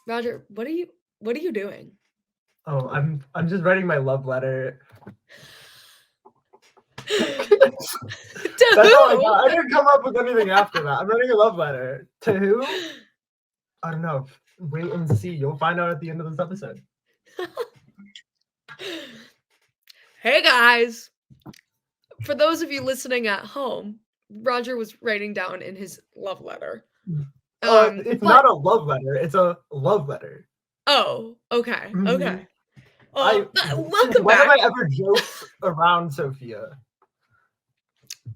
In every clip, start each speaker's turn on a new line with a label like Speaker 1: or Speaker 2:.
Speaker 1: Roger, what are you doing?
Speaker 2: Oh, I'm just writing my love letter.
Speaker 1: To
Speaker 2: That's all I
Speaker 1: who?
Speaker 2: got. I didn't come up with anything after that. I'm writing a love letter. To who? I don't know. Wait and see. You'll find out at the end of this episode.
Speaker 1: Hey guys. For those of you listening at home, Roger was writing down in his love letter.
Speaker 2: Oh, it's
Speaker 1: But
Speaker 2: not a love letter. It's a love letter.
Speaker 1: oh, okay,
Speaker 2: Mhm.
Speaker 1: okay.
Speaker 2: Since
Speaker 1: Welcome
Speaker 2: when have
Speaker 1: back.
Speaker 2: I ever joked around Sophia?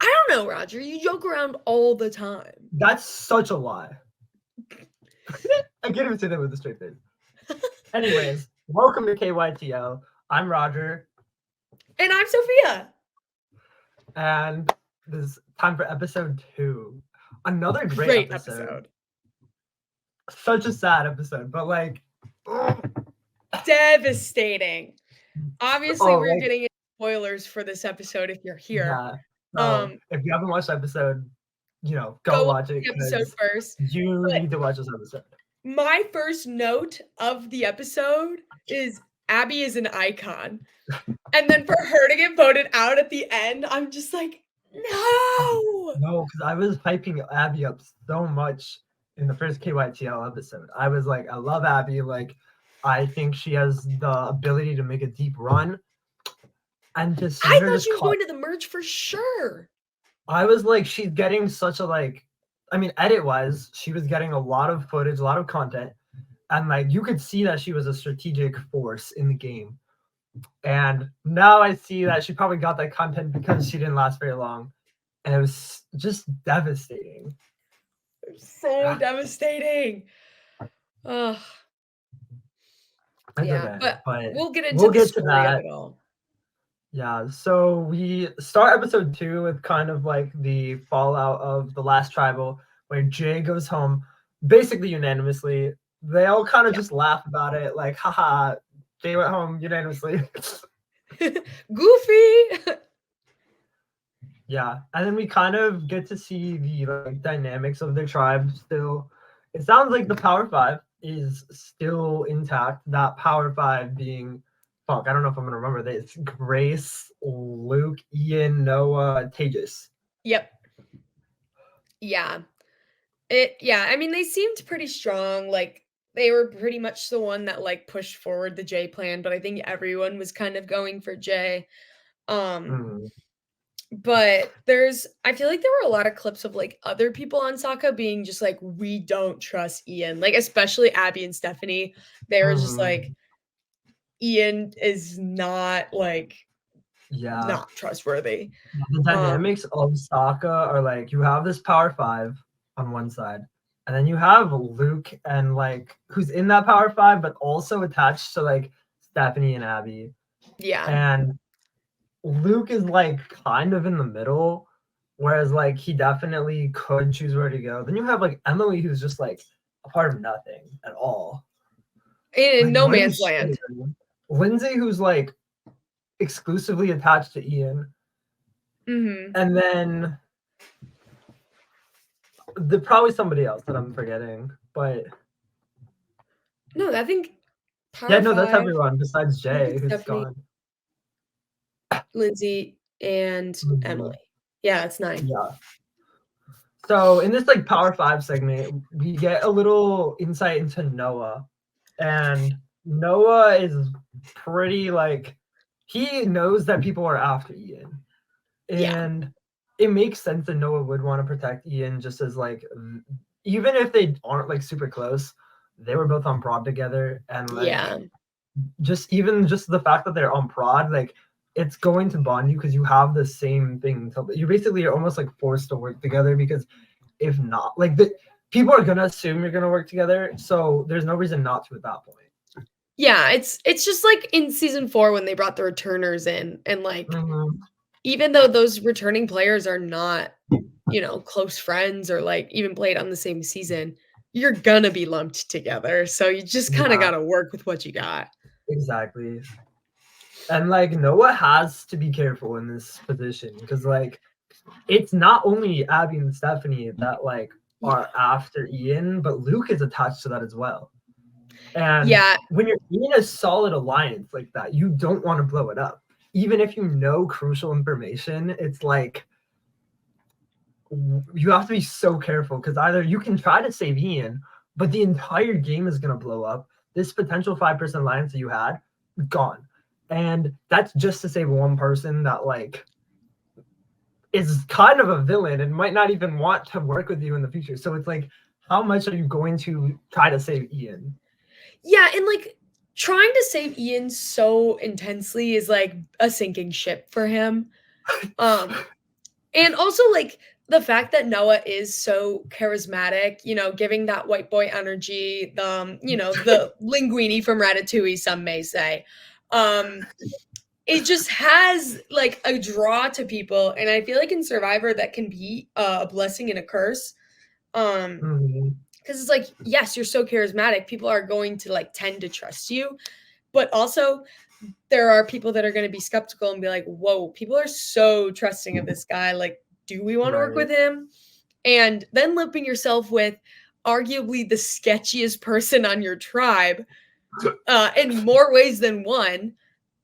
Speaker 1: I don't know, Roger. You joke around all the time.
Speaker 2: That's such a lie. I can't even say that with a straight face. Anyways, welcome to KYTL. I'm Roger,
Speaker 1: And I'm Sophia.
Speaker 2: and this is time for episode 2. Another great
Speaker 1: Great
Speaker 2: episode.
Speaker 1: episode.
Speaker 2: Such a sad episode, but like,
Speaker 1: Devastating. Obviously,
Speaker 2: oh,
Speaker 1: we're
Speaker 2: like,
Speaker 1: getting into spoilers for this episode if you're here.
Speaker 2: yeah. So
Speaker 1: Um,
Speaker 2: if you haven't watched the episode, go
Speaker 1: go watch
Speaker 2: watch it
Speaker 1: the episode
Speaker 2: because
Speaker 1: first.
Speaker 2: you
Speaker 1: But
Speaker 2: need to watch this episode.
Speaker 1: my first note of the episode is Abby is an icon. And then for her to get voted out at the end, I'm just like, no.
Speaker 2: No, because I was hyping Abby up so much in the first KYTL episode. I was like, I love Abby. Like, I think she has the ability to make a deep run. And to see
Speaker 1: I
Speaker 2: her
Speaker 1: thought
Speaker 2: just
Speaker 1: she was
Speaker 2: caught,
Speaker 1: going to the merge for sure.
Speaker 2: I was like, she's getting such a I mean, edit wise, she was getting a lot of footage, a lot of content. And like, you could see that she was a strategic force in the game. And now I see that she probably got that content because she didn't last very long. And it was just devastating.
Speaker 1: So devastating. Ugh.
Speaker 2: It's
Speaker 1: Yeah,
Speaker 2: okay,
Speaker 1: but
Speaker 2: but
Speaker 1: we'll get into
Speaker 2: we'll
Speaker 1: the
Speaker 2: get to
Speaker 1: story of
Speaker 2: that.
Speaker 1: it all.
Speaker 2: Yeah, so we start episode 2 with kind of like the fallout of the last tribal where Jay goes home basically unanimously. They all kind of
Speaker 1: Yeah.
Speaker 2: just laugh about it, like, haha, Jay went home unanimously.
Speaker 1: Goofy.
Speaker 2: Yeah, and then we kind of get to see the like dynamics of their tribe still. It sounds like the Power Five is still intact. That Power Five being, fuck, I don't know if I'm gonna remember this. Grace, Luke, Ian, Noah, Tejas.
Speaker 1: Yep. Yeah. I mean they seemed pretty strong. Like they were pretty much the one that like pushed forward the J plan, but I think everyone was kind of going for J. Um
Speaker 2: Mm,
Speaker 1: But I feel like there were a lot of clips of like other people on Sokka being just like, we don't trust Ian. Like, especially Abby and Stephanie. They were just
Speaker 2: mm,
Speaker 1: like, Ian is not like
Speaker 2: yeah,
Speaker 1: not trustworthy.
Speaker 2: the
Speaker 1: Um,
Speaker 2: dynamics of Sokka are like you have this Power Five on one side, and then you have Luke and like who's in that Power Five, but also attached to like Stephanie and Abby.
Speaker 1: yeah.
Speaker 2: And Luke is like kind of in the middle, whereas like he definitely could choose where to go. Then you have like Emily, who's just like a part of nothing at all.
Speaker 1: In
Speaker 2: Like,
Speaker 1: no
Speaker 2: what is
Speaker 1: man's
Speaker 2: she
Speaker 1: land.
Speaker 2: doing? Lindsay, who's like exclusively attached to Ian,
Speaker 1: Hmm.
Speaker 2: and then the probably somebody else that I'm forgetting, but
Speaker 1: No, I think
Speaker 2: yeah,
Speaker 1: Power
Speaker 2: no, that's
Speaker 1: Five,
Speaker 2: everyone besides
Speaker 1: Luke
Speaker 2: Jay,
Speaker 1: and
Speaker 2: who's
Speaker 1: Stephanie,
Speaker 2: gone.
Speaker 1: Lindsay, and
Speaker 2: Mhm.
Speaker 1: Emily. Yeah, that's 9.
Speaker 2: Yeah. So in this like Power Five segment, we get a little insight into Noah, and Noah is pretty like he knows that people are after Ian,
Speaker 1: Yeah.
Speaker 2: and it makes sense that Noah would want to protect Ian just as like even if they aren't like super close, they were both on prod together, and like
Speaker 1: Yeah.
Speaker 2: just the fact that they're on prod, like it's going to bond you because you have the same thing. You basically are almost like forced to work together because if not, like the people are gonna assume you're gonna work together, so there's no reason not to at that point.
Speaker 1: Yeah, it's just like in season 4 when they brought the returners in and like
Speaker 2: Mhm.
Speaker 1: even though those returning players are not, close friends or like even played on the same season, you're gonna be lumped together. So you just kind of
Speaker 2: Yeah,
Speaker 1: got to work with what you got.
Speaker 2: exactly. And like Noah has to be careful in this position because like it's not only Abby and Stephanie that like
Speaker 1: Yeah.
Speaker 2: are after Ian, but Luke is attached to that as well. And
Speaker 1: Yeah.
Speaker 2: when you're in a solid alliance like that, you don't want to blow it up. Even if you know crucial information, it's like you have to be so careful because either you can try to save Ian, but the entire game is going to blow up. This potential 5% alliance that you had, gone. And that's just to save one person that like is kind of a villain and might not even want to work with you in the future. So it's like, how much are you going to try to save Ian?
Speaker 1: Yeah, and like trying to save Ian so intensely is like a sinking ship for him. Um and also like the fact that Noah is so charismatic, giving that white boy energy, the linguini from Ratatouille, some may say. Um it just has like a draw to people, and I feel like in Survivor that can be a blessing and a curse.
Speaker 2: Mhm.
Speaker 1: Because it's like, yes, you're so charismatic, people are going to like tend to trust you, but also there are people that are going to be skeptical and be like, whoa, people are so trusting of this guy, like, do we want to work
Speaker 2: Right.
Speaker 1: with him? And then lumping yourself with arguably the sketchiest person on your tribe, in more ways than one,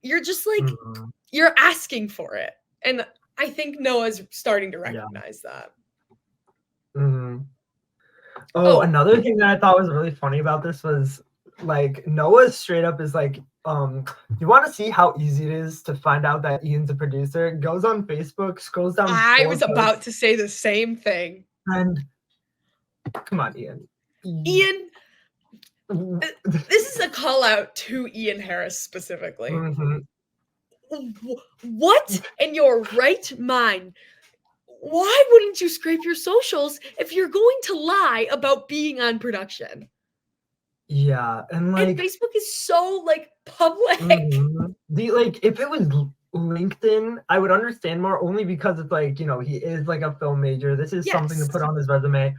Speaker 1: you're just like,
Speaker 2: Mhm.
Speaker 1: you're asking for it. And I think Noah's starting to
Speaker 2: Yeah.
Speaker 1: recognize that.
Speaker 2: Mhm. Oh,
Speaker 1: Oh,
Speaker 2: another thing that I thought was really funny about this was like Noah straight up is like, you want to see how easy it is to find out that Ian's a producer? Goes on Facebook, scrolls down
Speaker 1: I
Speaker 2: four
Speaker 1: was about
Speaker 2: posts,
Speaker 1: to say the same thing.
Speaker 2: and come on, Ian.
Speaker 1: Ian, this is a call out to Ian Harris specifically.
Speaker 2: Mhm.
Speaker 1: What in your right mind? Why wouldn't you scrape your socials if you're going to lie about being on production?
Speaker 2: Yeah, and
Speaker 1: And
Speaker 2: like,
Speaker 1: Facebook is so like public.
Speaker 2: the like if it was LinkedIn, I would understand more only because it's like, he is like a film major. This is something to put
Speaker 1: Yes.
Speaker 2: on his resume.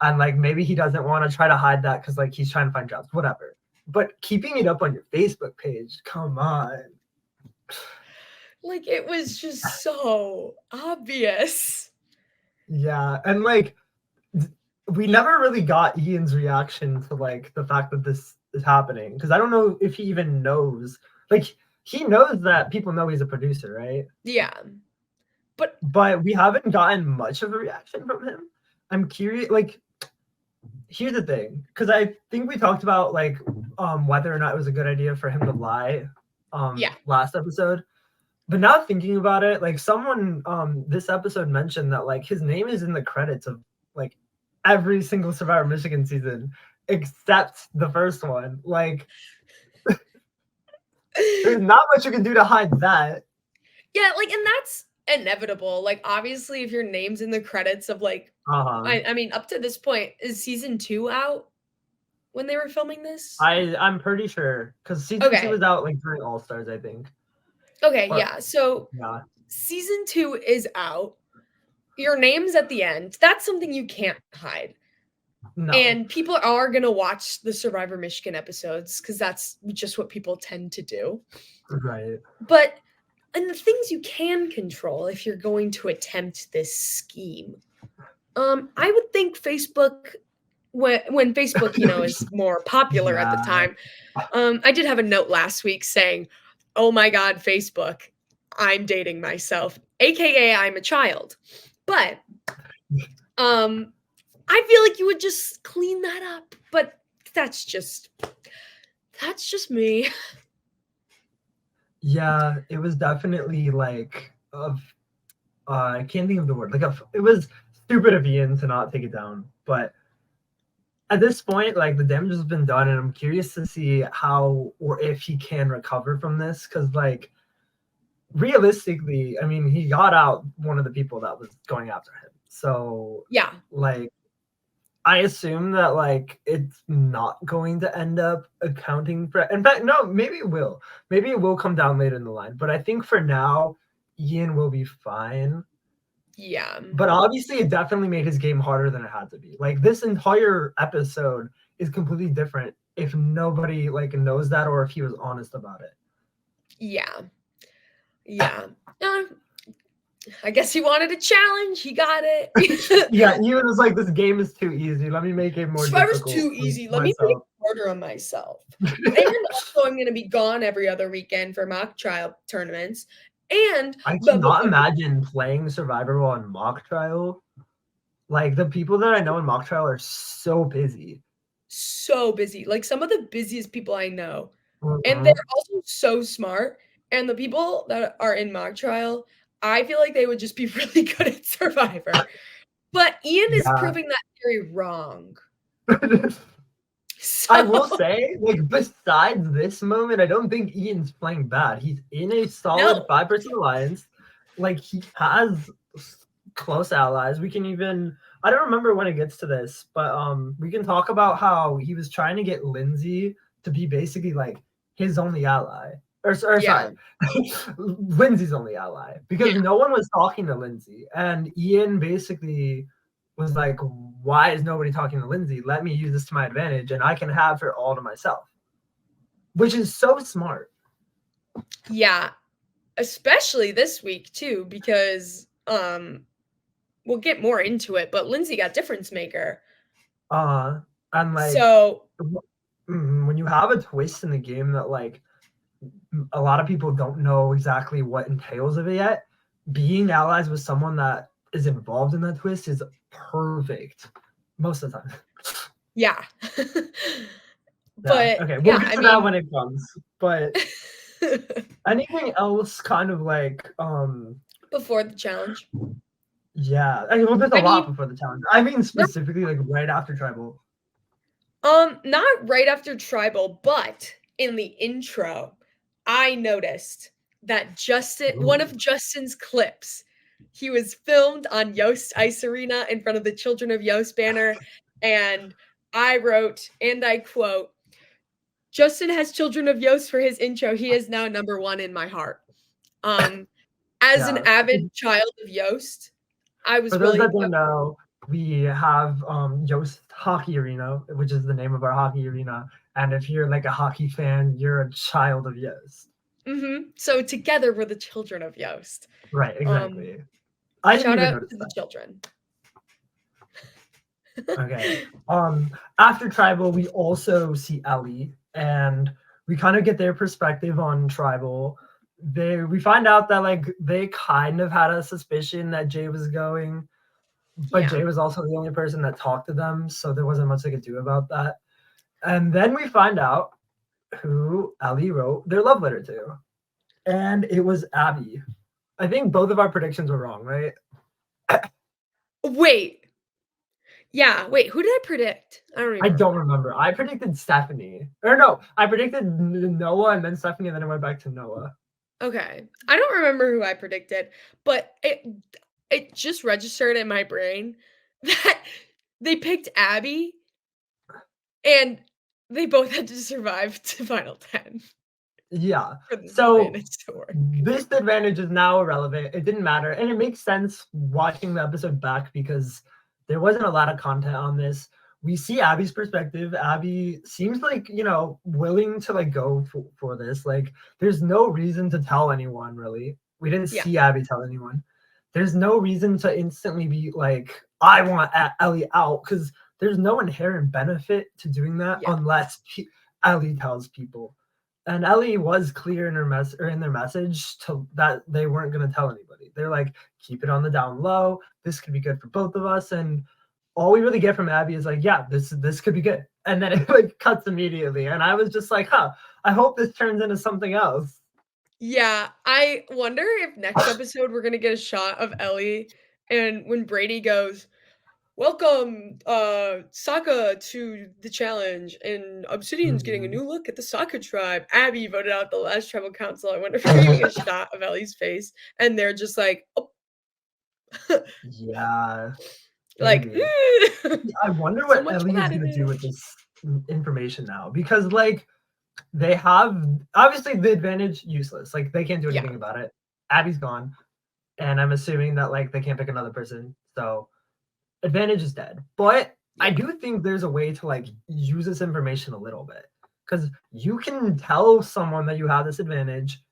Speaker 2: And like maybe he doesn't want to try to hide that because like he's trying to find jobs, whatever. But keeping it up on your Facebook page, come on.
Speaker 1: Like it was just so obvious.
Speaker 2: Yeah, and like we never really got Ian's reaction to like the fact that this is happening because I don't know if he even knows. Like he knows that people know he's a producer, right?
Speaker 1: Yeah. But
Speaker 2: But we haven't gotten much of a reaction from him. I'm curious. Like, here's the thing, because I think we talked about like whether or not it was a good idea for him to lie
Speaker 1: yeah.
Speaker 2: last episode. But now thinking about it, like someone this episode mentioned that like his name is in the credits of like every single Survivor Michigan season except the first one. Like there's not much you can do to hide that.
Speaker 1: Yeah, like, and that's inevitable. Like, obviously, if your name's in the credits of like,
Speaker 2: Uh-huh.
Speaker 1: I mean, up to this point, is season 2 out when they were filming this?
Speaker 2: I'm pretty sure because season 2
Speaker 1: Okay.
Speaker 2: was out like during All Stars, I think.
Speaker 1: Okay,
Speaker 2: Or
Speaker 1: yeah. So
Speaker 2: yeah.
Speaker 1: season 2 is out. Your name's at the end. That's something you can't hide.
Speaker 2: No.
Speaker 1: And people are going to watch the Survivor Michigan episodes because that's just what people tend to do.
Speaker 2: Right.
Speaker 1: But, and the things you can control if you're going to attempt this scheme, I would think Facebook, when Facebook, is more popular at the
Speaker 2: Yeah.
Speaker 1: time. I did have a note last week saying, "Oh my God, Facebook, I'm dating myself, aka I'm a child." But I feel like you would just clean that up. But that's just me.
Speaker 2: Yeah, it was definitely like of I can't think of the word. Like it was stupid of Ian to not take it down. But at this point, like the damage has been done, and I'm curious to see how or if he can recover from this. Because like realistically, I mean, he got out one of the people that was going after him. So
Speaker 1: Yeah,
Speaker 2: like I assume that like it's not going to end up accounting for. In fact, no, maybe it will. Maybe it will come down later in the line. But I think for now, Ian will be fine.
Speaker 1: yeah,
Speaker 2: But obviously, it definitely made his game harder than it had to be. Like this entire episode is completely different if nobody like knows that or if he was honest about it.
Speaker 1: yeah, yeah. Uh, I guess he wanted a challenge. He got it.
Speaker 2: Yeah, Ian was like, "This game is too easy. Let me make it more
Speaker 1: Survivor's
Speaker 2: difficult
Speaker 1: too
Speaker 2: for
Speaker 1: easy. Let me make it
Speaker 2: myself."
Speaker 1: harder on myself. And also, I'm gonna be gone every other weekend for mock trial tournaments, and
Speaker 2: I
Speaker 1: but
Speaker 2: cannot
Speaker 1: before the
Speaker 2: imagine playing Survivor on mock trial. Like, the people that I know in mock trial are so busy.
Speaker 1: so busy, like, some of the busiest people I know, and they're
Speaker 2: Mhm.
Speaker 1: also so smart, and the people that are in mock trial, I feel like they would just be really good at Survivor, but Ian is
Speaker 2: Yeah.
Speaker 1: proving that theory wrong.
Speaker 2: I will
Speaker 1: So
Speaker 2: say, like, besides this moment, I don't think Ian's playing bad. He's in a solid
Speaker 1: no.
Speaker 2: 5% alliance. Like, he has close allies. We can even, I don't remember when it gets to this, but we can talk about how he was trying to get Lindsay to be basically like his only ally. Or
Speaker 1: Yeah,
Speaker 2: sorry, Lindsay's only ally because
Speaker 1: yeah,
Speaker 2: no one was talking to Lindsay, and Ian basically was like, why is nobody talking to Lindsay? Let me use this to my advantage and I can have her all to myself, which is so smart.
Speaker 1: yeah, especially this week too because, we'll get more into it, but Lindsay got difference maker.
Speaker 2: Uh, and like,
Speaker 1: So,
Speaker 2: when you have a twist in the game that like a lot of people don't know exactly what entails of it yet, being allies with someone that is involved in that twist is perfect most of the time.
Speaker 1: yeah.
Speaker 2: Yeah.
Speaker 1: But,
Speaker 2: Okay. We'll
Speaker 1: yeah,
Speaker 2: get
Speaker 1: I
Speaker 2: to that
Speaker 1: mean
Speaker 2: when it comes. But anything else kind of like
Speaker 1: before the challenge.
Speaker 2: yeah. I mean, well, there's a
Speaker 1: I
Speaker 2: lot
Speaker 1: mean,
Speaker 2: before the challenge. I mean
Speaker 1: there
Speaker 2: specifically like right after tribal.
Speaker 1: not right after tribal, but in the intro, I noticed that Justin one
Speaker 2: Ooh.
Speaker 1: of Justin's clips, he was filmed on Yoast Ice Arena in front of the Children of Yoast banner, and I wrote, and I quote, "Justin has Children of Yoast for his intro. He is now number 1 in my heart." Um, as an
Speaker 2: Yeah.
Speaker 1: avid child of Yoast, I
Speaker 2: For
Speaker 1: was
Speaker 2: those that
Speaker 1: really
Speaker 2: don't know, we have Yoast Hockey Arena, which is the name of our hockey arena. And if you're like a hockey fan, you're a child of Yoast.
Speaker 1: mhm, so together we're the Children of Yoast.
Speaker 2: Right,
Speaker 1: Um,
Speaker 2: exactly. I didn't
Speaker 1: shout
Speaker 2: even
Speaker 1: out
Speaker 2: notice
Speaker 1: to the
Speaker 2: that.
Speaker 1: children.
Speaker 2: Okay. After tribal, we also see Ellie, and we kind of get their perspective on tribal. We find out that like they kind of had a suspicion that Jay was going, but
Speaker 1: Yeah,
Speaker 2: Jay was also the only person that talked to them, so there wasn't much they could do about that. And then we find out who Ellie wrote their love letter to, and it was Abby. I think both of our predictions were wrong, right?
Speaker 1: wait. Yeah, wait, who did I predict? I don't
Speaker 2: I
Speaker 1: even
Speaker 2: don't
Speaker 1: remember.
Speaker 2: remember. I predicted Stephanie. Or no, I predicted Noah and then Stephanie, and then it went back to Noah.
Speaker 1: Okay. I don't remember who I predicted, but it just registered in my brain that they picked Abby and they both had to survive to final 10
Speaker 2: Yeah.
Speaker 1: for this
Speaker 2: So
Speaker 1: advantage to work.
Speaker 2: this advantage is now irrelevant. It didn't matter. And it makes sense watching the episode back because there wasn't a lot of content on this. We see Abby's perspective. Abby seems like, willing to like go for this. Like, there's no reason to tell anyone really. We didn't
Speaker 1: Yeah,
Speaker 2: see Abby tell anyone. There's no reason to instantly be like, I want Ellie out because there's no inherent benefit to doing that
Speaker 1: yeah.
Speaker 2: unless Ellie tells people. And Ellie was clear in her in their message to that they weren't going to tell anybody. They're like, keep it on the down low. This could be good for both of us. And all we really get from Abby is like, yeah, this could be good. And then it like cuts immediately. And I was just like, huh, I hope this turns into something else.
Speaker 1: Yeah, I wonder if next episode we're gonna get a shot of Ellie and when Brady goes, "Welcome, Sokka to the challenge, and Obsidian's getting a
Speaker 2: Mhm.
Speaker 1: new look at the Sokka tribe." Abby voted out the last tribal council. I wonder if we're getting a shot of Ellie's face, and they're just like, "Oh,"
Speaker 2: Yeah,
Speaker 1: like,
Speaker 2: maybe. I wonder
Speaker 1: "So
Speaker 2: what
Speaker 1: much for
Speaker 2: Ellie is
Speaker 1: that
Speaker 2: going to do with
Speaker 1: advantage."
Speaker 2: this information now because like they have obviously the advantage useless. Like they can't do
Speaker 1: Yeah,
Speaker 2: anything about it. Abby's gone. And I'm assuming that like they can't pick another person. So advantage is dead. But I
Speaker 1: yeah.
Speaker 2: do think there's a way to like use this information a little bit. Because you can tell someone that you have this advantage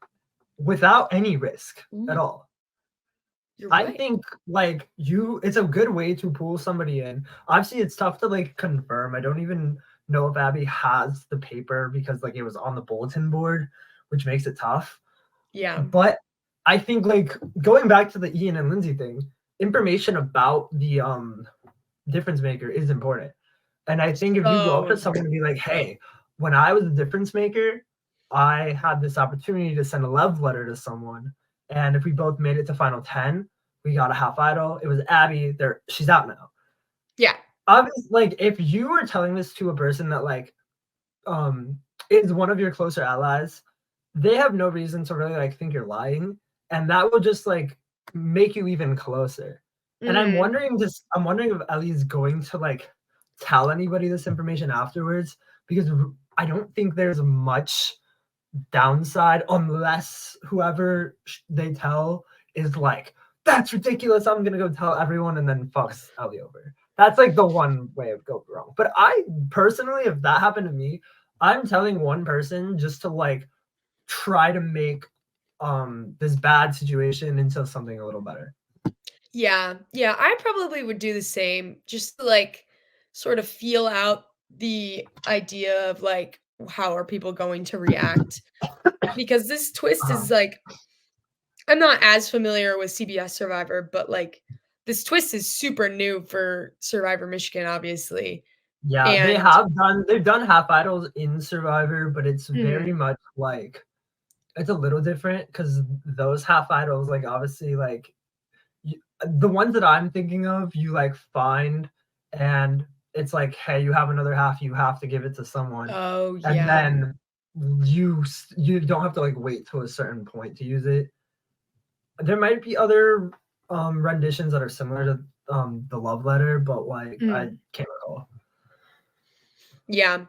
Speaker 2: without any risk at
Speaker 1: Ooh,
Speaker 2: all.
Speaker 1: you're
Speaker 2: I
Speaker 1: right.
Speaker 2: think it's a good way to pull somebody in. Obviously, it's tough to like confirm. I don't even know if Abby has the paper because like it was on the bulletin board, which makes it tough.
Speaker 1: Yeah.
Speaker 2: But I think like going back to the Ian and Lindsay thing, information about the difference maker is important. And I think if you go up
Speaker 1: So
Speaker 2: to someone and be like, hey, when I was a difference maker, I had this opportunity to send a love letter to someone. And if we both made it to final 10, we got a half idol. It was Abby. There, she's out now.
Speaker 1: yeah.
Speaker 2: Obviously, like if you were telling this to a person that like um is one of your closer allies, they have no reason to really like think you're lying. And that will just like make you even closer. And
Speaker 1: Mhm.
Speaker 2: I'm wondering if Ellie's going to like tell anybody this information afterwards because I don't think there's much downside unless whoever they tell is like, that's ridiculous. I'm gonna go tell everyone and then fucks Ellie over. That's like the one way of go wrong. But I personally, if that happened to me, I'm telling one person just to like try to make this bad situation into something a little better.
Speaker 1: Yeah. Yeah, I probably would do the same just to, like, sort of feel out the idea of, like, how are people going to react, because this twist
Speaker 2: Uh,
Speaker 1: is, like I'm not as familiar with CBS Survivor, but, like, this twist is super new for Survivor Michigan, obviously,
Speaker 2: yeah,
Speaker 1: and
Speaker 2: they've done half idols in Survivor, but it's very
Speaker 1: Mhm.
Speaker 2: much like it's a little different because those half idols, like obviously, like the ones that I'm thinking of, you like find, and it's like, hey, you have another half, you have to give it to someone,
Speaker 1: Oh,
Speaker 2: and
Speaker 1: yeah.
Speaker 2: then you don't have to like wait to a certain point to use it. There might be other renditions that are similar to the love letter, but like I
Speaker 1: Mhm.
Speaker 2: can't recall.
Speaker 1: Yeah.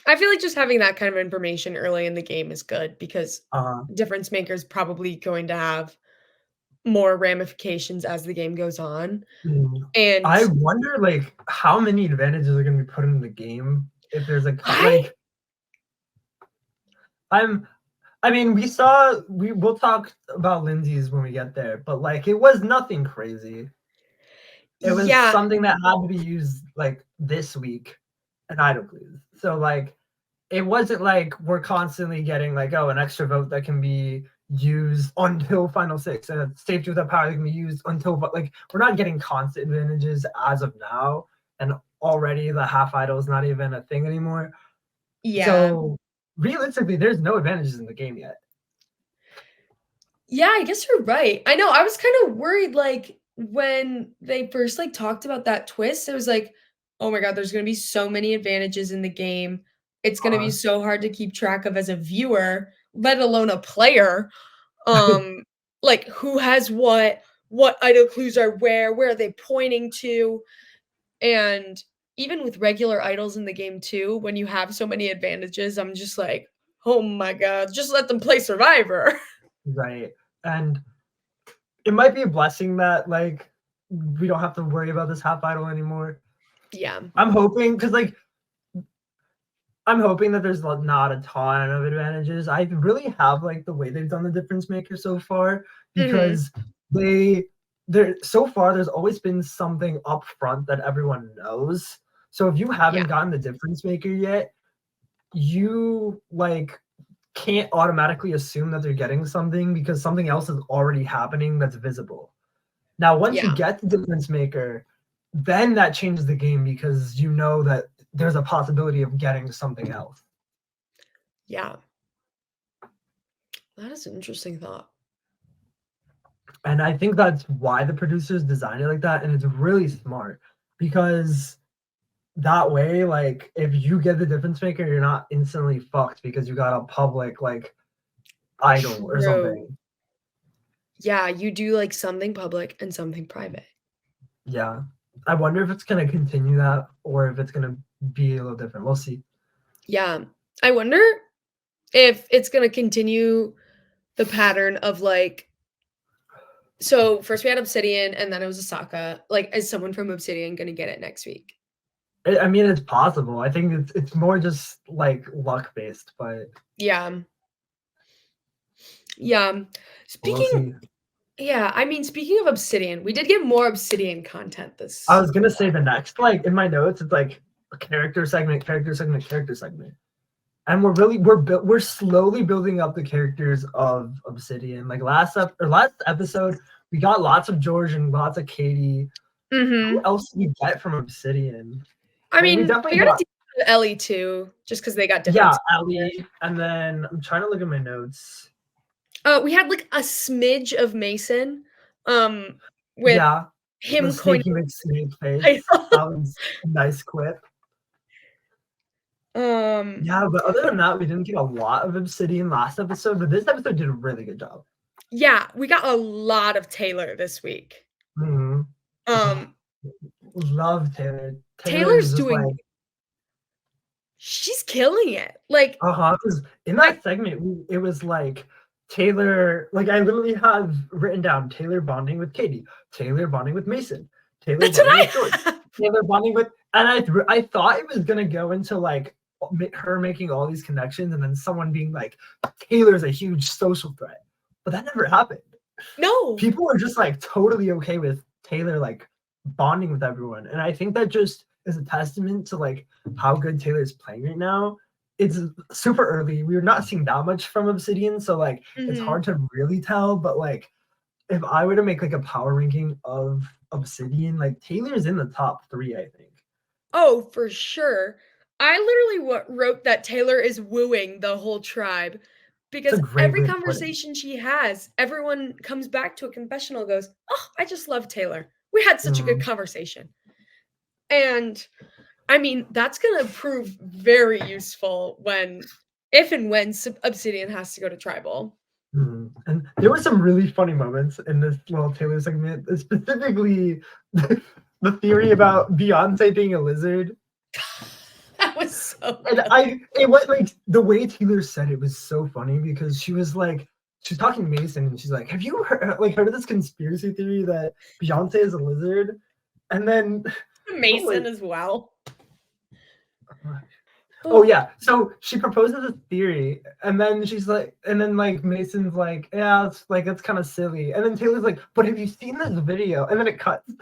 Speaker 1: I feel like just having that kind of information early in the game is good because
Speaker 2: Uh,
Speaker 1: difference maker's probably going to have more ramifications as the game goes on.
Speaker 2: mm,
Speaker 1: And
Speaker 2: I wonder like how many advantages are going to be put in the game if there's a
Speaker 1: I
Speaker 2: like I'm I mean, we'll talk about Lindsay's when we get there, but like it was nothing crazy. It was
Speaker 1: yeah,
Speaker 2: something that had to be used like this week, an idol please. So like it wasn't like we're constantly getting like, oh, an extra vote that can be used until final six and a safety without power that can be used until but like we're not getting constant advantages as of now. And already the half idol is not even a thing anymore.
Speaker 1: yeah.
Speaker 2: So realistically, there's no advantages in the game yet.
Speaker 1: Yeah, I guess you're right. I know, I was kinda worried, like, when they first, like, talked about that twist, I was like, "Oh my god, there's gonna be so many advantages in the game. It's gonna be
Speaker 2: Uh,
Speaker 1: so hard to keep track of as a viewer, let alone a player." Like, who has what idol clues are where are they pointing to? And even with regular idols in the game too, when you have so many advantages, I'm just like, "Oh my god, just let them play Survivor."
Speaker 2: right. And it might be a blessing that like we don't have to worry about this half idol anymore.
Speaker 1: Yeah.
Speaker 2: I'm hoping because like I'm hoping that there's not a ton of advantages. I really have like the way they've done the difference maker so far
Speaker 1: Mhm.
Speaker 2: because they there so far there's always been something up front that everyone knows. So if you
Speaker 1: Yeah.
Speaker 2: haven't gotten the difference maker yet, you like can't automatically assume that they're getting something because something else is already happening that's visible. Now, once you
Speaker 1: Yeah.
Speaker 2: get the difference maker, then that changes the game because you know that there's a possibility of getting something else.
Speaker 1: Yeah. That is an interesting thought.
Speaker 2: And I think that's why the producers designed it like that. And it's really smart because that way, like, if you get the difference maker, you're not instantly fucked because you got a public, like, idol or
Speaker 1: True.
Speaker 2: something.
Speaker 1: Yeah, you do, like, something public and something private.
Speaker 2: Yeah. I wonder if it's going to continue that or if it's going to be a little different. We'll see.
Speaker 1: Yeah. I wonder if it's gonna continue the pattern of, like so first we had Obsidian and then it was Asaka. Like, is someone from Obsidian gonna get it next week?
Speaker 2: I mean, it's possible. I think it's more just like luck based, but
Speaker 1: Yeah. Yeah.
Speaker 2: we'll
Speaker 1: Speaking
Speaker 2: see.
Speaker 1: Yeah, I mean, speaking of Obsidian, we did get more Obsidian content
Speaker 2: I
Speaker 1: this
Speaker 2: was gonna say the next, like in my notes, it's like character segment, character segment, character segment. And we're slowly building up the characters of Obsidian. Like last episode, we got lots of George and lots of Katie. Who
Speaker 1: Mhm.
Speaker 2: else did we get from Obsidian?
Speaker 1: I
Speaker 2: I mean, we
Speaker 1: mean, we
Speaker 2: definitely
Speaker 1: got a
Speaker 2: got
Speaker 1: decent with Ellie too, just because they got different.
Speaker 2: yeah, Ellie, and then I'm trying to look at my notes.
Speaker 1: We had like a smidge of Mason, with
Speaker 2: Yeah, the
Speaker 1: him coining
Speaker 2: sneaky McSneak
Speaker 1: the
Speaker 2: face.
Speaker 1: title.
Speaker 2: That was a nice quip.
Speaker 1: Um,
Speaker 2: Yeah, but other than that, we didn't get a lot of Obsidian last episode, but this episode did a really good job.
Speaker 1: yeah, we got a lot of Taylor this week.
Speaker 2: Mm-hmm.
Speaker 1: Um,
Speaker 2: Love Taylor. Taylor's
Speaker 1: Taylor's
Speaker 2: just like,
Speaker 1: doing she's killing it. Like,
Speaker 2: because in
Speaker 1: I
Speaker 2: that segment, it was like Taylor, like I literally have written down Taylor bonding with Katie, Taylor bonding with Mason, Taylor
Speaker 1: that's what
Speaker 2: bonding with George,
Speaker 1: I have.
Speaker 2: Taylor bonding with, and I thought it was gonna go into like her making all these connections and then someone being like, Taylor's a huge social threat, but that never happened.
Speaker 1: No.
Speaker 2: People were just like totally okay with Taylor like bonding with everyone, and I think that just is a testament to like how good Taylor is playing right now. It's super early. We're not seeing that much from Obsidian, so like it's
Speaker 1: Mhm.
Speaker 2: hard to really tell. But like, if I were to make like a power ranking of Obsidian, like Taylor's in the top 3, I think.
Speaker 1: Oh, for sure. I literally wrote that Taylor is wooing the whole tribe
Speaker 2: It's a
Speaker 1: because
Speaker 2: great
Speaker 1: every
Speaker 2: way to put it.
Speaker 1: conversation she has, everyone comes back to a confessional and goes, "Oh, I just love Taylor. We had such a good
Speaker 2: Mhm.
Speaker 1: conversation." And I mean, that's gonna prove very useful when if and when Obsidian has to go to tribal.
Speaker 2: And there were some really funny moments in this little Taylor segment, specifically the theory about Beyonce being a lizard.
Speaker 1: That was so
Speaker 2: And
Speaker 1: good.
Speaker 2: it was like the way Taylor said it was so funny because she was like, she's talking to Mason and she's like, have you heard of this conspiracy theory that Beyonce is a lizard? And then I'm like,
Speaker 1: Mason as well.
Speaker 2: oh
Speaker 1: Oh,
Speaker 2: yeah. So she proposes a theory, and then she's like, and then like Mason's like, yeah, it's kind of silly. And then Taylor's like, but have you seen this video? And then it cuts.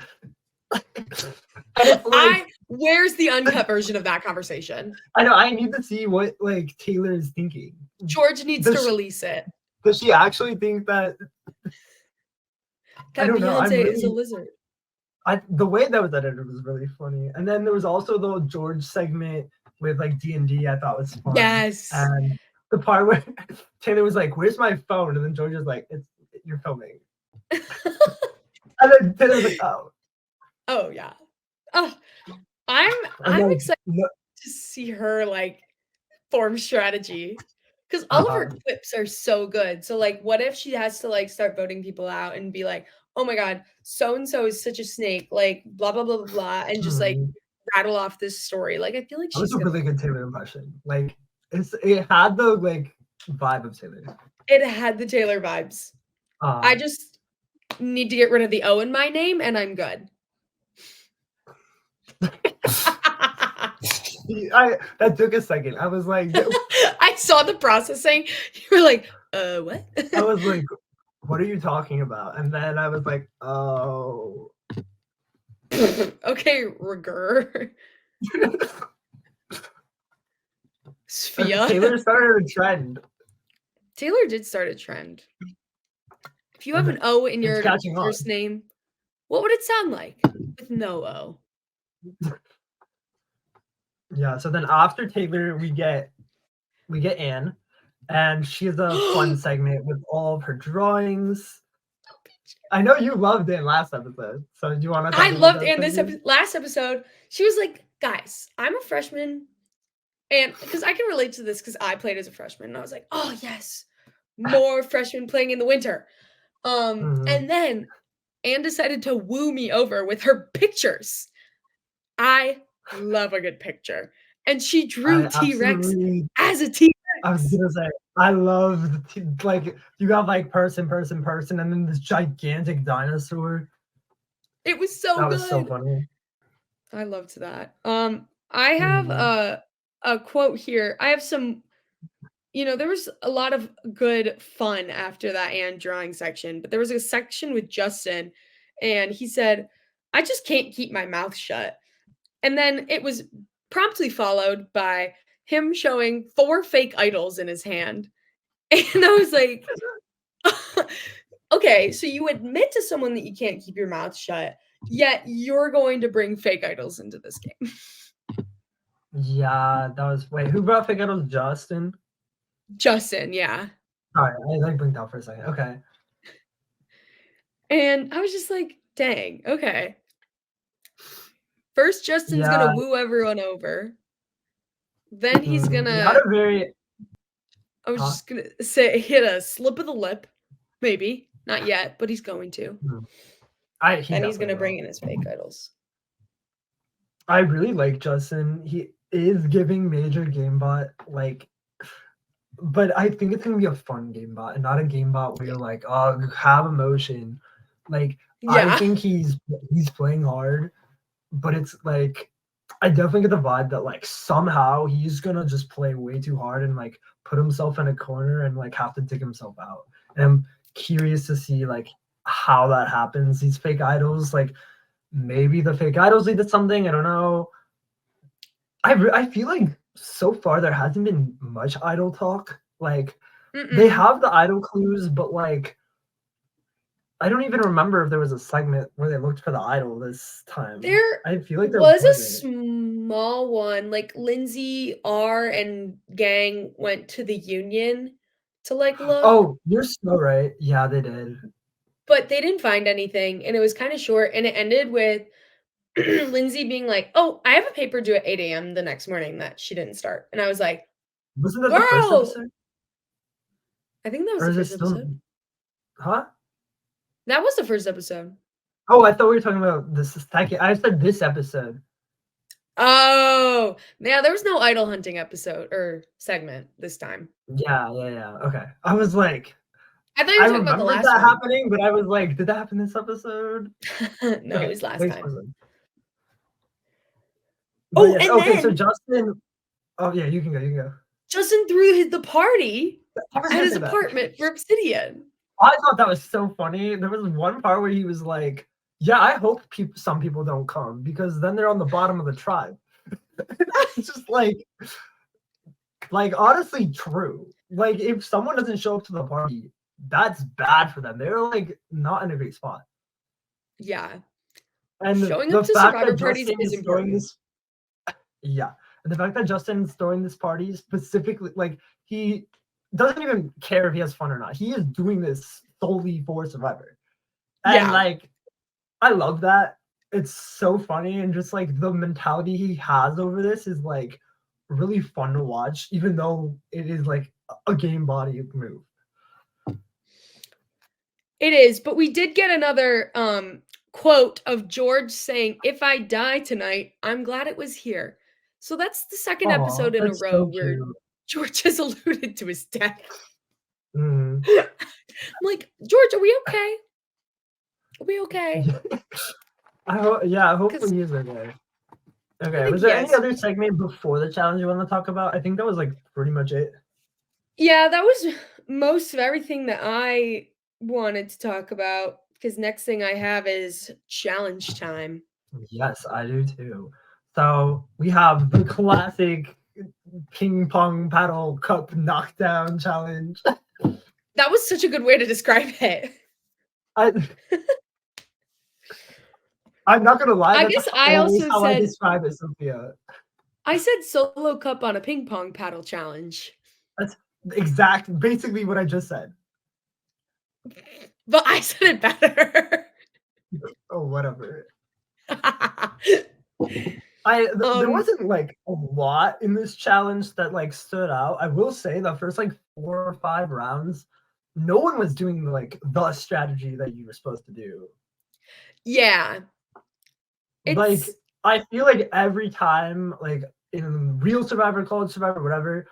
Speaker 2: And it's like,
Speaker 1: where's the uncut version of that conversation?
Speaker 2: I know I need to see what like Taylor is thinking.
Speaker 1: George needs to
Speaker 2: Does
Speaker 1: release it.
Speaker 2: does she actually think that? I
Speaker 1: That
Speaker 2: don't know.
Speaker 1: Beyonce is a lizard.
Speaker 2: The way that was edited was really funny. And then there was also the George segment with like D&D I thought was fun.
Speaker 1: Yes.
Speaker 2: And the part where Taylor was like, "Where's my phone?" And then George was like, "You're filming." And then Taylor was like, "Oh."
Speaker 1: Oh yeah. Oh, I'm
Speaker 2: And
Speaker 1: I'm
Speaker 2: like,
Speaker 1: excited
Speaker 2: no,
Speaker 1: to see her like form strategy because all of
Speaker 2: uh,
Speaker 1: her quips are so good. So like, what if she has to like start voting people out and be like, "Oh my god, so and so is such a snake," like blah blah blah blah blah, and just like
Speaker 2: that
Speaker 1: rattle off this story. Like I feel like
Speaker 2: was
Speaker 1: she's
Speaker 2: a
Speaker 1: gonna.
Speaker 2: really good Taylor impression. Like it had the like vibe of Taylor.
Speaker 1: It had the Taylor vibes. I
Speaker 2: Uh,
Speaker 1: just need to get rid of the O in my name, and I'm good.
Speaker 2: that took a second. I was like,
Speaker 1: I saw the processing. You were like, what?"
Speaker 2: I was like, what are you talking about? And then I was like, oh.
Speaker 1: Okay, Rigor. Sophia.
Speaker 2: Taylor started a trend.
Speaker 1: Taylor did start a trend. If you have
Speaker 2: And
Speaker 1: an O in
Speaker 2: it's
Speaker 1: your
Speaker 2: catching on.
Speaker 1: first name, what would it sound like with no O?
Speaker 2: Yeah. So then after Taylor, we get Anne, and she has a fun segment with all of her drawings. I know you loved it last episode. So do you want to
Speaker 1: I
Speaker 2: talk about
Speaker 1: loved
Speaker 2: that
Speaker 1: Anne this
Speaker 2: segment?
Speaker 1: last episode. She was like, guys, I'm a freshman. And because I can relate to this because I played as a freshman. And I was like, oh, yes, more freshmen playing in the winter.
Speaker 2: Mhm.
Speaker 1: And then Anne decided to woo me over with her pictures. I love a good picture. And she drew
Speaker 2: I
Speaker 1: T-Rex
Speaker 2: absolutely.
Speaker 1: as a
Speaker 2: I was
Speaker 1: T-Rex.
Speaker 2: gonna say I love like you got like person, and then this gigantic dinosaur.
Speaker 1: It was so
Speaker 2: That was so
Speaker 1: good.
Speaker 2: funny.
Speaker 1: I loved that. I have
Speaker 2: Mhm.
Speaker 1: a quote here. I have some, there was a lot of good fun after that and drawing section, but there was a section with Justin, and he said, "I just can't keep my mouth shut." And then it was promptly followed by him showing 4 fake idols in his hand. And I was like, "Okay, so you admit to someone that you can't keep your mouth shut, yet you're going to bring fake idols into this game."
Speaker 2: Yeah, that was wait, who brought fake idols? Justin?
Speaker 1: Justin, yeah.
Speaker 2: Sorry, I like blinked out for a second. Okay.
Speaker 1: And I was just like, "Dang, okay." First, Justin's gonna
Speaker 2: Yeah,
Speaker 1: woo everyone over. Then he's
Speaker 2: he had
Speaker 1: gonna
Speaker 2: a very
Speaker 1: I was
Speaker 2: huh?
Speaker 1: just gonna say hit a slip of the lip, maybe. Not yet, but he's going to.
Speaker 2: Hmm. He
Speaker 1: Then he's
Speaker 2: definitely
Speaker 1: gonna bring
Speaker 2: will.
Speaker 1: in his fake idols.
Speaker 2: I really like Justin. He is giving major game bot like, but I think it's gonna be a fun game bot and not a game bot where
Speaker 1: Yeah.
Speaker 2: you're like, oh, have emotion. Like I
Speaker 1: Yeah.
Speaker 2: think he's playing hard, but it's like I definitely get the vibe that like somehow he's gonna just play way too hard and like put himself in a corner and like have to dig himself out. And I'm curious to see like how that happens. These fake idols, like maybe the fake idols lead to something. I don't know. I feel like so far there hasn't been much idol talk. Like they
Speaker 1: Mm-mm.
Speaker 2: have the idol clues, but like I don't even remember if there was a segment where they looked for the idol this time.
Speaker 1: There
Speaker 2: I feel like there
Speaker 1: was a
Speaker 2: wasn't.
Speaker 1: small one, like, Lindsay, R, and gang went to the union to, like, look,
Speaker 2: Oh, you're so right. Yeah, they did.
Speaker 1: but they didn't find anything, and it was kinda short, and it ended with Lindsay being like, "Oh, I have a paper due at 8 a.m. the next morning that she didn't start." And I was like,
Speaker 2: Wasn't that the first
Speaker 1: "Girl!"
Speaker 2: episode?
Speaker 1: I think that was
Speaker 2: Or
Speaker 1: the
Speaker 2: is it
Speaker 1: first
Speaker 2: still
Speaker 1: episode.
Speaker 2: huh?
Speaker 1: That was the first episode.
Speaker 2: Oh, I thought we were talking about this second. I said this episode.
Speaker 1: Oh, yeah, there was no idol hunting episode or segment this time.
Speaker 2: Yeah, yeah, yeah. Okay. I was like,
Speaker 1: I thought you
Speaker 2: I
Speaker 1: were talking about the
Speaker 2: remembered
Speaker 1: last
Speaker 2: that
Speaker 1: one.
Speaker 2: happening, but I was like, did that happen this episode?
Speaker 1: No, it
Speaker 2: Okay,
Speaker 1: was last
Speaker 2: makes
Speaker 1: time.
Speaker 2: more sense. But
Speaker 1: Oh,
Speaker 2: yes,
Speaker 1: and
Speaker 2: okay, so
Speaker 1: then
Speaker 2: Justin oh yeah, you can go, you can go.
Speaker 1: Justin threw the party
Speaker 2: I was
Speaker 1: at
Speaker 2: gonna
Speaker 1: his
Speaker 2: say that.
Speaker 1: apartment for Obsidian.
Speaker 2: I thought that was so funny. There was one part where he was like, "Yeah, I hope some people don't come because then they're on the bottom of the tribe." It's just like honestly true. Like if someone doesn't show up to the party, that's bad for them. They're like not in a great spot.
Speaker 1: Yeah,
Speaker 2: And
Speaker 1: showing up
Speaker 2: the
Speaker 1: to
Speaker 2: fact that
Speaker 1: survivor parties
Speaker 2: Justin
Speaker 1: is
Speaker 2: is throwing
Speaker 1: important.
Speaker 2: this yeah, and the fact that Justin's throwing this party specifically like he doesn't even care if he has fun or not. He is doing this solely for Survivor. And
Speaker 1: Yeah,
Speaker 2: like I love that. It's so funny and just like the mentality he has over this is like really fun to watch, even though it is like a game body move.
Speaker 1: it is, but we did get another, quote of George saying, "If I die tonight, I'm glad it was here." So that's the 2nd
Speaker 2: Aw,
Speaker 1: episode in a
Speaker 2: that's
Speaker 1: row
Speaker 2: so
Speaker 1: where
Speaker 2: cute.
Speaker 1: George has alluded to his death.
Speaker 2: Mm.
Speaker 1: I'm like, "George, are we okay? Are we okay?"
Speaker 2: Yeah,
Speaker 1: Because
Speaker 2: hopefully he's okay.
Speaker 1: I
Speaker 2: Okay,
Speaker 1: think
Speaker 2: was
Speaker 1: he
Speaker 2: there any
Speaker 1: is.
Speaker 2: other segment before the challenge you want to talk about? I think that was like pretty much it.
Speaker 1: Yeah, that was most of everything that I wanted to talk about, because next thing I have is challenge time.
Speaker 2: Yes, I do too. So we have the classic ping pong paddle cup knockdown challenge.
Speaker 1: That was such a good way to describe it.
Speaker 2: I I'm not gonna lie,
Speaker 1: I
Speaker 2: that's
Speaker 1: guess I
Speaker 2: always
Speaker 1: also
Speaker 2: how I
Speaker 1: said
Speaker 2: describe it, Sophia.
Speaker 1: I said solo cup on a ping pong paddle challenge,
Speaker 2: That's basically what I just said.
Speaker 1: but I said it better.
Speaker 2: Oh, whatever. There
Speaker 1: Um,
Speaker 2: wasn't like a lot in this challenge that like stood out. I will say the first like 4 or 5 rounds, no one was doing like the strategy that you were supposed to do.
Speaker 1: yeah,
Speaker 2: Like
Speaker 1: it's
Speaker 2: I feel like every time, like in real Survivor, College Survivor, whatever,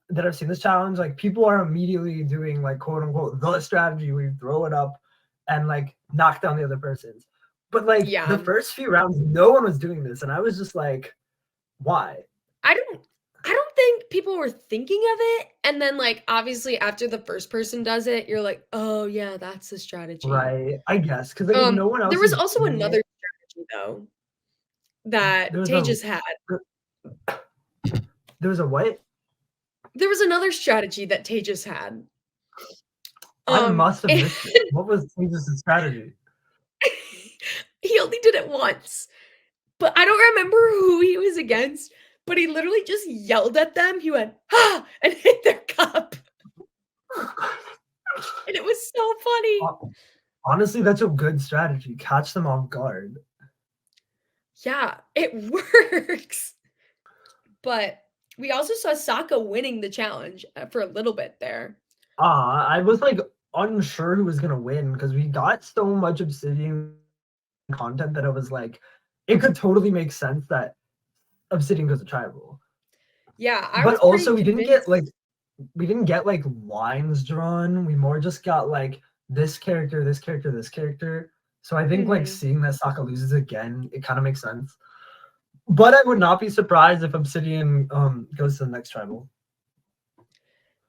Speaker 2: that I've seen this challenge, like people are immediately doing like quote unquote the strategy where you throw it up and like knock down the other person's. But like the
Speaker 1: yeah.
Speaker 2: first few rounds, no one was doing this, and I was just like, why?
Speaker 1: I don't I don't think people were thinking of it, and then, like, obviously, after the first person does it, you're like, "Oh, yeah, that's the strategy."
Speaker 2: Right? I guess because like if no one
Speaker 1: There
Speaker 2: else
Speaker 1: was
Speaker 2: is
Speaker 1: also
Speaker 2: doing
Speaker 1: another
Speaker 2: it,
Speaker 1: strategy, though, that
Speaker 2: there's a
Speaker 1: Tejas had.
Speaker 2: There was a what?
Speaker 1: There was another strategy that Tejas had.
Speaker 2: I must have
Speaker 1: And
Speaker 2: missed it. What was Tejas' strategy?
Speaker 1: he only did it once, but I don't remember who he was against, but he literally just yelled at them. He went, "Ha!" and hit their cup, and it was so funny.
Speaker 2: Honestly, that's a good strategy. Catch them off guard.
Speaker 1: Yeah, it works. But we also saw Sokka winning the challenge, for a little bit there.
Speaker 2: I was like unsure who was gonna win because we got so much Obsidian content that I was like, it could totally make sense that Obsidian goes to tribal.
Speaker 1: Yeah, I
Speaker 2: But
Speaker 1: was pretty
Speaker 2: also
Speaker 1: convinced.
Speaker 2: we didn't get like lines drawn. We more just got like this character, this character, this character. So I think like
Speaker 1: Mhm.
Speaker 2: seeing that Sokka loses again, it kind of makes sense. But I would not be surprised if Obsidian goes to the next tribal.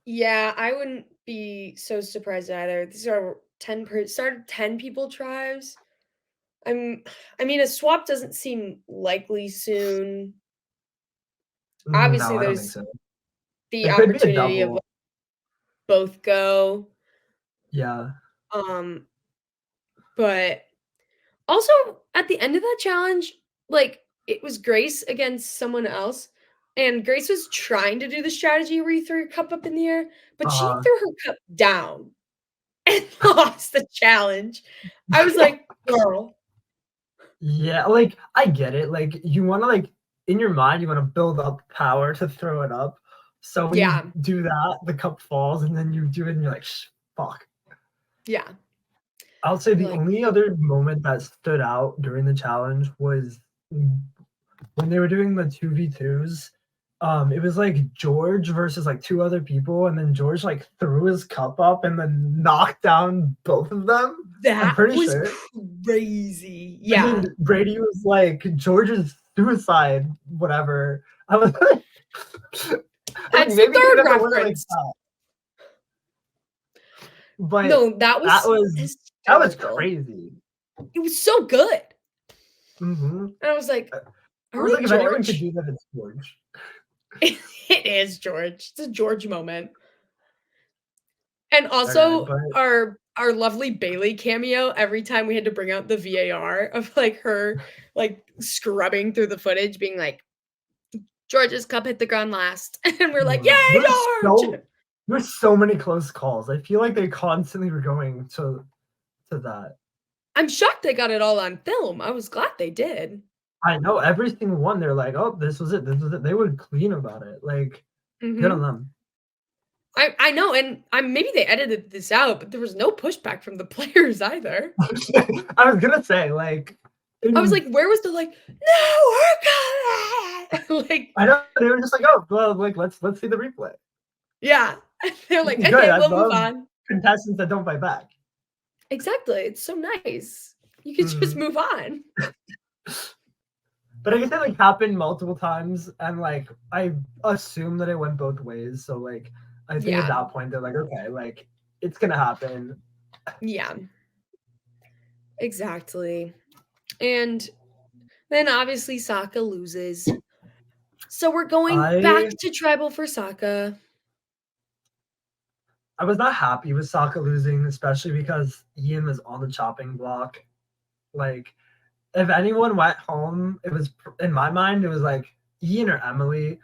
Speaker 1: Yeah, I wouldn't be so surprised either. These are 10 people tribes. I'm I mean, a swap doesn't seem likely soon.
Speaker 2: No,
Speaker 1: Obviously,
Speaker 2: I don't think
Speaker 1: there's
Speaker 2: so.
Speaker 1: the
Speaker 2: It could be a
Speaker 1: opportunity of
Speaker 2: double.
Speaker 1: both go.
Speaker 2: Yeah.
Speaker 1: Um, but also at the end of that challenge, like it was Grace against someone else, and Grace was trying to do the strategy where you throw your cup up in the air, but she
Speaker 2: Uh
Speaker 1: threw her cup down and lost the challenge. I was like, girl,
Speaker 2: yeah, like I get it. Like you want to like in your mind, you want to build up power to throw it up. So when you
Speaker 1: yeah,
Speaker 2: do that, the cup falls, and then you do it, and you're like, fuck.
Speaker 1: yeah.
Speaker 2: I'll say
Speaker 1: You're
Speaker 2: the
Speaker 1: like,
Speaker 2: only other moment that stood out during the challenge was when they were doing the 2v2s. It was like George versus like two other people, and then George like threw his cup up and then knocked down both of them. I'm
Speaker 1: that
Speaker 2: pretty
Speaker 1: was
Speaker 2: sure.
Speaker 1: crazy.
Speaker 2: And
Speaker 1: Yeah.
Speaker 2: then Brady was like, George's suicide, whatever. I was like, I'm like,
Speaker 1: That's the
Speaker 2: maybe he
Speaker 1: third
Speaker 2: never went like
Speaker 1: reference.
Speaker 2: that. But
Speaker 1: No, that
Speaker 2: that
Speaker 1: was
Speaker 2: was that was
Speaker 1: hysterical.
Speaker 2: crazy.
Speaker 1: It was so good.
Speaker 2: Mm-hmm.
Speaker 1: And I was like,
Speaker 2: I was
Speaker 1: "Really,
Speaker 2: like, if anyone could
Speaker 1: George?"
Speaker 2: do that, it's George.
Speaker 1: It is George. It's a George moment. And
Speaker 2: Okay,
Speaker 1: also
Speaker 2: but
Speaker 1: our lovely Bailey cameo every time we had to bring out the VAR of, like, her, like, scrubbing through the footage being like, "George's cup hit the ground last." And we're like, "Yay, George!"
Speaker 2: there's so many close calls. I feel like they constantly were going to that.
Speaker 1: I'm shocked they got it all on film. I was glad they did.
Speaker 2: I know every single one. They're like, oh, this was it. This was it. They were clean about it. Like, good on
Speaker 1: Mhm.
Speaker 2: them.
Speaker 1: I know, and maybe they edited this out, but there was no pushback from the players either.
Speaker 2: I was gonna say, like,
Speaker 1: I was
Speaker 2: in,
Speaker 1: like, where was the like, "No, we're coming!" Like,
Speaker 2: I know they were just like, oh, well, like let's see the replay.
Speaker 1: yeah. They're
Speaker 2: This
Speaker 1: like,
Speaker 2: is good.
Speaker 1: "Okay,
Speaker 2: I
Speaker 1: we'll move
Speaker 2: love
Speaker 1: on."
Speaker 2: contestants that don't fight back.
Speaker 1: Exactly, it's so nice. You could just
Speaker 2: Mhm.
Speaker 1: move on.
Speaker 2: But I guess it like happened multiple times, and like I assume that it went both ways. So like I think at
Speaker 1: Yeah,
Speaker 2: that point they're like, okay, like it's gonna happen.
Speaker 1: yeah, exactly. And then obviously Sokka loses. So we're going back
Speaker 2: I
Speaker 1: to tribal for Sokka.
Speaker 2: I was not happy with Sokka losing, especially because Ian was on the chopping block. Like if anyone went home, it was in my mind it was like Ian or Emily.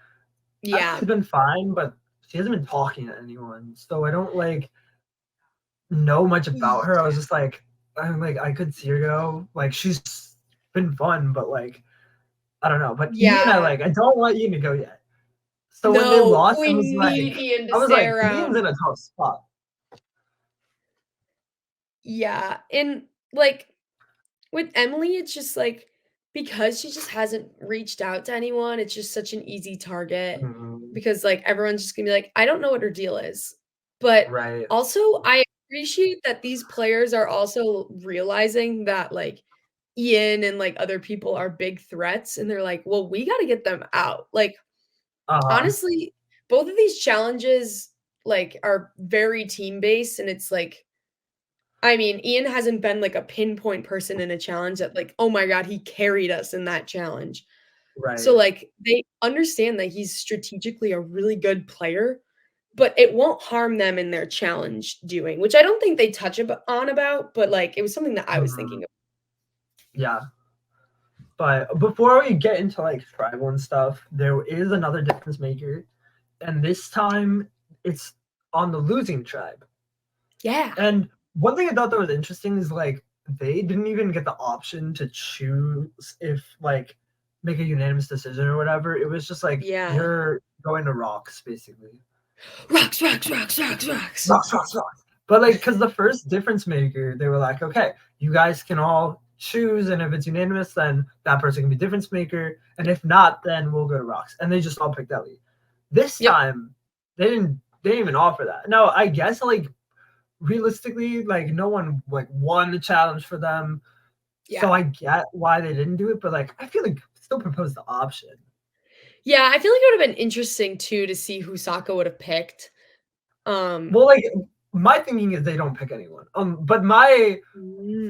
Speaker 1: Yeah.
Speaker 2: Emily's been fine, but she hasn't been talking to anyone, so I don't like know much about her. I was just like, I'm like, I could see her go. Like she's been fun, but like I don't know. But Ian,
Speaker 1: Yeah.
Speaker 2: I don't want Ian to go yet. So when they
Speaker 1: No,
Speaker 2: lost,
Speaker 1: we need Ian to
Speaker 2: I was
Speaker 1: stay
Speaker 2: like, Ian's
Speaker 1: around.
Speaker 2: in a tough spot.
Speaker 1: Yeah, and, like, with Emily, it's just, like, because she just hasn't reached out to anyone, it's just such an easy target
Speaker 2: Mhm.
Speaker 1: because, like, everyone's just gonna be like, "I don't know what her deal is." But
Speaker 2: Right.
Speaker 1: also, I appreciate that these players are also realizing that, like, Ian and, like, other people are big threats, and they're like, "Well, we gotta get them out." Like,
Speaker 2: Uh-huh.
Speaker 1: honestly, both of these challenges, like, are very team-based, and it's like I mean, Ian hasn't been, like, a pinpoint person in a challenge that, like, "Oh my god, he carried us in that challenge." So,
Speaker 2: Right.
Speaker 1: like, they understand that he's strategically a really good player, but it won't harm them in their challenge doing, which I don't think they touch on about, but, like, it was something that I was
Speaker 2: Mhm.
Speaker 1: thinking of.
Speaker 2: Yeah. But before we get into like tribal and stuff, there is another difference maker, and this time it's on the losing tribe.
Speaker 1: Yeah.
Speaker 2: And one thing I thought that was interesting is like they didn't even get the option to choose if like make a unanimous decision or whatever. It was just like
Speaker 1: Yeah.
Speaker 2: you're going to rocks basically.
Speaker 1: Rocks, rocks, rocks, rocks, rocks.
Speaker 2: Rocks, rocks, rocks. But like, because the first difference maker, they were like, okay, you guys can all choose, and if it's unanimous, then that person can be difference maker, and if not, then we'll go to rocks. And they just all picked Ellie. This
Speaker 1: Yep.
Speaker 2: time, they didn't even offer that. No, I guess like realistically, like no one like won the challenge for them,
Speaker 1: Yeah.
Speaker 2: so I get why they didn't do it. But like, I feel like still propose the option.
Speaker 1: Yeah, I feel like it would've been interesting too to see who Sokka would have picked.
Speaker 2: Well, like my thinking is they don't pick anyone. But my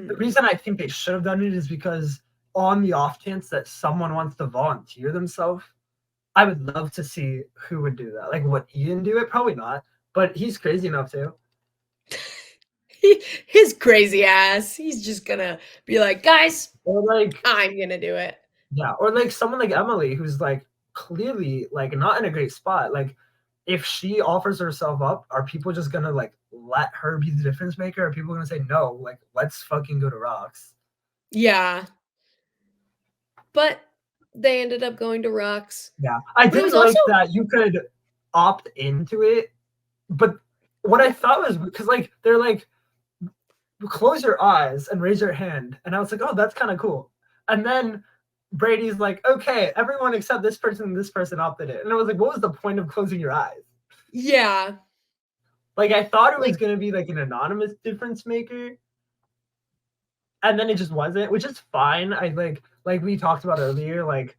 Speaker 2: the
Speaker 1: Mm.
Speaker 2: reason I think they should have done it is because on the off chance that someone wants to volunteer themselves, I would love to see who would do that. Like, would Ian do it? Probably not, but he's crazy enough to.
Speaker 1: His crazy ass, he's just gonna be like, "Guys,
Speaker 2: Or like,
Speaker 1: I'm gonna do it."
Speaker 2: yeah, or like someone like Emily, who's like clearly like not in a great spot. Like, if she offers herself up, are people just gonna like let her be the difference maker? Are people gonna say no? Like, let's fucking go to rocks.
Speaker 1: Yeah, but they ended up going to Rocks.
Speaker 2: Yeah, I
Speaker 1: But it
Speaker 2: didn't
Speaker 1: was also
Speaker 2: like that you could opt into it. But what I thought was because like they're like close your eyes and raise your hand, and I was like, oh, that's kind of cool. And then Brady's like, okay, everyone except this person and this person opted in, and I was like, what was the point of closing your eyes?
Speaker 1: yeah,
Speaker 2: Like I thought it was
Speaker 1: like
Speaker 2: gonna be like an anonymous difference maker, and then it just wasn't, which is fine. I like we talked about earlier, like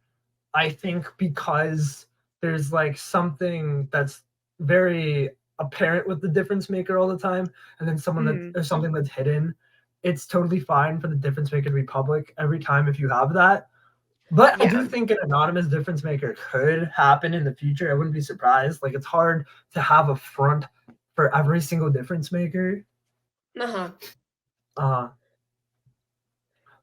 Speaker 2: I think because there's like something that's very apparent with the difference maker all the time, and then someone that
Speaker 1: mhm,
Speaker 2: there's something that's hidden, it's totally fine for the difference maker to be public every time if you have that. But I
Speaker 1: yeah,
Speaker 2: do think an anonymous difference maker could happen in the future. I wouldn't be surprised. Like it's hard to have a front for every single difference maker.
Speaker 1: uh-huh.
Speaker 2: Uh,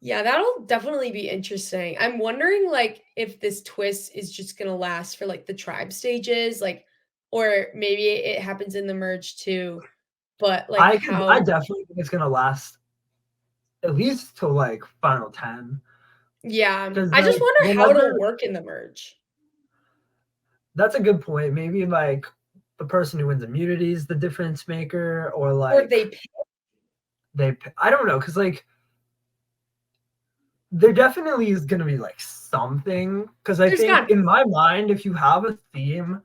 Speaker 1: Yeah, that'll definitely be interesting. I'm wondering, like, if this twist is just gonna last for, like, the tribe stages, like, or maybe it happens in the merge too, but, like,
Speaker 2: I
Speaker 1: how
Speaker 2: definitely think it's gonna last at least till like final 10.
Speaker 1: yeah,
Speaker 2: Because
Speaker 1: I just
Speaker 2: like
Speaker 1: wonder how it'll
Speaker 2: whenever
Speaker 1: work in the merge.
Speaker 2: that's a good point. Maybe like the person who wins immunity is the difference maker, or
Speaker 1: Or
Speaker 2: like
Speaker 1: they pick
Speaker 2: I don't know, because like there definitely is gonna be like something. Because I
Speaker 1: there's
Speaker 2: think
Speaker 1: gotta be
Speaker 2: in my mind, if you have a theme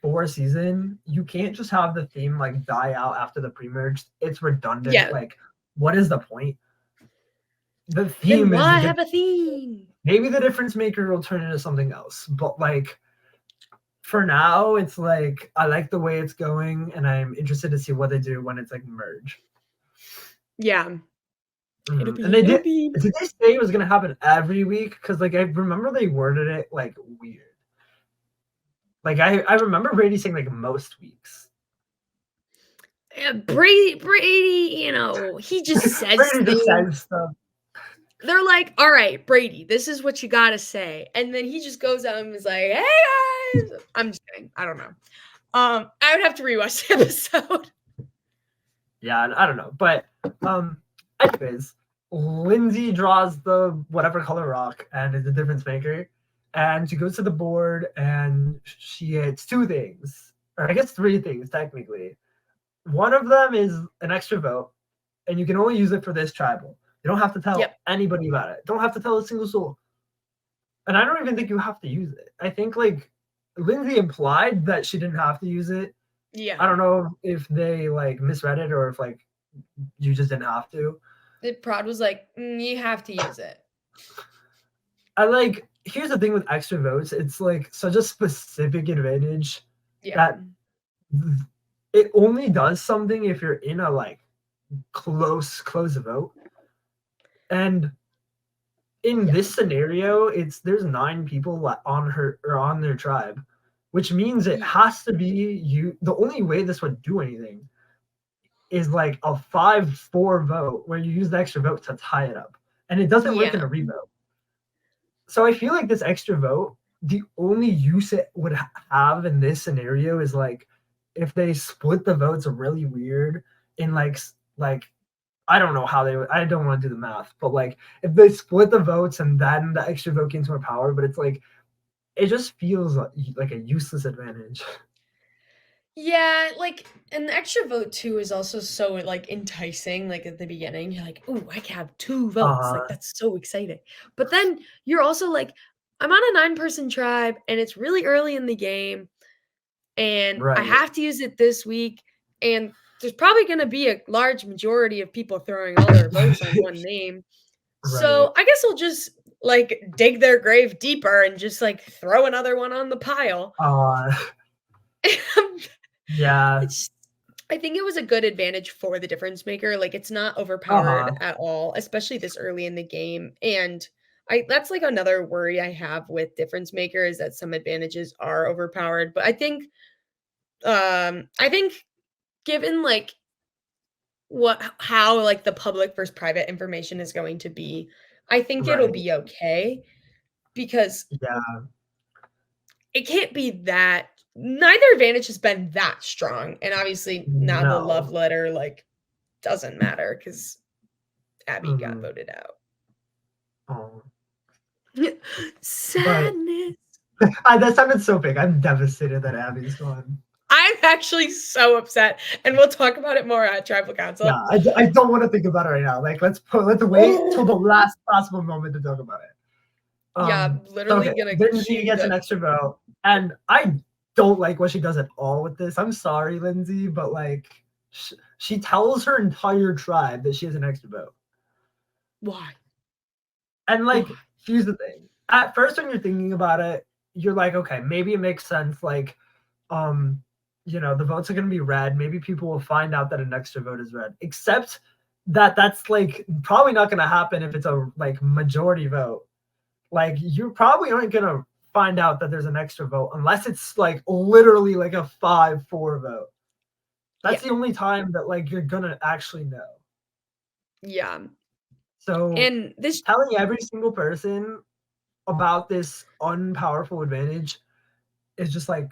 Speaker 2: for a season, you can't just have the theme like die out after the pre-merge. It's redundant.
Speaker 1: yeah,
Speaker 2: Like, what is the point? The
Speaker 1: then
Speaker 2: theme is
Speaker 1: why
Speaker 2: the
Speaker 1: have a theme?
Speaker 2: maybe the difference maker will turn into something else, but like for now, it's like I like the way it's going, and I'm interested to see what they do when it's like merge.
Speaker 1: Yeah,
Speaker 2: And they
Speaker 1: it'll
Speaker 2: did.
Speaker 1: be
Speaker 2: Did they say it was gonna happen every week? Because like I remember they worded it like weird. Like I remember Brady saying like most weeks.
Speaker 1: Brady, he just says
Speaker 2: Brady just
Speaker 1: things.
Speaker 2: says stuff.
Speaker 1: They're like, "All right, Brady, this is what you gotta say," and then he just goes out and is like, "Hey guys," I'm just kidding. I don't know. I would have to rewatch the episode.
Speaker 2: Yeah, I don't know, but anyways, Lindsay draws the whatever color rock and is the difference maker, and she goes to the board and she hits two things, or I guess three things technically. One of them is an extra vote, and you can only use it for this tribal. You don't have to
Speaker 1: Yep.
Speaker 2: tell anybody about it. Don't have to tell a single soul. And I don't even think you have to use it. I think like Lindsay implied that she didn't have to use it. I
Speaker 1: Yeah.
Speaker 2: don't know if they like misread it or if like you just didn't have to.
Speaker 1: The prod was like, you have to use it."
Speaker 2: I like here's the thing with extra votes, it's like such a specific advantage
Speaker 1: Yeah.
Speaker 2: that it only does something if you're in a like close vote. And in
Speaker 1: Yeah.
Speaker 2: this scenario, there's 9 people on her or on their tribe, which means it
Speaker 1: Ye
Speaker 2: has to be you. The only way this would do anything is like a 5-4 vote where you use the extra vote to tie it up, and it doesn't work in
Speaker 1: yeah.
Speaker 2: a revote. So I feel like this extra vote, the only use it would have in this scenario is like if they split the votes really weird in like I don't know how they would. I don't want to do the math, but like if they split the votes and then the extra vote gains more power, but it's like it just feels like a useless advantage.
Speaker 1: Yeah, like, and the extra vote too is also so, like, enticing, like, at the beginning, you're like, "Ooh, I can have 2 votes," like,
Speaker 2: Uh,
Speaker 1: that's so exciting. But then you're also like, "I'm on a nine-person tribe, and it's really early in the game, and I
Speaker 2: right,
Speaker 1: have to use it this week, and there's probably gonna be a large majority of people throwing all their votes on one name.
Speaker 2: right.
Speaker 1: So, I guess I'll just, like, dig their grave deeper and just, like, throw another one on the pile."
Speaker 2: Uh, yeah.
Speaker 1: It's I think it was a good advantage for the difference maker, like, it's not overpowered
Speaker 2: Uh-huh.
Speaker 1: at all, especially this early in the game, and I that's, like, another worry I have with difference maker is that some advantages are overpowered, but I think given, like, how, like, the public versus private information is going to be, I think it'll
Speaker 2: Right.
Speaker 1: be okay because
Speaker 2: Yeah.
Speaker 1: it can't be that neither advantage has been that strong, and obviously now the love
Speaker 2: No.
Speaker 1: letter, like, doesn't matter because Abby got
Speaker 2: Mhm.
Speaker 1: voted out.
Speaker 2: Oh. But
Speaker 1: Sadness.
Speaker 2: that sounded so big. I'm devastated that Abby's gone.
Speaker 1: I'm actually so upset, and we'll talk about it more at tribal
Speaker 2: Yeah,
Speaker 1: council.
Speaker 2: I don't want to think about it right now. Like, let's wait till the
Speaker 1: Oh,
Speaker 2: last possible moment to talk about it.
Speaker 1: yeah,
Speaker 2: So okay,
Speaker 1: literally gonna
Speaker 2: Lindsay
Speaker 1: cue
Speaker 2: gets an
Speaker 1: the
Speaker 2: extra vote, and I don't like what she does at all with this. I'm sorry, Lindsay, but like, she tells her entire tribe that she has an extra vote.
Speaker 1: why?
Speaker 2: And
Speaker 1: Why?
Speaker 2: like, here's the thing. At first, when you're thinking about it, you're like, okay, maybe it makes sense. Like, um, the votes are going to be red. Maybe people will find out that an extra vote is red. Except that that's like probably not going to happen if it's a like majority vote. Like, you probably aren't going to find out that there's an extra vote unless it's like literally like a 5-4 vote.
Speaker 1: Yeah,
Speaker 2: That's the only time that like you're going to actually know.
Speaker 1: yeah,
Speaker 2: So
Speaker 1: and this
Speaker 2: telling every single person about this unpowerful advantage is just like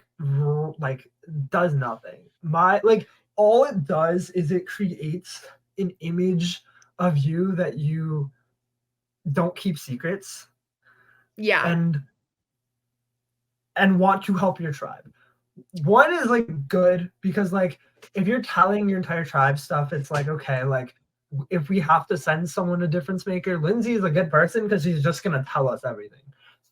Speaker 2: does nothing. My like all it does is it creates an image of you that you don't keep secrets
Speaker 1: yeah,
Speaker 2: and want to help your tribe. One is like good because like if you're telling your entire tribe stuff, it's like okay, like if we have to send someone a difference maker, Lindsay is a good person because she's just gonna tell us everything.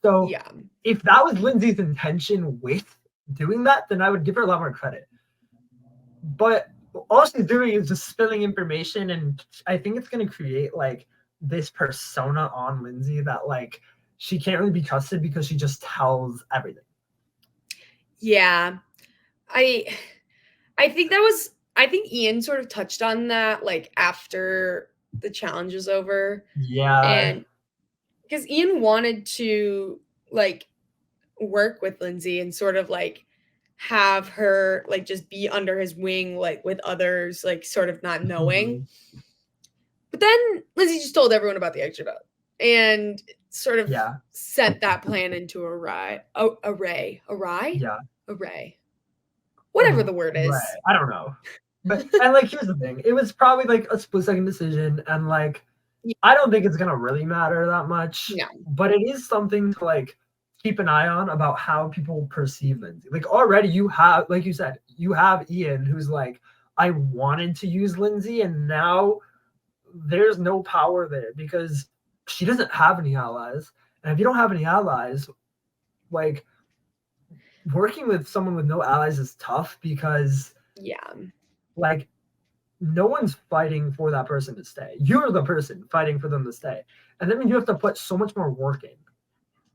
Speaker 2: So
Speaker 1: yeah,
Speaker 2: if that was Lindsay's intention with doing that, then I would give her a lot more credit. But all she's doing is just spilling information, and I think it's gonna create like this persona on Lindsay that like she can't really be trusted because she just tells everything.
Speaker 1: yeah. I I think Ian sort of touched on that, like, after the challenge was over,
Speaker 2: Yeah.
Speaker 1: and because Ian wanted to, like, work with Lindsay and sort of, like, have her, like, just be under his wing, like, with others, like, sort of not knowing.
Speaker 2: Mhm.
Speaker 1: But then Lindsay just told everyone about the extra vote and sort of
Speaker 2: Yeah.
Speaker 1: sent that plan into
Speaker 2: Yeah.
Speaker 1: array, whatever the word
Speaker 2: Right.
Speaker 1: is.
Speaker 2: I don't know. But and like here's the thing. It was probably like a split second decision and like
Speaker 1: Yeah,
Speaker 2: I don't think it's gonna really matter that much,
Speaker 1: no,
Speaker 2: but it is something to like keep an eye on about how people perceive Lindsay. Like already you have, like you said, you have Ian who's like, I wanted to use Lindsay, and now there's no power there because she doesn't have any allies. And if you don't have any allies, like working with someone with no allies is tough because
Speaker 1: yeah.
Speaker 2: like no one's fighting for that person to stay. You're the person fighting for them to stay. And that means you have to put so much more work in.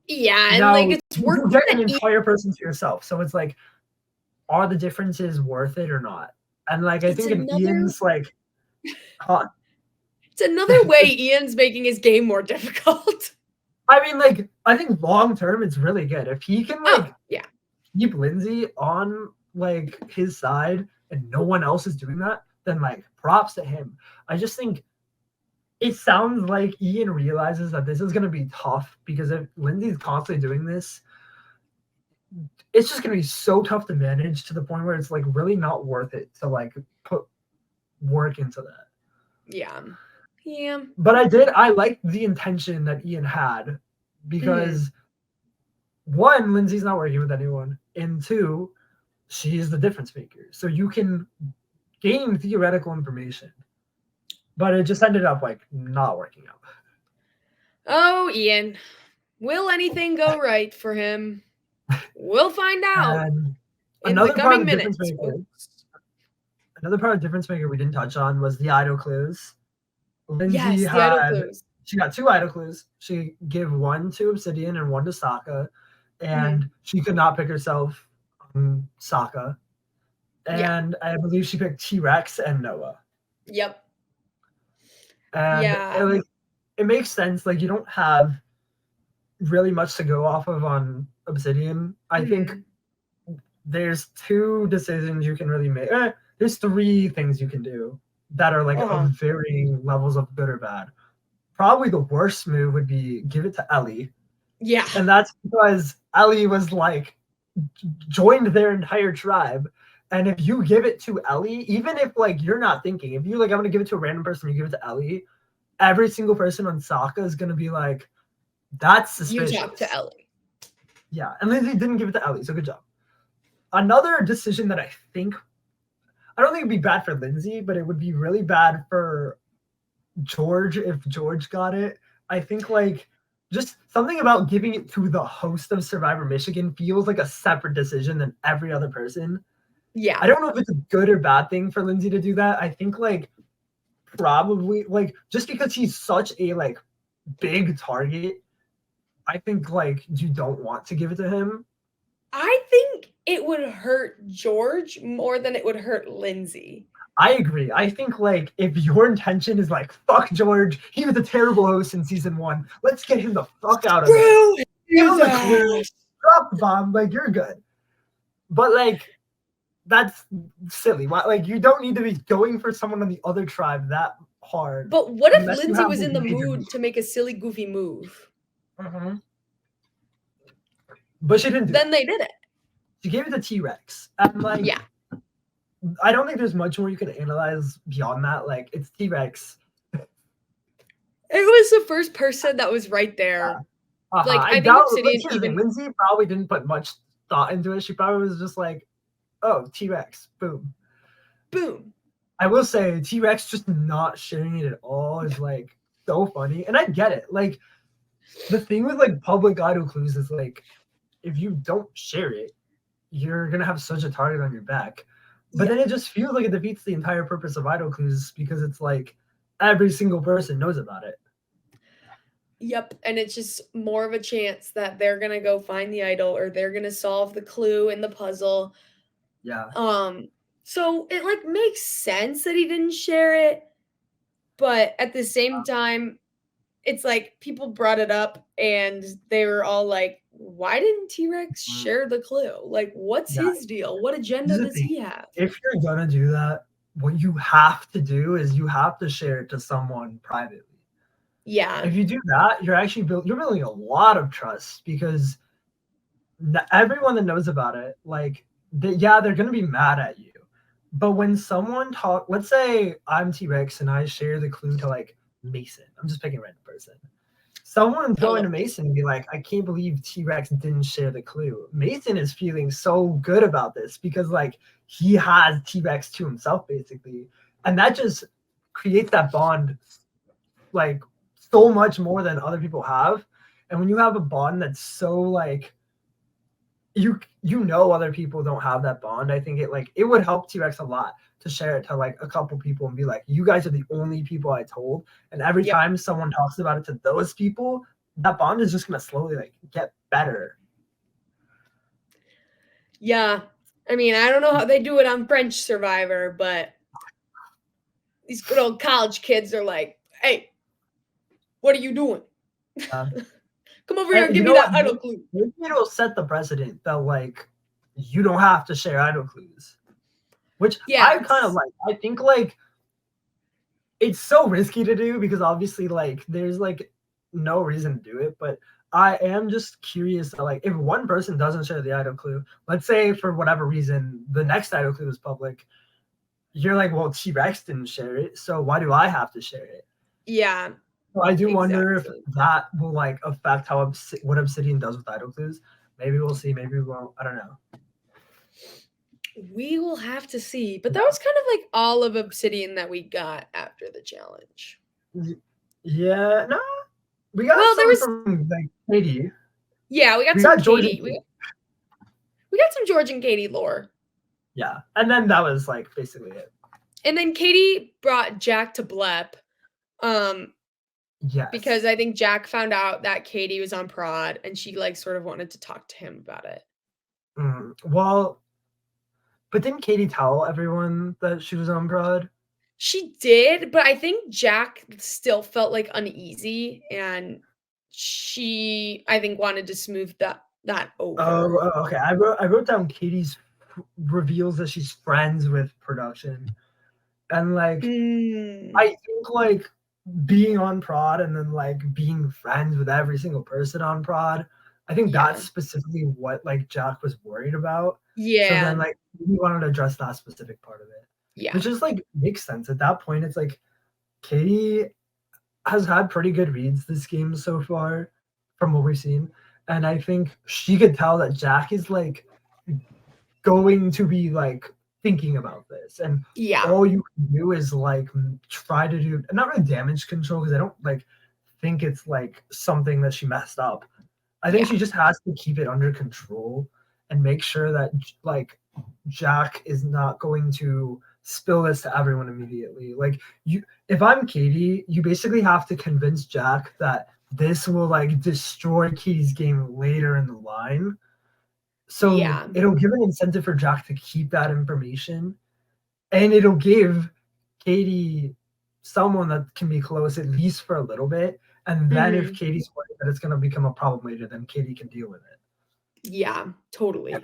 Speaker 1: Yeah, and,
Speaker 2: Now,
Speaker 1: like, it's work
Speaker 2: you get an
Speaker 1: that
Speaker 2: entire person to yourself. So it's like, are the differences worth it or not? And like, I
Speaker 1: it's
Speaker 2: think in
Speaker 1: another
Speaker 2: Ian's
Speaker 1: it's another way Ian's making his game more difficult.
Speaker 2: I mean, like, I think long term it's really good. If he can
Speaker 1: Oh,
Speaker 2: like
Speaker 1: yeah.
Speaker 2: keep Lindsay on like his side and no one else is doing that, then like props to him. I just think it sounds like Ian realizes that this is gonna be tough because if Lindsay's constantly doing this, it's just gonna be so tough to manage to the point where it's like really not worth it to like put work into that.
Speaker 1: Yeah. Yeah.
Speaker 2: But I liked the intention that Ian had
Speaker 1: Mhm.
Speaker 2: because one, Lindsay's not working with anyone, and two, she is the difference maker. So you can gain theoretical information, but it just ended up like not working out.
Speaker 1: Oh, Ian. Will anything go right for him? We'll find out
Speaker 2: And
Speaker 1: in the
Speaker 2: another part
Speaker 1: coming
Speaker 2: of the difference
Speaker 1: minutes,
Speaker 2: maker,
Speaker 1: folks.
Speaker 2: another part of difference maker we didn't touch on was the idol clues. Lindsay
Speaker 1: Yes, the idol
Speaker 2: had
Speaker 1: clues.
Speaker 2: she got two idol clues. She gave one to Obsidian and one to Sokka,
Speaker 1: Mhm.
Speaker 2: and she could not pick herself Sokka.
Speaker 1: Yeah.
Speaker 2: And I believe she picked T Rex and Noah.
Speaker 1: Yep.
Speaker 2: And
Speaker 1: Yeah.
Speaker 2: it makes sense. Like you don't have really much to go off of on Obsidian. I think
Speaker 1: Mhm.
Speaker 2: there's two decisions you can really make. There's three things you can do that are like of
Speaker 1: Uh-huh.
Speaker 2: varying levels of good or bad. Probably the worst move would be give it to Ellie,
Speaker 1: Yeah.
Speaker 2: and that's because Ellie was like joined their entire tribe. And if you give it to Ellie, even if like you're not thinking, if you like I'm gonna give it to a random person, you give it to Ellie, every single person on Sokka is gonna be like, that's
Speaker 1: You talk to
Speaker 2: suspicious.
Speaker 1: Ellie.
Speaker 2: Yeah, and Lindsay didn't give it to Ellie, so good job. Another decision that I don't think it'd be bad for Lindsay, but it would be really bad for George if George got it. I think like just something about giving it to the host of Survivor Michigan feels like a separate decision than every other person. I
Speaker 1: Yeah.
Speaker 2: don't know if it's a good or bad thing for Lindsay to do that. I think like probably like just because he's such a like big target, I think like you don't want to give it to him.
Speaker 1: I think it would hurt George more than it would hurt Lindsay.
Speaker 2: I agree. I think like if your intention is like fuck George, he was a terrible host in season one. Let's get him the fuck out of there.
Speaker 1: Screw
Speaker 2: Give
Speaker 1: his
Speaker 2: him the clue,
Speaker 1: ass.
Speaker 2: drop the bomb, like you're good. But like that's silly. Why like you don't need to be going for someone on the other tribe that hard
Speaker 1: But what if
Speaker 2: unless you
Speaker 1: Lindsay
Speaker 2: have
Speaker 1: was
Speaker 2: like
Speaker 1: in the
Speaker 2: major
Speaker 1: mood to make a silly, goofy move?
Speaker 2: Mhm. But she didn't do
Speaker 1: Then
Speaker 2: that.
Speaker 1: they did it.
Speaker 2: She gave it to T Rex. And like
Speaker 1: Yeah.
Speaker 2: I don't think there's much more you can analyze beyond that. Like it's T Rex.
Speaker 1: It was the first person that was right there.
Speaker 2: Uh-huh.
Speaker 1: Like,
Speaker 2: I
Speaker 1: I think
Speaker 2: doubt like
Speaker 1: Obsidian
Speaker 2: here's the thing,
Speaker 1: even
Speaker 2: Lindsay probably didn't put much thought into it. She probably was just like, oh, T Rex, boom.
Speaker 1: boom.
Speaker 2: I will say T Rex just not sharing it at all is like so funny. And I get it. Like the thing with like public idol clues is like if you don't share it, you're gonna have such a target on your back. But
Speaker 1: Yeah.
Speaker 2: then it just feels like it defeats the entire purpose of idol clues because it's like every single person knows about it.
Speaker 1: Yep, and it's just more of a chance that they're gonna go find the idol or they're gonna solve the clue in the puzzle.
Speaker 2: Yeah.
Speaker 1: Um, so it like makes sense that he didn't share it, but at the same time, it's like people brought it up and they were all like, "Why didn't T-Rex
Speaker 2: Mm,
Speaker 1: share the clue? Like, what's
Speaker 2: yeah.
Speaker 1: his deal? What
Speaker 2: This
Speaker 1: agenda
Speaker 2: is the
Speaker 1: does
Speaker 2: thing.
Speaker 1: he have?"
Speaker 2: If you're gonna do that, what you have to do is you have to share it to someone privately.
Speaker 1: Yeah.
Speaker 2: If you do that, you're building a lot of trust because everyone that knows about it, like, yeah, they're gonna be mad at you. But when someone talk, let's say I'm T Rex and I share the clue to like Mason. I'm just picking a random person. Someone's
Speaker 1: I
Speaker 2: going to
Speaker 1: love Mason.
Speaker 2: Mason and be like, I can't believe T Rex didn't share the clue. Mason is feeling so good about this because like he has T Rex to himself basically, and that just creates that bond like so much more than other people have. And when you have a bond that's so like you know other people don't have that bond, I think it would help T-Rex a lot to share it to like a couple people and be like, you guys are the only people I told. And every
Speaker 1: Yep.
Speaker 2: time someone talks about it to those people, that bond is just gonna slowly like get better.
Speaker 1: Yeah. I mean, I don't know how they do it on French Survivor, but these good old college kids are like, "Hey, what are you doing?"
Speaker 2: Uh,
Speaker 1: Come over here
Speaker 2: And
Speaker 1: and
Speaker 2: you
Speaker 1: give me
Speaker 2: know what?
Speaker 1: that idol clue.
Speaker 2: Maybe it'll set the precedent that like you don't have to share idol clues, which I kind of
Speaker 1: Yes.
Speaker 2: like. I think like it's so risky to do because obviously like there's like no reason to do it, but I am just curious that like if one person doesn't share the idol clue, let's say for whatever reason the next idol clue is public, you're like, well, T-Rex didn't share it, so why do I have to share it?
Speaker 1: Yeah,
Speaker 2: So I do wonder if
Speaker 1: exactly.
Speaker 2: that will like affect how what Obsidian does with idol clues. Maybe we'll see, maybe we won't. I don't know.
Speaker 1: We will have to see. But that
Speaker 2: Yeah.
Speaker 1: was kind of like all of Obsidian that we got after the challenge.
Speaker 2: Yeah, no, we got
Speaker 1: Well, there
Speaker 2: some
Speaker 1: was
Speaker 2: from like Katie.
Speaker 1: yeah, we got
Speaker 2: We
Speaker 1: some
Speaker 2: got Georgia.
Speaker 1: Katie. We got some George and Katie lore.
Speaker 2: Yeah, and then that was like basically it.
Speaker 1: And then Katie brought Jack to Blep. Um,
Speaker 2: Yes.
Speaker 1: because I think Jack found out that Katie was on prod and she like sort of wanted to talk to him about it.
Speaker 2: Well, but didn't Katie tell everyone that she was on prod?
Speaker 1: She did, but I think Jack still felt like uneasy and she I think wanted to smooth that over.
Speaker 2: Okay. I wrote down Katie's reveals that she's friends with production, and like
Speaker 1: Mm,
Speaker 2: I think like being on prod and then like being friends with every single person on prod, I think that's
Speaker 1: yeah.
Speaker 2: specifically what like Jack was worried about. So then
Speaker 1: Yeah.
Speaker 2: like we wanted to address that specific part of it,
Speaker 1: Yeah.
Speaker 2: which is like makes sense at that point. It's like Katie has had pretty good reads this game so far from what we've seen. And I think she could tell that Jack is like going to be like thinking about this. And
Speaker 1: Yeah.
Speaker 2: all you can do is like try to do not really damage control because I don't like think it's like something that she messed up. I think
Speaker 1: Yeah.
Speaker 2: she just has to keep it under control and make sure that like Jack is not going to spill this to everyone immediately. Like you if I'm Katie, you basically have to convince Jack that this will like destroy Katie's game later in the line. So
Speaker 1: Yeah.
Speaker 2: it'll give an incentive for Jack to keep that information and it'll give Katie someone that can be close at least for a little bit. And then if
Speaker 1: Mhm.
Speaker 2: Katie's worried that it's going to become a problem later, then Katie can deal with it.
Speaker 1: Yeah, totally.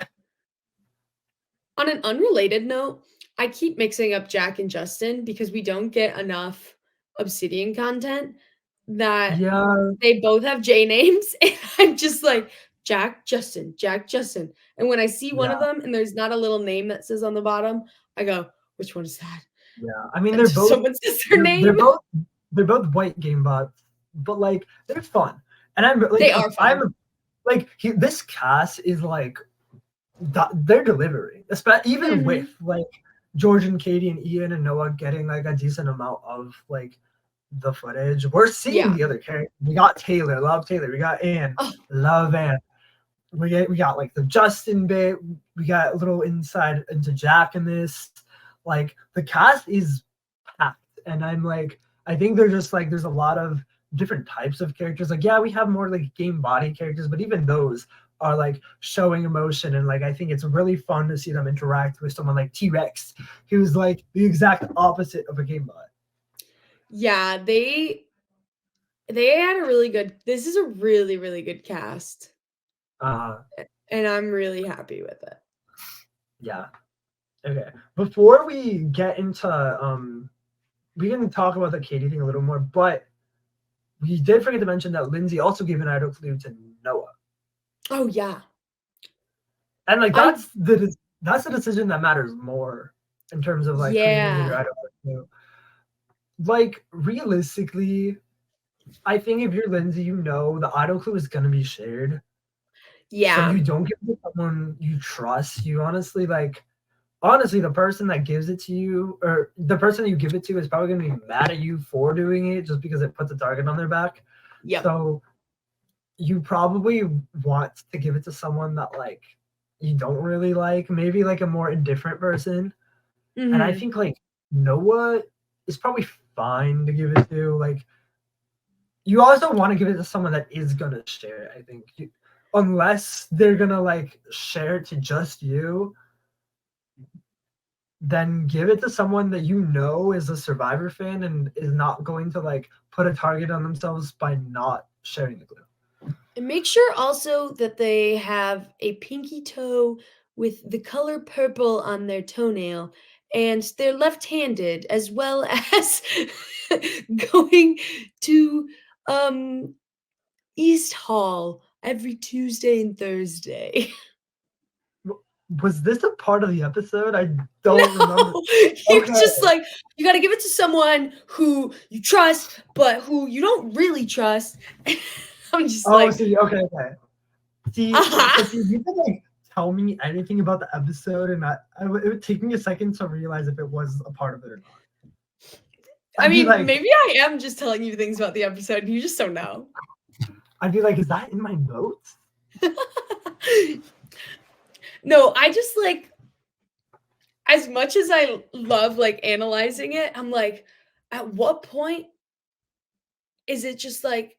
Speaker 1: On an unrelated note, I keep mixing up Jack and Justin because we don't get enough Obsidian content that
Speaker 2: Yeah,
Speaker 1: they both have J names, and I'm just like, "Jack, Justin, Jack, Justin," and when I see one of
Speaker 2: yeah,
Speaker 1: them and there's not a little name that says on the bottom, I go, "Which one is that?"
Speaker 2: yeah. I mean,
Speaker 1: Until someone says their
Speaker 2: they're
Speaker 1: name.
Speaker 2: both they're both white game bots, but like they're fun. And I'm like
Speaker 1: They are fun.
Speaker 2: I'm like this cast is like they're delivering, especially even with
Speaker 1: Mhm.
Speaker 2: like George and Katie and Ian and Noah getting like a decent amount of like the footage. We're seeing
Speaker 1: Yeah.
Speaker 2: the other characters. We got Taylor, love Taylor. We got Anne,
Speaker 1: Oh,
Speaker 2: love Anne. We got like the Justin bit. We got a little insight into Jack in this. Like the cast is packed, and I'm like, I think they're just like there's a lot of different types of characters. Like yeah, we have more like game body characters, but even those are like showing emotion, and like I think it's really fun to see them interact with someone like T-Rex, who's like the exact opposite of a game bot.
Speaker 1: yeah, they had a really good this is a really, really good cast,
Speaker 2: Uh,
Speaker 1: and I'm really happy with it.
Speaker 2: yeah. Okay. Before we get into we can talk about the Katie thing a little more, but we did forget to mention that Lindsay also gave an idol clue to Noah,
Speaker 1: Oh, yeah.
Speaker 2: and like
Speaker 1: I
Speaker 2: that's the decision that matters more in terms of like who's gonna give your
Speaker 1: yeah.
Speaker 2: idol clue. Like realistically, I think if you're Lindsay, you know the idol clue is gonna be shared, so
Speaker 1: Yeah.
Speaker 2: you don't give it to someone you trust. You honestly like honestly, the person that gives it to you or the person you give it to is probably going to be mad at you for doing it just because it puts a target on their back.
Speaker 1: Yep.
Speaker 2: So you probably want to give it to someone that like you don't really like, maybe like a more indifferent person. And I
Speaker 1: Mhm.
Speaker 2: think like Noah is probably fine to give it to. Like you also want to give it to someone that is going to share it, I think. Unless they're going to like share it to just you, then give it to someone that you know is a Survivor fan and is not going to like put a target on themselves by not sharing the clue.
Speaker 1: And make sure also that they have a pinky toe with the color purple on their toenail, and they're left-handed, as well as going to um East Hall every Tuesday and Thursday.
Speaker 2: Was this a part of the episode? I don't remember.
Speaker 1: No, he was
Speaker 2: Okay.
Speaker 1: just like, you got to give it to someone who you trust, but who you don't really trust. I'm just
Speaker 2: Oh,
Speaker 1: like,
Speaker 2: see, okay. See,
Speaker 1: uh-huh.
Speaker 2: Sophia, you could like tell me anything about the episode, and it would take me a second to realize if it was a part of it or not.
Speaker 1: I
Speaker 2: I'd be
Speaker 1: mean,
Speaker 2: like,
Speaker 1: maybe I am just telling you things about the episode and you just don't know.
Speaker 2: is that in my notes?
Speaker 1: No, I just like, as much as I love like analyzing it, I'm like, at what point is it just like,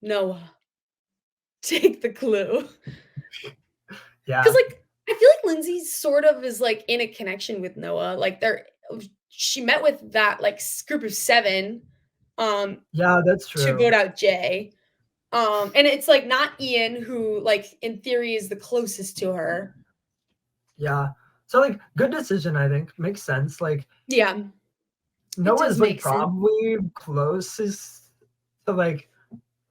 Speaker 1: Noah, take the clue? Because
Speaker 2: Yeah,
Speaker 1: like I feel like Lindsay sort of is like in a connection with Noah. Like she met with that like group of seven um
Speaker 2: yeah, that's
Speaker 1: to vote
Speaker 2: true.
Speaker 1: out Jay. And it's like not Ian who like in theory is the closest to her.
Speaker 2: Yeah. So like good decision, I think. Makes sense. Like
Speaker 1: Yeah, it
Speaker 2: Noah
Speaker 1: does
Speaker 2: is like
Speaker 1: make sense.
Speaker 2: probably closest to like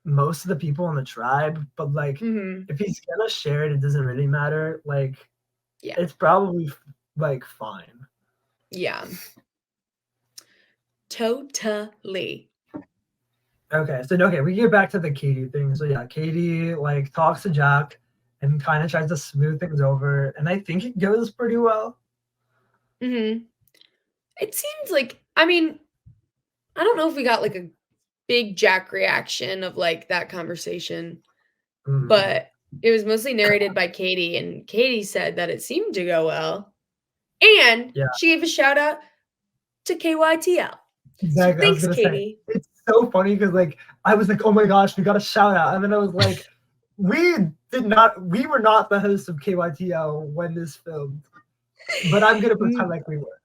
Speaker 2: most of the people in the tribe, but like
Speaker 1: Hmm.
Speaker 2: if he's gonna share it, it doesn't really matter. Like
Speaker 1: Yeah,
Speaker 2: it's probably like fine.
Speaker 1: yeah, totally.
Speaker 2: Okay, so okay, we get back to the Katie thing. So yeah, Katie like talks to Jack and kind of tries to smooth things over, and I think it goes pretty well.
Speaker 1: Hmm. It seems like, I mean, I don't know if we got like a big Jack reaction of like that conversation,
Speaker 2: Mhm.
Speaker 1: but it was mostly narrated by Katie, and Katie said that it seemed to go well. And
Speaker 2: Yeah,
Speaker 1: she gave a shout out to KYTL. So
Speaker 2: exactly. I was
Speaker 1: thanks,
Speaker 2: gonna say
Speaker 1: Katie.
Speaker 2: it's so funny because like I was like, oh my gosh, we got a shout out, and then I was like, we were not the hosts of KYTL when this filmed, but I'm gonna pretend like we were.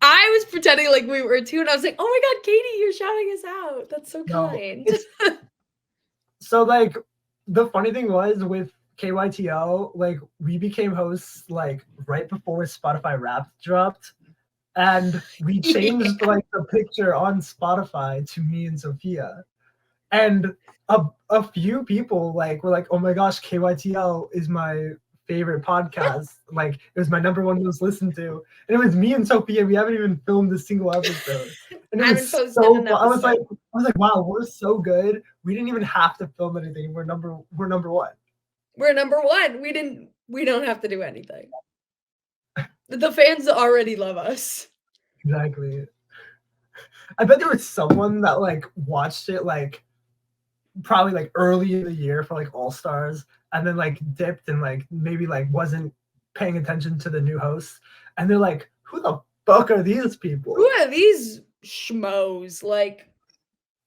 Speaker 1: I was pretending like we were too, and I was like, "Oh my god, Katie, you're shouting us out. That's so
Speaker 2: No,
Speaker 1: kind."
Speaker 2: it's so like the funny thing was with KYTL, like we became hosts like right before Spotify Wrapped dropped, and we changed
Speaker 1: Yeah.
Speaker 2: like the picture on Spotify to me and Sophia, and a few people like were like, "Oh my gosh, KYTL is my favorite podcast. Like it was my number one most listened to." And it was me and Sophia. We haven't even filmed a single episode. And it
Speaker 1: I
Speaker 2: was
Speaker 1: haven't posted
Speaker 2: so
Speaker 1: an
Speaker 2: fun.
Speaker 1: episode.
Speaker 2: I was like, wow, we're so good. We didn't even have to film anything. We're number one.
Speaker 1: We're number 1. We don't have to do anything. The fans already love us.
Speaker 2: Exactly. I bet there was someone that like watched it like probably like early in the year for like All Stars, and then like dipped and like maybe like wasn't paying attention to the new hosts, and they're like, "Who the fuck are these
Speaker 1: Who
Speaker 2: people?"
Speaker 1: are these schmoes? Like,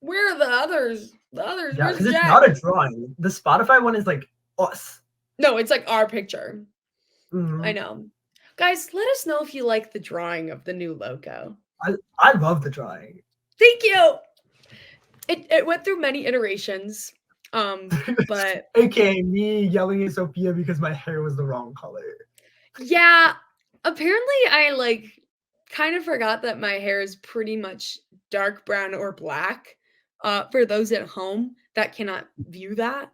Speaker 1: where are the others? The others,
Speaker 2: Yeah,
Speaker 1: where's
Speaker 2: because it's
Speaker 1: Jack?
Speaker 2: not a drawing. The Spotify one is like us.
Speaker 1: No, it's like our picture. I
Speaker 2: Mhm.
Speaker 1: know. Guys, let us know if you like the drawing of the new logo.
Speaker 2: I love the drawing.
Speaker 1: Thank you. It went through many iterations. But
Speaker 2: AKA me yelling at Sophia because my hair was the wrong color.
Speaker 1: yeah, apparently I like kind of forgot that my hair is pretty much dark brown or black. For those at home that cannot view that.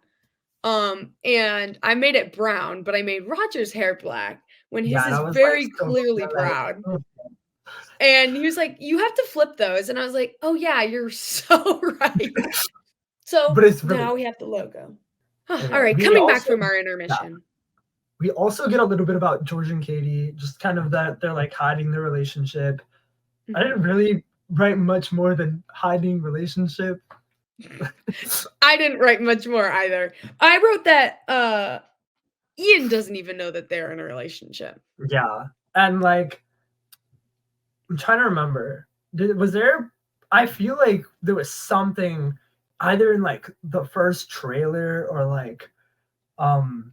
Speaker 1: And I made it brown, but I made Roger's hair black when his
Speaker 2: Yeah, and
Speaker 1: is
Speaker 2: I was like
Speaker 1: very
Speaker 2: so
Speaker 1: clearly
Speaker 2: like,
Speaker 1: brown.
Speaker 2: "Ugh."
Speaker 1: And he was like, "You have to flip those." And I was like, "Oh yeah, you're so right." So
Speaker 2: But it's really
Speaker 1: now we have the logo. All
Speaker 2: okay.
Speaker 1: right,
Speaker 2: We
Speaker 1: coming back
Speaker 2: also
Speaker 1: from our
Speaker 2: yeah,
Speaker 1: intermission.
Speaker 2: we also get a little bit about George and Katie, just kind of that they're like hiding their relationship. I didn't
Speaker 1: Mhm.
Speaker 2: really write much more than hiding relationship.
Speaker 1: I didn't write much more either. I wrote that Ian doesn't even know that they're in a relationship.
Speaker 2: Yeah, and like I'm trying to remember. Was there? I feel like there was something either in like the first trailer or like um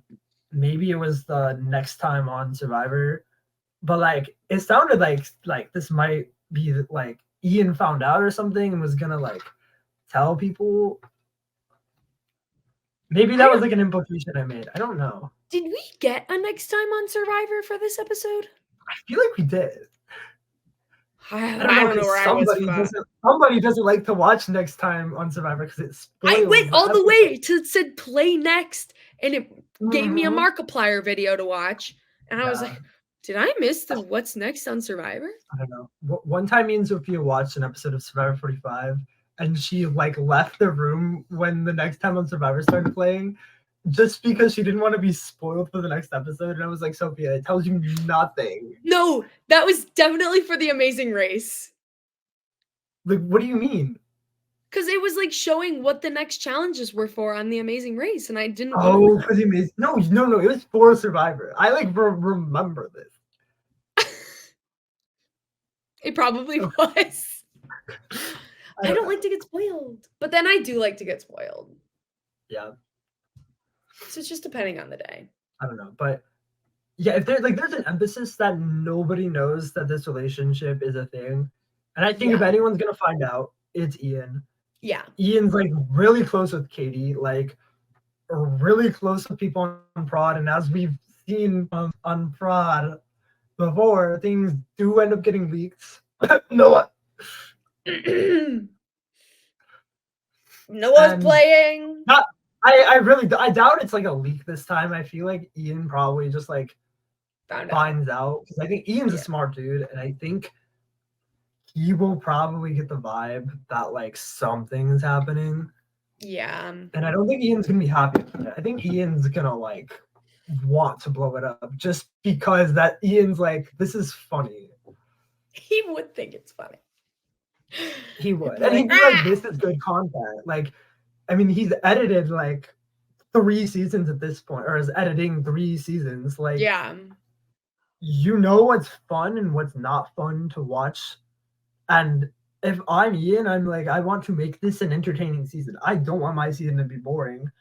Speaker 2: maybe it was the next time on Survivor, but like it sounded like this might be like Ian found out or something and was gonna like tell people. Maybe
Speaker 1: I
Speaker 2: that was
Speaker 1: don't
Speaker 2: like an implication I made. I don't know.
Speaker 1: Did we get a next time on Survivor for this episode?
Speaker 2: I feel like we did. I don't
Speaker 1: I
Speaker 2: know
Speaker 1: don't know
Speaker 2: because
Speaker 1: where I was for that.
Speaker 2: somebody doesn't like to watch next time on Survivor because it
Speaker 1: I
Speaker 2: spoils
Speaker 1: went
Speaker 2: the
Speaker 1: all the
Speaker 2: episode.
Speaker 1: way to said play next, and it gave me a
Speaker 2: Mhm.
Speaker 1: Markiplier video to watch, and I was
Speaker 2: Yeah,
Speaker 1: like, "Did I miss the what's next on Survivor?"
Speaker 2: I don't know. One time, me and Sophia watched an episode of Survivor 45, and she like left the room when the next time on Survivor started playing, just because she didn't want to be spoiled for the next episode. And I was like, Sophia, it tells you nothing.
Speaker 1: No, that was definitely for the Amazing Race.
Speaker 2: Like, what do you mean?
Speaker 1: Because it was like showing what the next challenges were for on the Amazing Race, and I didn't want to
Speaker 2: Oh,
Speaker 1: know.
Speaker 2: for the amazing. No, no, no. It was for Survivor. I like remember this.
Speaker 1: It probably
Speaker 2: Okay,
Speaker 1: was.
Speaker 2: I
Speaker 1: I
Speaker 2: don't
Speaker 1: don't
Speaker 2: know.
Speaker 1: like to get spoiled, but then I do like to get spoiled.
Speaker 2: Yeah,
Speaker 1: So it's just depending on the day.
Speaker 2: I don't know, but yeah, if there's an emphasis that nobody knows that this relationship is a thing, and I think if
Speaker 1: Yeah.
Speaker 2: anyone's gonna find out, it's Ian.
Speaker 1: Yeah.
Speaker 2: Ian's like really close with Katie, like really close with people on Prod, and as we've seen on Prod before, things do end up getting leaked. Noah
Speaker 1: Noah's
Speaker 2: and
Speaker 1: playing.
Speaker 2: not. I doubt it's like a leak this time. I feel like Ian probably just like
Speaker 1: Found out.
Speaker 2: finds out because I think Ian's a
Speaker 1: Yeah.
Speaker 2: smart dude, and I think he will probably get the vibe that like something is happening.
Speaker 1: Yeah.
Speaker 2: And I don't think Ian's gonna be happy with it. I think Ian's gonna like want to blow it up just because that Ian's like, this is funny.
Speaker 1: He would think it's funny.
Speaker 2: He
Speaker 1: He'd
Speaker 2: would.
Speaker 1: be
Speaker 2: And
Speaker 1: like,
Speaker 2: he'd be like,
Speaker 1: ah!
Speaker 2: this is good content. Like, I mean, he's edited like 3 seasons at this point, or is editing 3 seasons. Like,
Speaker 1: Yeah.
Speaker 2: you know what's fun and what's not fun to watch. And if I'm Ian, I'm like, I want to make this an entertaining season. I don't want my season to be boring,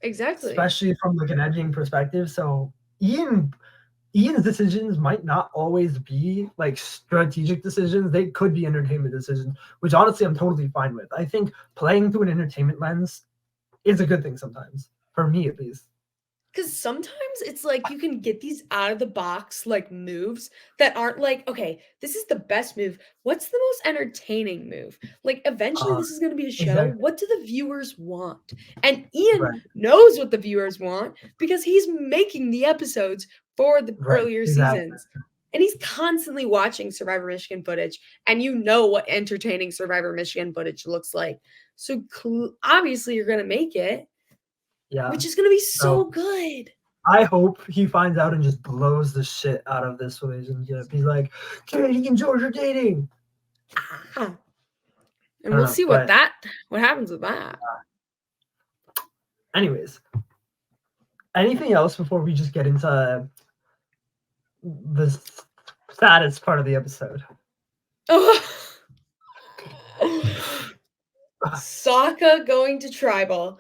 Speaker 1: Exactly.
Speaker 2: especially from like an editing perspective. So Ian's decisions might not always be like strategic decisions. They could be entertainment decisions, which honestly I'm totally fine with. I think playing through an entertainment lens is a good thing sometimes, for me at least.
Speaker 1: Because sometimes it's like you can get these out of the box like moves that aren't like, okay, this is the best move. What's the most entertaining move? Like, eventually,
Speaker 2: Uh,
Speaker 1: this is going to be a show.
Speaker 2: exactly.
Speaker 1: What do the viewers want? And Ian
Speaker 2: Right.
Speaker 1: knows what the viewers want because he's making the episodes for the
Speaker 2: Right.
Speaker 1: earlier
Speaker 2: Exactly.
Speaker 1: seasons. And he's constantly watching Survivor Michigan footage, and you know what entertaining Survivor Michigan footage looks like. So obviously, you're going to make it,
Speaker 2: Yeah.
Speaker 1: which is going to be
Speaker 2: So
Speaker 1: so good.
Speaker 2: I hope he finds out and just blows the shit out of this relationship. He's like, Katie and George are dating.
Speaker 1: And
Speaker 2: don't
Speaker 1: we'll
Speaker 2: know,
Speaker 1: see
Speaker 2: but
Speaker 1: what happens with that.
Speaker 2: anyways, anything else before we just get into the saddest part of the episode?
Speaker 1: Sokka going to tribal.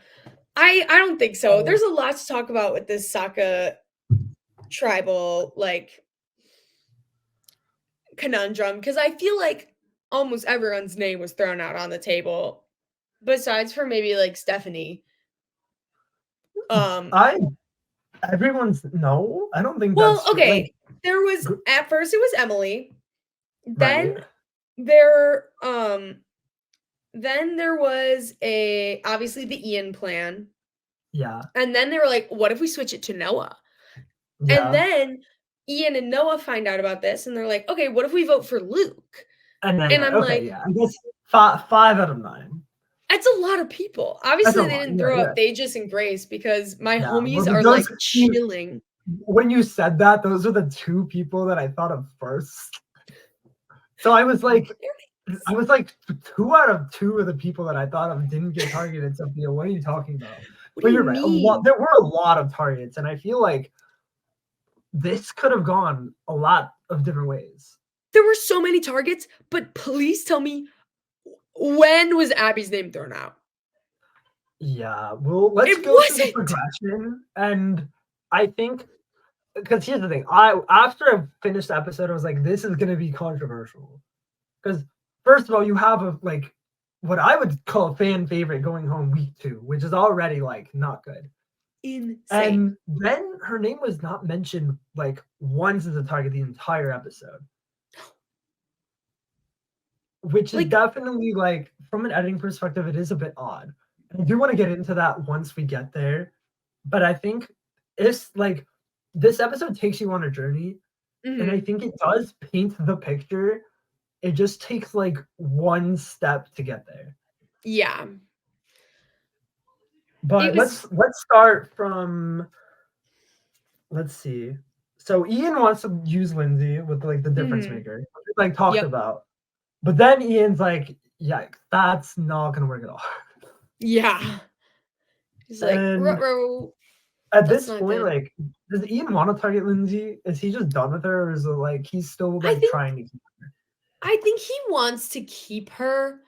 Speaker 1: I don't think so.
Speaker 2: Oh,
Speaker 1: There's a lot to talk about with this Sokka tribal like conundrum because I feel like almost everyone's name was thrown out on the table besides for maybe like Stephanie. Um
Speaker 2: I everyone's no, I don't think
Speaker 1: well,
Speaker 2: that's true.
Speaker 1: okay.
Speaker 2: Like,
Speaker 1: There was at first it was Emily.
Speaker 2: right?
Speaker 1: Then there then there was a obviously the Ian plan.
Speaker 2: Yeah,
Speaker 1: And then they were like, what if we switch it to Noah? And
Speaker 2: yeah.
Speaker 1: then Ian and Noah find out about this and they're like, okay, what if we vote for Luke?
Speaker 2: And then
Speaker 1: And I'm
Speaker 2: okay,
Speaker 1: like,
Speaker 2: yeah. I guess five out of 9.
Speaker 1: that's a lot of people.
Speaker 2: That's a
Speaker 1: Obviously, they
Speaker 2: lot.
Speaker 1: didn't
Speaker 2: Yeah,
Speaker 1: throw
Speaker 2: yeah,
Speaker 1: out Thajas and Grace because my
Speaker 2: yeah.
Speaker 1: homies
Speaker 2: But
Speaker 1: are
Speaker 2: those
Speaker 1: like chilling.
Speaker 2: when you said that, those are the 2 people that I thought of first. So I was like, 2 out of 2 of the people that I thought of didn't get targeted. Sophia, what are you talking about?
Speaker 1: What
Speaker 2: But
Speaker 1: do you
Speaker 2: you're right. A lot.
Speaker 1: mean?
Speaker 2: There were a lot of targets, and I feel like this could have gone a lot of different ways.
Speaker 1: There were so many targets, but please tell me when was Abby's name thrown out?
Speaker 2: Yeah. Well, let's
Speaker 1: It
Speaker 2: go through the
Speaker 1: wasn't.
Speaker 2: progression, and I think because here's the thing. I after I finished the episode, I was like, this is gonna be controversial. Because first of all, you have a like what I would call a fan favorite going home week 2, which is already like not good.
Speaker 1: Insane.
Speaker 2: And then her name was not mentioned like once as a target the entire episode, which is
Speaker 1: Like,
Speaker 2: definitely like from an editing perspective, it is a bit odd. And I do want to get into that once we get there, but I think it's like this episode takes you on a journey, and I
Speaker 1: mhm,
Speaker 2: think it does paint the picture. It just takes like one step to get there.
Speaker 1: yeah. It
Speaker 2: But
Speaker 1: was
Speaker 2: let's start from let's see. So Ian wants to use Lindsay with like the difference
Speaker 1: mhm,
Speaker 2: maker, like talked
Speaker 1: yep,
Speaker 2: about. But then Ian's like, yeah, that's not gonna work at all.
Speaker 1: yeah. He's like,
Speaker 2: And
Speaker 1: "Ruh-roh,
Speaker 2: at
Speaker 1: that's
Speaker 2: this
Speaker 1: not
Speaker 2: point,
Speaker 1: good."
Speaker 2: like, does Ian want to target Lindsay? Is he just done with her, or is it like he's still
Speaker 1: I
Speaker 2: like
Speaker 1: think
Speaker 2: trying to keep
Speaker 1: I think he wants to keep her,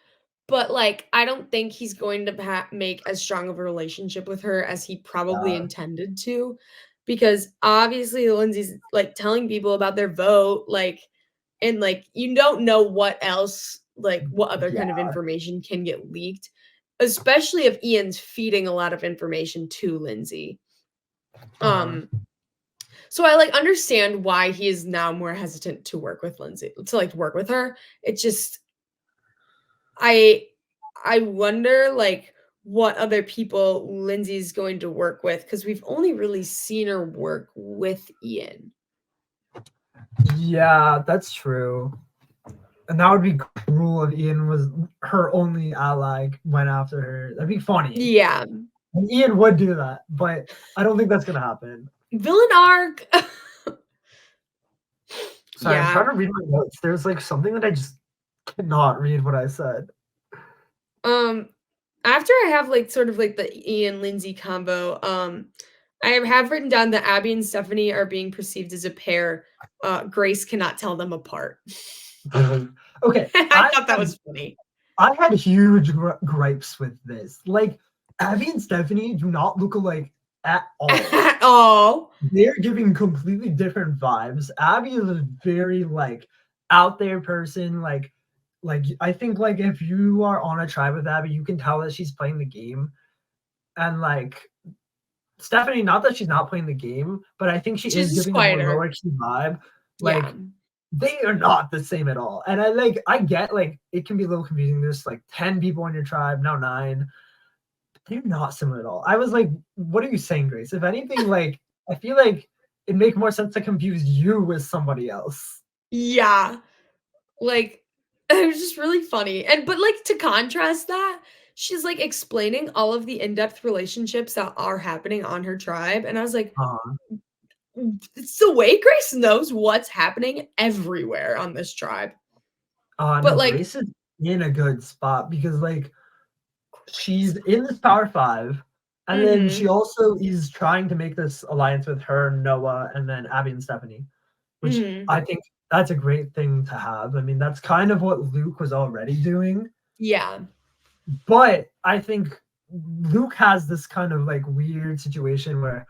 Speaker 1: but, like, I don't think he's going to make as strong of a relationship with her as he probably
Speaker 2: her?
Speaker 1: intended to, because obviously Lindsay's, like, telling people about their vote, like, and, like, you don't know what else, like, what other
Speaker 2: Yeah.
Speaker 1: kind of information can get leaked, especially if Ian's feeding a lot of information to Lindsay.
Speaker 2: Uh-huh.
Speaker 1: Um, so I, like, understand why he is now more hesitant to work with Lindsay to, like, work with her. It's just I I wonder, like, what other people Lindsay's going to work with because we've only really seen her work with Ian.
Speaker 2: Yeah, that's true. And that would be cruel if Ian was her only ally, went after her. That'd be funny.
Speaker 1: Yeah.
Speaker 2: And Ian would do that, but I don't think that's gonna happen.
Speaker 1: Villain arc.
Speaker 2: Sorry, I'm trying
Speaker 1: Yeah.
Speaker 2: to read my notes. There's like something that I just cannot read what I said.
Speaker 1: Um, After I have, like, sort of, like, the Ian Lindsay combo, I have written down that Abby and Stephanie are being perceived as a pair. Grace cannot tell them apart.
Speaker 2: Okay,
Speaker 1: I thought that was funny.
Speaker 2: I had huge gripes with this. Like, Abby and Stephanie do not look alike at all.
Speaker 1: At all.
Speaker 2: They're giving completely different vibes. Abby is a very like out there person. Like I think like if you are on a tribe with Abby, you can tell that she's playing the game. And like Stephanie, not that she's not playing the game, but I think she
Speaker 1: She's
Speaker 2: is
Speaker 1: just
Speaker 2: giving a more
Speaker 1: quieter.
Speaker 2: lower key vibe.
Speaker 1: Yeah.
Speaker 2: Like they are not the same at all. And I get like it can be a little confusing. There's like 10 people on your tribe, now 9. They're not similar at all. I was like, what are you saying, Grace? If anything, like I feel like it'd make more sense to confuse you with somebody else.
Speaker 1: Yeah. Like, it was just really funny, and but, like, to contrast that, she's, like, explaining all of the in-depth relationships that are happening on her tribe, and I was like,
Speaker 2: Uh,
Speaker 1: It's the way Grace knows what's happening everywhere on this tribe."
Speaker 2: no,
Speaker 1: But, like
Speaker 2: Grace is in a good spot because like she's in this Power Five, and then she
Speaker 1: Mhm,
Speaker 2: also is trying to make this alliance with her, Noah, and then Abby and Stephanie, which
Speaker 1: mhm.
Speaker 2: I think that's a great thing to have. I mean, that's kind of what Luke was already doing,
Speaker 1: Yeah.
Speaker 2: but I think Luke has this kind of like weird situation where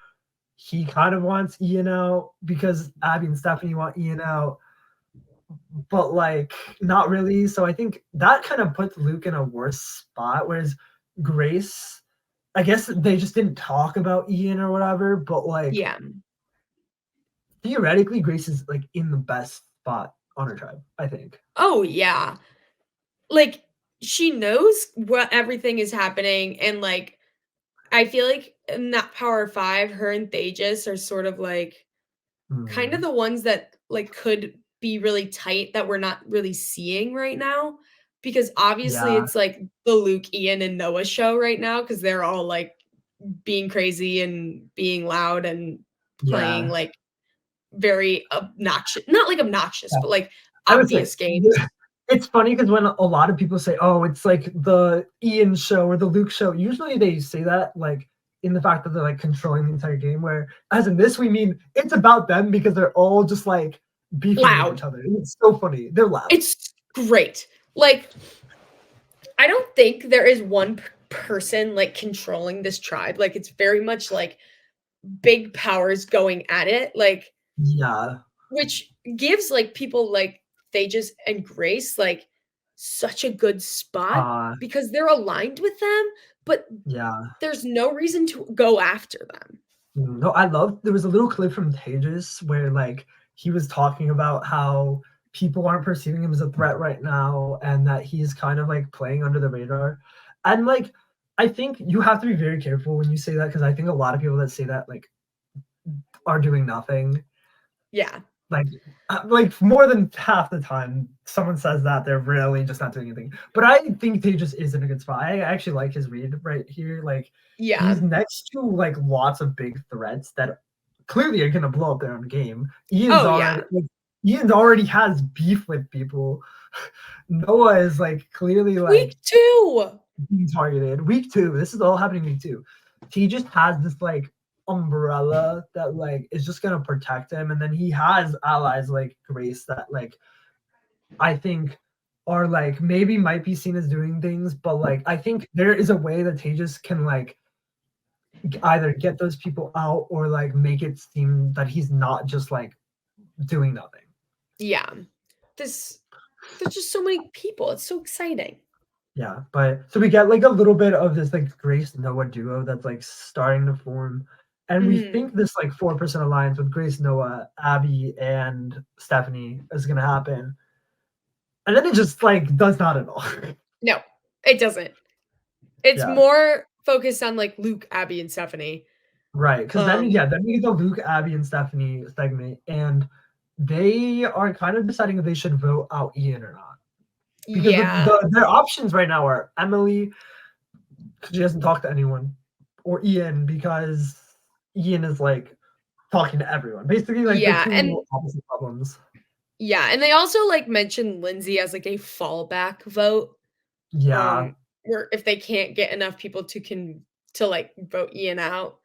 Speaker 2: he kind of wants Ian out because Abby and Stephanie want Ian out, but like not really. So I think that kind of puts Luke in a worse spot. Whereas Grace, I guess they just didn't talk about Ian or whatever, but like
Speaker 1: Yeah.
Speaker 2: theoretically, Grace is like in the best spot on her tribe, I think.
Speaker 1: Oh, yeah. Like, she knows what everything is happening, and, like, I feel like in that Power 5, her and Thagus are sort of, like, kind of
Speaker 2: Mm,
Speaker 1: the ones that, like, could be really tight that we're not really seeing right now, because obviously
Speaker 2: yeah,
Speaker 1: it's, like, the Luke, Ian, and Noah show right now because 'cause they're all, like, being crazy and being loud and playing,
Speaker 2: yeah.
Speaker 1: like, very obnoxious not, like, obnoxious,
Speaker 2: Yeah.
Speaker 1: but, like,
Speaker 2: I would say
Speaker 1: obvious games.
Speaker 2: it's funny because when a lot of people say, "Oh, it's like the Ian show or the Luke show," usually they say that like in the fact that they're like controlling the entire game. Where as in this, we mean it's about them because they're all just like beefing with
Speaker 1: Loud.
Speaker 2: each other. It's so funny. They're loud.
Speaker 1: It's great. Like, I don't think there is one person, like, controlling this tribe, like, it's very much, like, big powers going at it, like,
Speaker 2: Yeah.
Speaker 1: which gives, like, people like Thagus and Grace, like, such a good spot
Speaker 2: Uh,
Speaker 1: because they're aligned with them, but
Speaker 2: yeah.
Speaker 1: there's no reason to go after them.
Speaker 2: No, I love there was a little clip from Tejas where like he was talking about how people aren't perceiving him as a threat right now and that he's kind of like playing under the radar. And like I think you have to be very careful when you say that because I think a lot of people that say that like are doing nothing.
Speaker 1: Yeah.
Speaker 2: Like like more than half the time someone says that they're really just not doing anything. But I think Tejas is in a good spot. I actually like his read right here. Like
Speaker 1: Yeah.
Speaker 2: he's next to like lots of big threats that clearly are gonna blow up their own game. Ian's
Speaker 1: Oh,
Speaker 2: already
Speaker 1: yeah.
Speaker 2: like, Ian's already has beef with people. Noah is like clearly
Speaker 1: Week
Speaker 2: like
Speaker 1: 2.
Speaker 2: being targeted. Week two, this is all happening week two. He just has this like umbrella that like is just gonna protect him, and then he has allies like Grace that like I think are like maybe might be seen as doing things, but like I think there is a way that Tejas can like either get those people out or like make it seem that he's not just like doing nothing.
Speaker 1: Yeah. This there's just so many people. It's so exciting.
Speaker 2: Yeah, but so we get like a little bit of this like Grace Noah duo that's like starting to form. And we
Speaker 1: Mhm.
Speaker 2: think this like 4% alliance with Grace Noah, Abby, and Stephanie is gonna happen. And then it just like does not at all.
Speaker 1: No, it doesn't. It's
Speaker 2: Yeah.
Speaker 1: more focused on, like, Luke, Abby, and Stephanie.
Speaker 2: Right. Cause then
Speaker 1: Um,
Speaker 2: yeah, then we get the Luke, Abby, and Stephanie segment, and they are kind of deciding if they should vote out Ian or not. Because
Speaker 1: yeah.
Speaker 2: their options right now are Emily, because she doesn't talk to anyone, or Ian because Ian is like talking to everyone. Basically, like the
Speaker 1: Yeah,
Speaker 2: two
Speaker 1: and
Speaker 2: opposite problems.
Speaker 1: yeah, and they also, like, mentioned Lindsay as, like, a fallback vote,
Speaker 2: Yeah,
Speaker 1: where if they can't get enough people to, like, vote Ian out,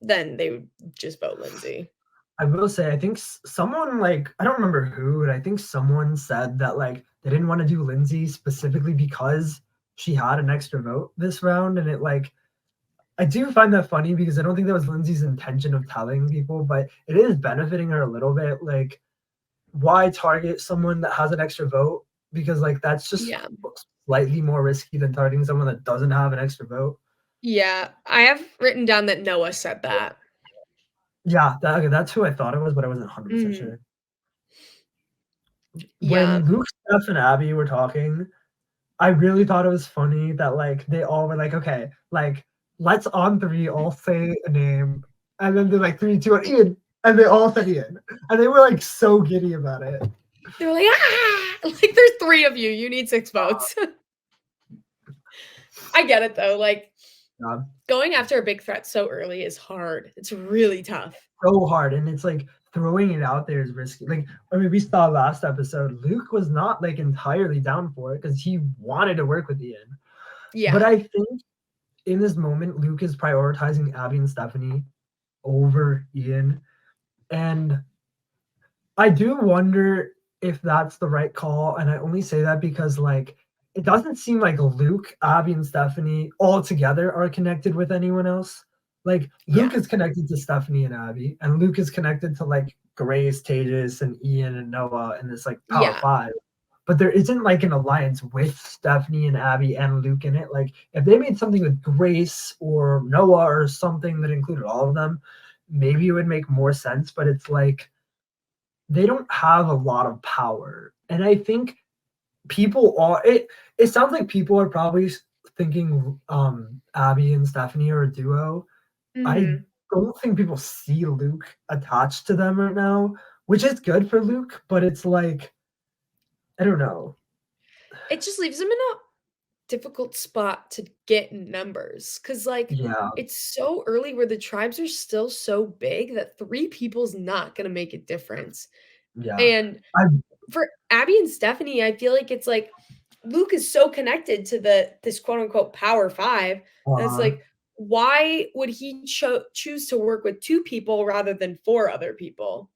Speaker 1: then they would just vote Lindsay.
Speaker 2: I will say I think someone like I don't remember who, but I think someone said that like they didn't want to do Lindsay specifically because she had an extra vote this round, and it like I do find that funny because I don't think that was Lindsay's intention of telling people, but it is benefiting her a little bit. Like why target someone that has an extra vote? Because like that's just
Speaker 1: Yeah.
Speaker 2: slightly more risky than targeting someone that doesn't have an extra vote.
Speaker 1: Yeah, I have written down that Noah said that.
Speaker 2: Yeah, okay, that's who I thought it was, but I wasn't 100%
Speaker 1: Mhm.
Speaker 2: sure.
Speaker 1: Yeah.
Speaker 2: When Luke, Steph, and Abby were talking, I really thought it was funny that like they all were like, okay, like let's on three all say a name, and then they're like three, two, one, Ian, and they all said Ian, and they were like so giddy about it.
Speaker 1: They were like, "Ah!" Like, "There's 3 of you, you need 6 votes." I get it, though, like,
Speaker 2: Yeah,
Speaker 1: going after a big threat so early is hard. It's really tough.
Speaker 2: so hard, and it's like throwing it out there is risky. Like, I mean, we saw last episode, Luke was not like entirely down for it because he wanted to work with Ian, but
Speaker 1: Yeah.
Speaker 2: I think in this moment, Luke is prioritizing Abby and Stephanie over Ian, and I do wonder if that's the right call, and I only say that because like it doesn't seem like Luke, Abby, and Stephanie all together are connected with anyone else. Like Luke
Speaker 1: Yeah.
Speaker 2: is connected to Stephanie and Abby, and Luke is connected to like Grace, Tejas, and Ian and Noah in this like Power
Speaker 1: Yeah.
Speaker 2: Five. But there isn't like an alliance with Stephanie and Abby and Luke in it. Like if they made something with Grace or Noah or something that included all of them, maybe it would make more sense. But it's like they don't have a lot of power. And I think people are it sounds like people are probably thinking Abby and Stephanie are a duo. I
Speaker 1: Mhm.
Speaker 2: don't think people see Luke attached to them right now, which is good for Luke, but it's like I don't know.
Speaker 1: It just leaves him in a difficult spot to get numbers, cause like,
Speaker 2: Yeah,
Speaker 1: it's so early where the tribes are still so big that 3 people's not gonna make a difference.
Speaker 2: yeah.
Speaker 1: And
Speaker 2: I
Speaker 1: for Abby and Stephanie, I feel like it's like Luke is so connected to this quote unquote power 5 that it's
Speaker 2: uh
Speaker 1: like, why would he choose to work with 2 people rather than 4 other people?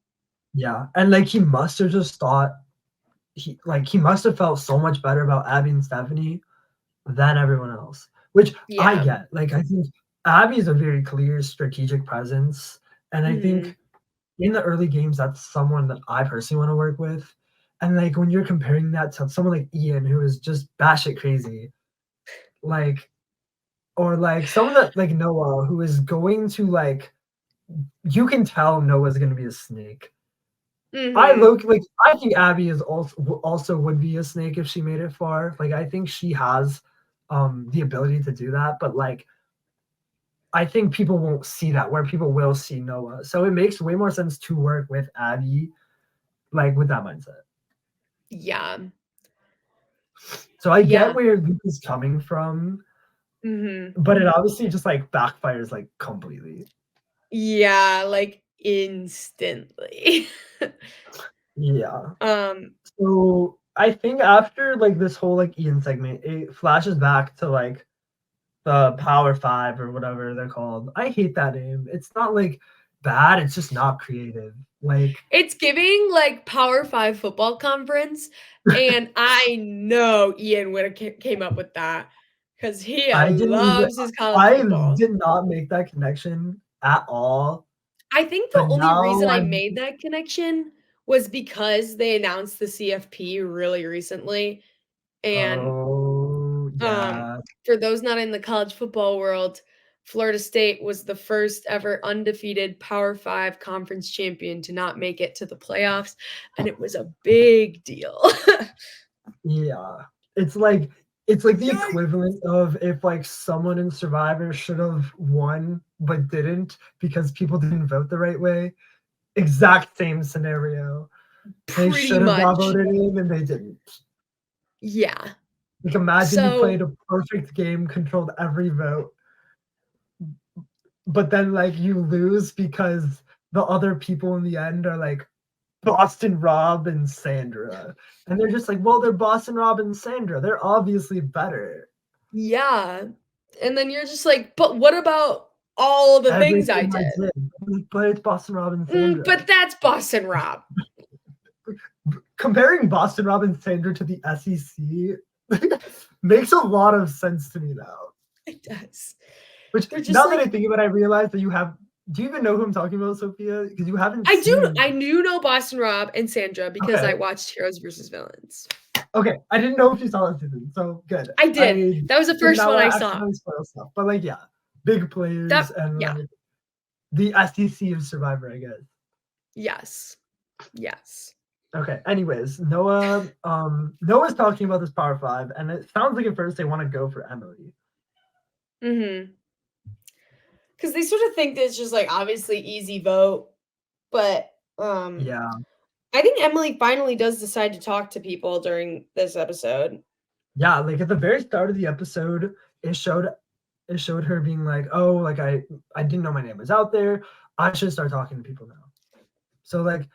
Speaker 2: yeah. And like he must have just thought he must have felt so much better about Abby and Stephanie than everyone else, which I
Speaker 1: Yeah.
Speaker 2: get. Like, I think Abby is a very clear strategic presence, and I think
Speaker 1: Mhm.
Speaker 2: in the early games, that's someone that I personally want to work with. And like when you're comparing that to someone like Ian, who is just batshit crazy, like, or like someone that like Noah, who is going to like, you can tell Noah's gonna be a snake. I
Speaker 1: Mhm.
Speaker 2: look like I think Abby is also would be a snake if she made it far. Like I think she has the ability to do that, but like I think people won't see that where people will see Noah. So it makes way more sense to work with Abby, like with that mindset.
Speaker 1: Yeah.
Speaker 2: So I get
Speaker 1: Yeah.
Speaker 2: where Luke is coming from,
Speaker 1: Mhm.
Speaker 2: but it obviously just like backfires like completely.
Speaker 1: Yeah, like, instantly.
Speaker 2: Yeah.
Speaker 1: Um,
Speaker 2: So I think after like this whole like Ian segment, it flashes back to like the Power Five or whatever they're called. I hate that name. It's not like bad, it's just not creative. Like
Speaker 1: it's giving, like, Power 5 football conference, and I know Ian woulda came up with that because he
Speaker 2: I didn't even
Speaker 1: loves his college
Speaker 2: I
Speaker 1: football.
Speaker 2: did not make that connection at all.
Speaker 1: I think the
Speaker 2: But
Speaker 1: only reason
Speaker 2: now
Speaker 1: I
Speaker 2: I'm
Speaker 1: made that connection was because they announced the CFP really recently, and
Speaker 2: oh
Speaker 1: Um,
Speaker 2: yeah.
Speaker 1: for those not in the college football world, Florida State was the first ever undefeated Power 5 conference champion to not make it to the playoffs, and it was a big deal.
Speaker 2: Yeah. It's like it's like the
Speaker 1: Yikes!
Speaker 2: equivalent of if like someone in Survivor should have won but didn't because people didn't vote the right way. Exact same scenario. They
Speaker 1: Pretty
Speaker 2: should have got
Speaker 1: much.
Speaker 2: voted in and they didn't.
Speaker 1: Yeah.
Speaker 2: Like imagine you
Speaker 1: So
Speaker 2: played a perfect game, controlled every vote, but then like you lose because the other people in the end are like Boston Rob and Sandra. And they're just like, well, they're Boston Rob and Sandra. They're obviously better.
Speaker 1: yeah. And then you're just like, "But what about all the things I
Speaker 2: Everything I
Speaker 1: did?"
Speaker 2: did. But it's Boston Rob and Sandra.
Speaker 1: But that's Boston Rob.
Speaker 2: Comparing Boston Rob and Sandra to the SEC makes a lot of sense to me now.
Speaker 1: It does.
Speaker 2: Which
Speaker 1: They're just
Speaker 2: now that I
Speaker 1: like
Speaker 2: think of it, I realize that you have. Do you even know who I'm talking about, Sophia? Because you haven't
Speaker 1: I do
Speaker 2: seen.
Speaker 1: I do know Boston Rob and Sandra because
Speaker 2: Okay,
Speaker 1: I watched Heroes versus Villains.
Speaker 2: okay. I didn't know if you saw that season, so good.
Speaker 1: I did.
Speaker 2: I
Speaker 1: That was the
Speaker 2: did
Speaker 1: first
Speaker 2: not
Speaker 1: one I
Speaker 2: want to
Speaker 1: saw.
Speaker 2: accidentally spoil stuff, but like, yeah, big players
Speaker 1: That
Speaker 2: and
Speaker 1: yeah.
Speaker 2: like the SEC of Survivor, I guess.
Speaker 1: Yes. Yes.
Speaker 2: Okay. Anyways, Noah's talking about this Power Five, and it sounds like at first they want to go for Emily.
Speaker 1: Mhm. Because they sort of think that it's just, like, obviously easy vote, but,
Speaker 2: Yeah,
Speaker 1: I think Emily finally does decide to talk to people during this episode.
Speaker 2: yeah. Like at the very start of the episode, it showed it showed her being like, "Oh, like I didn't know my name was out there. I should start talking to people now." So like,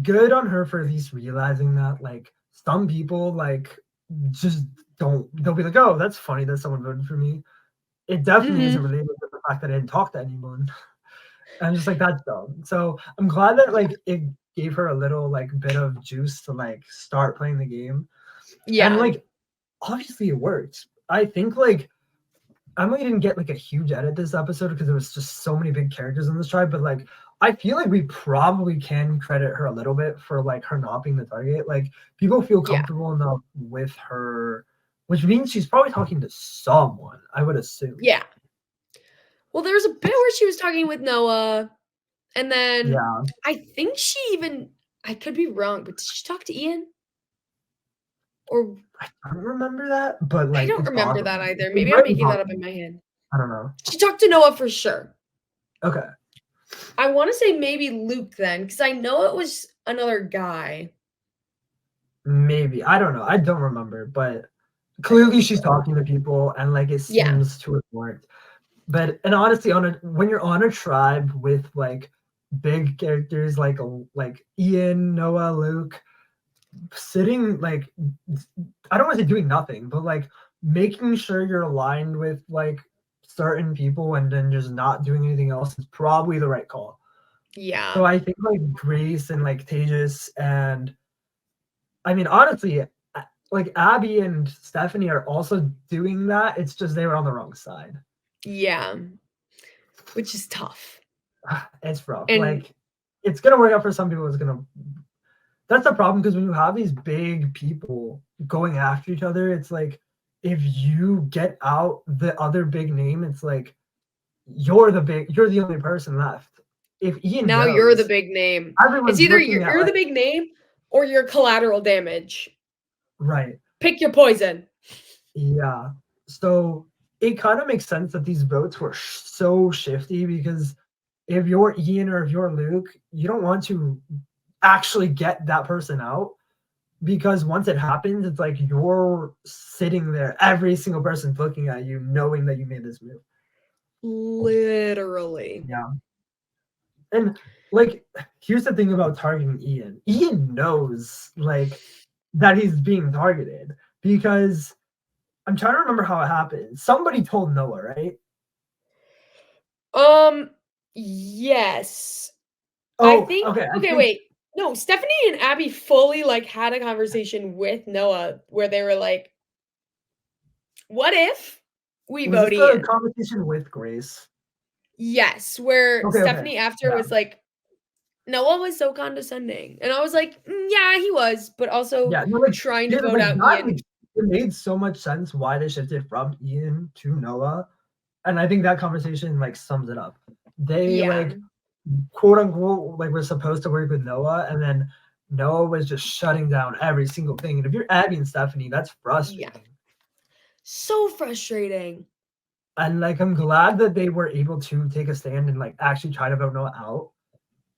Speaker 2: good on her for at least realizing that. Like some people like just don't. They'll be like, "Oh, that's funny that someone voted for me." It definitely isn't
Speaker 1: Mhm.
Speaker 2: related to the fact that I didn't talk to anyone. I'm just like, that's dumb. So I'm glad that
Speaker 1: Yeah.
Speaker 2: like it gave her a little like bit of juice to like start playing the game. And
Speaker 1: Yeah.
Speaker 2: like obviously it worked. I think like Emily didn't get like a huge edit this episode because there was just so many big characters in this tribe, but like I feel like we probably can credit her a little bit for like her not being the target. Like people feel
Speaker 1: Yeah.
Speaker 2: comfortable enough with her, which means she's probably talking to someone, I would assume.
Speaker 1: Yeah. Well, there was a bit where she was talking with Noah, and then
Speaker 2: Yeah.
Speaker 1: I think she even I could be wrong, but did she talk to Ian? Or
Speaker 2: I don't remember that, but
Speaker 1: I
Speaker 2: like
Speaker 1: don't
Speaker 2: it's
Speaker 1: remember that
Speaker 2: possible.
Speaker 1: either.
Speaker 2: It's
Speaker 1: Maybe I'm
Speaker 2: very
Speaker 1: making that up in
Speaker 2: possible.
Speaker 1: my head.
Speaker 2: I don't know.
Speaker 1: She talked to Noah for sure.
Speaker 2: Okay.
Speaker 1: I wanna say maybe Luke then, because I know it was another guy.
Speaker 2: Maybe. I don't know. I don't remember, but
Speaker 1: I don't
Speaker 2: clearly she's
Speaker 1: remember.
Speaker 2: talking to people and like it
Speaker 1: Yeah.
Speaker 2: seems to have worked. But and honestly, on a when you're on a tribe with like big characters like Ian, Noah, Luke, sitting like I don't want to say doing nothing, but like making sure you're aligned with like certain people and then just not doing anything else is probably the right call.
Speaker 1: Yeah.
Speaker 2: So I think like Grace and like Tejas and I mean honestly, like Abby and Stephanie are also doing that. It's just they were on the wrong side.
Speaker 1: Yeah. Which is tough.
Speaker 2: It's rough.
Speaker 1: And
Speaker 2: Like it's gonna work out for some people. It's gonna. that's the problem because when you have these big people going after each other, it's like if you get out the other big name, it's like you're the only person left. If Ian
Speaker 1: Now you're the
Speaker 2: goes,
Speaker 1: big name. It's
Speaker 2: everyone's
Speaker 1: either
Speaker 2: looking at
Speaker 1: you're
Speaker 2: like
Speaker 1: the big name or you're collateral damage.
Speaker 2: right.
Speaker 1: Pick your poison.
Speaker 2: Yeah. So it kind of makes sense that these votes were so shifty because if you're Ian or if you're Luke, you don't want to actually get that person out because once it happens, it's like you're sitting there, every single person's looking at you, knowing that you made this move.
Speaker 1: Literally.
Speaker 2: Yeah. And like, here's the thing about targeting Ian. Ian knows like that he's being targeted because I'm trying to remember how it happened. Somebody told Noah, right?
Speaker 1: Yes. I
Speaker 2: Oh,
Speaker 1: think
Speaker 2: okay. I
Speaker 1: okay,
Speaker 2: think
Speaker 1: wait. No, Stephanie and Abby fully like had a conversation with Noah where they were like, "What if we
Speaker 2: was this
Speaker 1: vote
Speaker 2: the
Speaker 1: Ian?"
Speaker 2: conversation with Grace?
Speaker 1: Yes, where
Speaker 2: Okay, okay.
Speaker 1: Stephanie after
Speaker 2: Yeah.
Speaker 1: was like, "Noah was so condescending." And I was like, yeah, he was, but also
Speaker 2: Yeah. No, like
Speaker 1: trying to
Speaker 2: here's the
Speaker 1: vote
Speaker 2: thing.
Speaker 1: out
Speaker 2: That
Speaker 1: Ian."
Speaker 2: it made so much sense why they shifted from Ian to Noah. And I think that conversation like sums it up. They
Speaker 1: Yeah.
Speaker 2: like quote unquote like were supposed to work with Noah, and then Noah was just shutting down every single thing. And if you're Abby and Stephanie, that's
Speaker 1: Yeah.
Speaker 2: frustrating.
Speaker 1: So frustrating.
Speaker 2: And like I'm glad that they were able to take a stand and like actually try to vote Noah out.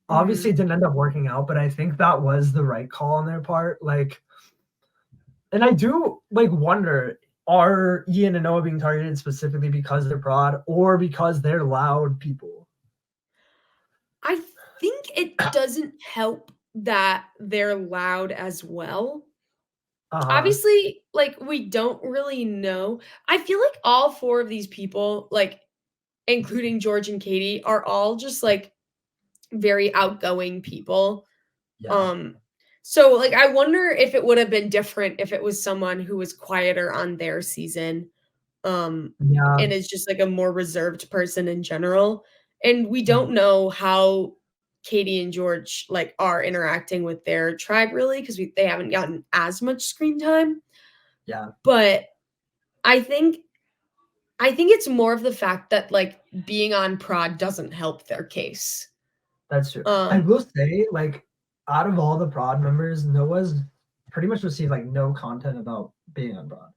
Speaker 2: Obviously,
Speaker 1: Mhm.
Speaker 2: it didn't end up working out, but I think that was the right call on their part. Like, and I do like wonder, are Ian and Noah being targeted specifically because they're broad or because they're loud people?
Speaker 1: I think it doesn't help that they're loud as well.
Speaker 2: Uh-huh.
Speaker 1: Obviously, like, we don't really know. I feel like all 4 of these people, like, including George and Katie, are all just, like, very outgoing people.
Speaker 2: Yeah.
Speaker 1: Um, so, like, I wonder if it would have been different if it was someone who was quieter on their season, um,
Speaker 2: Yeah.
Speaker 1: and is just, like, a more reserved person in general. And we
Speaker 2: Mhm.
Speaker 1: don't know how Katie and George, like, are interacting with their tribe really because they haven't gotten as much screen time.
Speaker 2: Yeah.
Speaker 1: But I think I think it's more of the fact that, like, being on prod doesn't help their case.
Speaker 2: That's true. I
Speaker 1: Um,
Speaker 2: will say, like, out of all the prod members, Noah's pretty much received like no content about being on prod.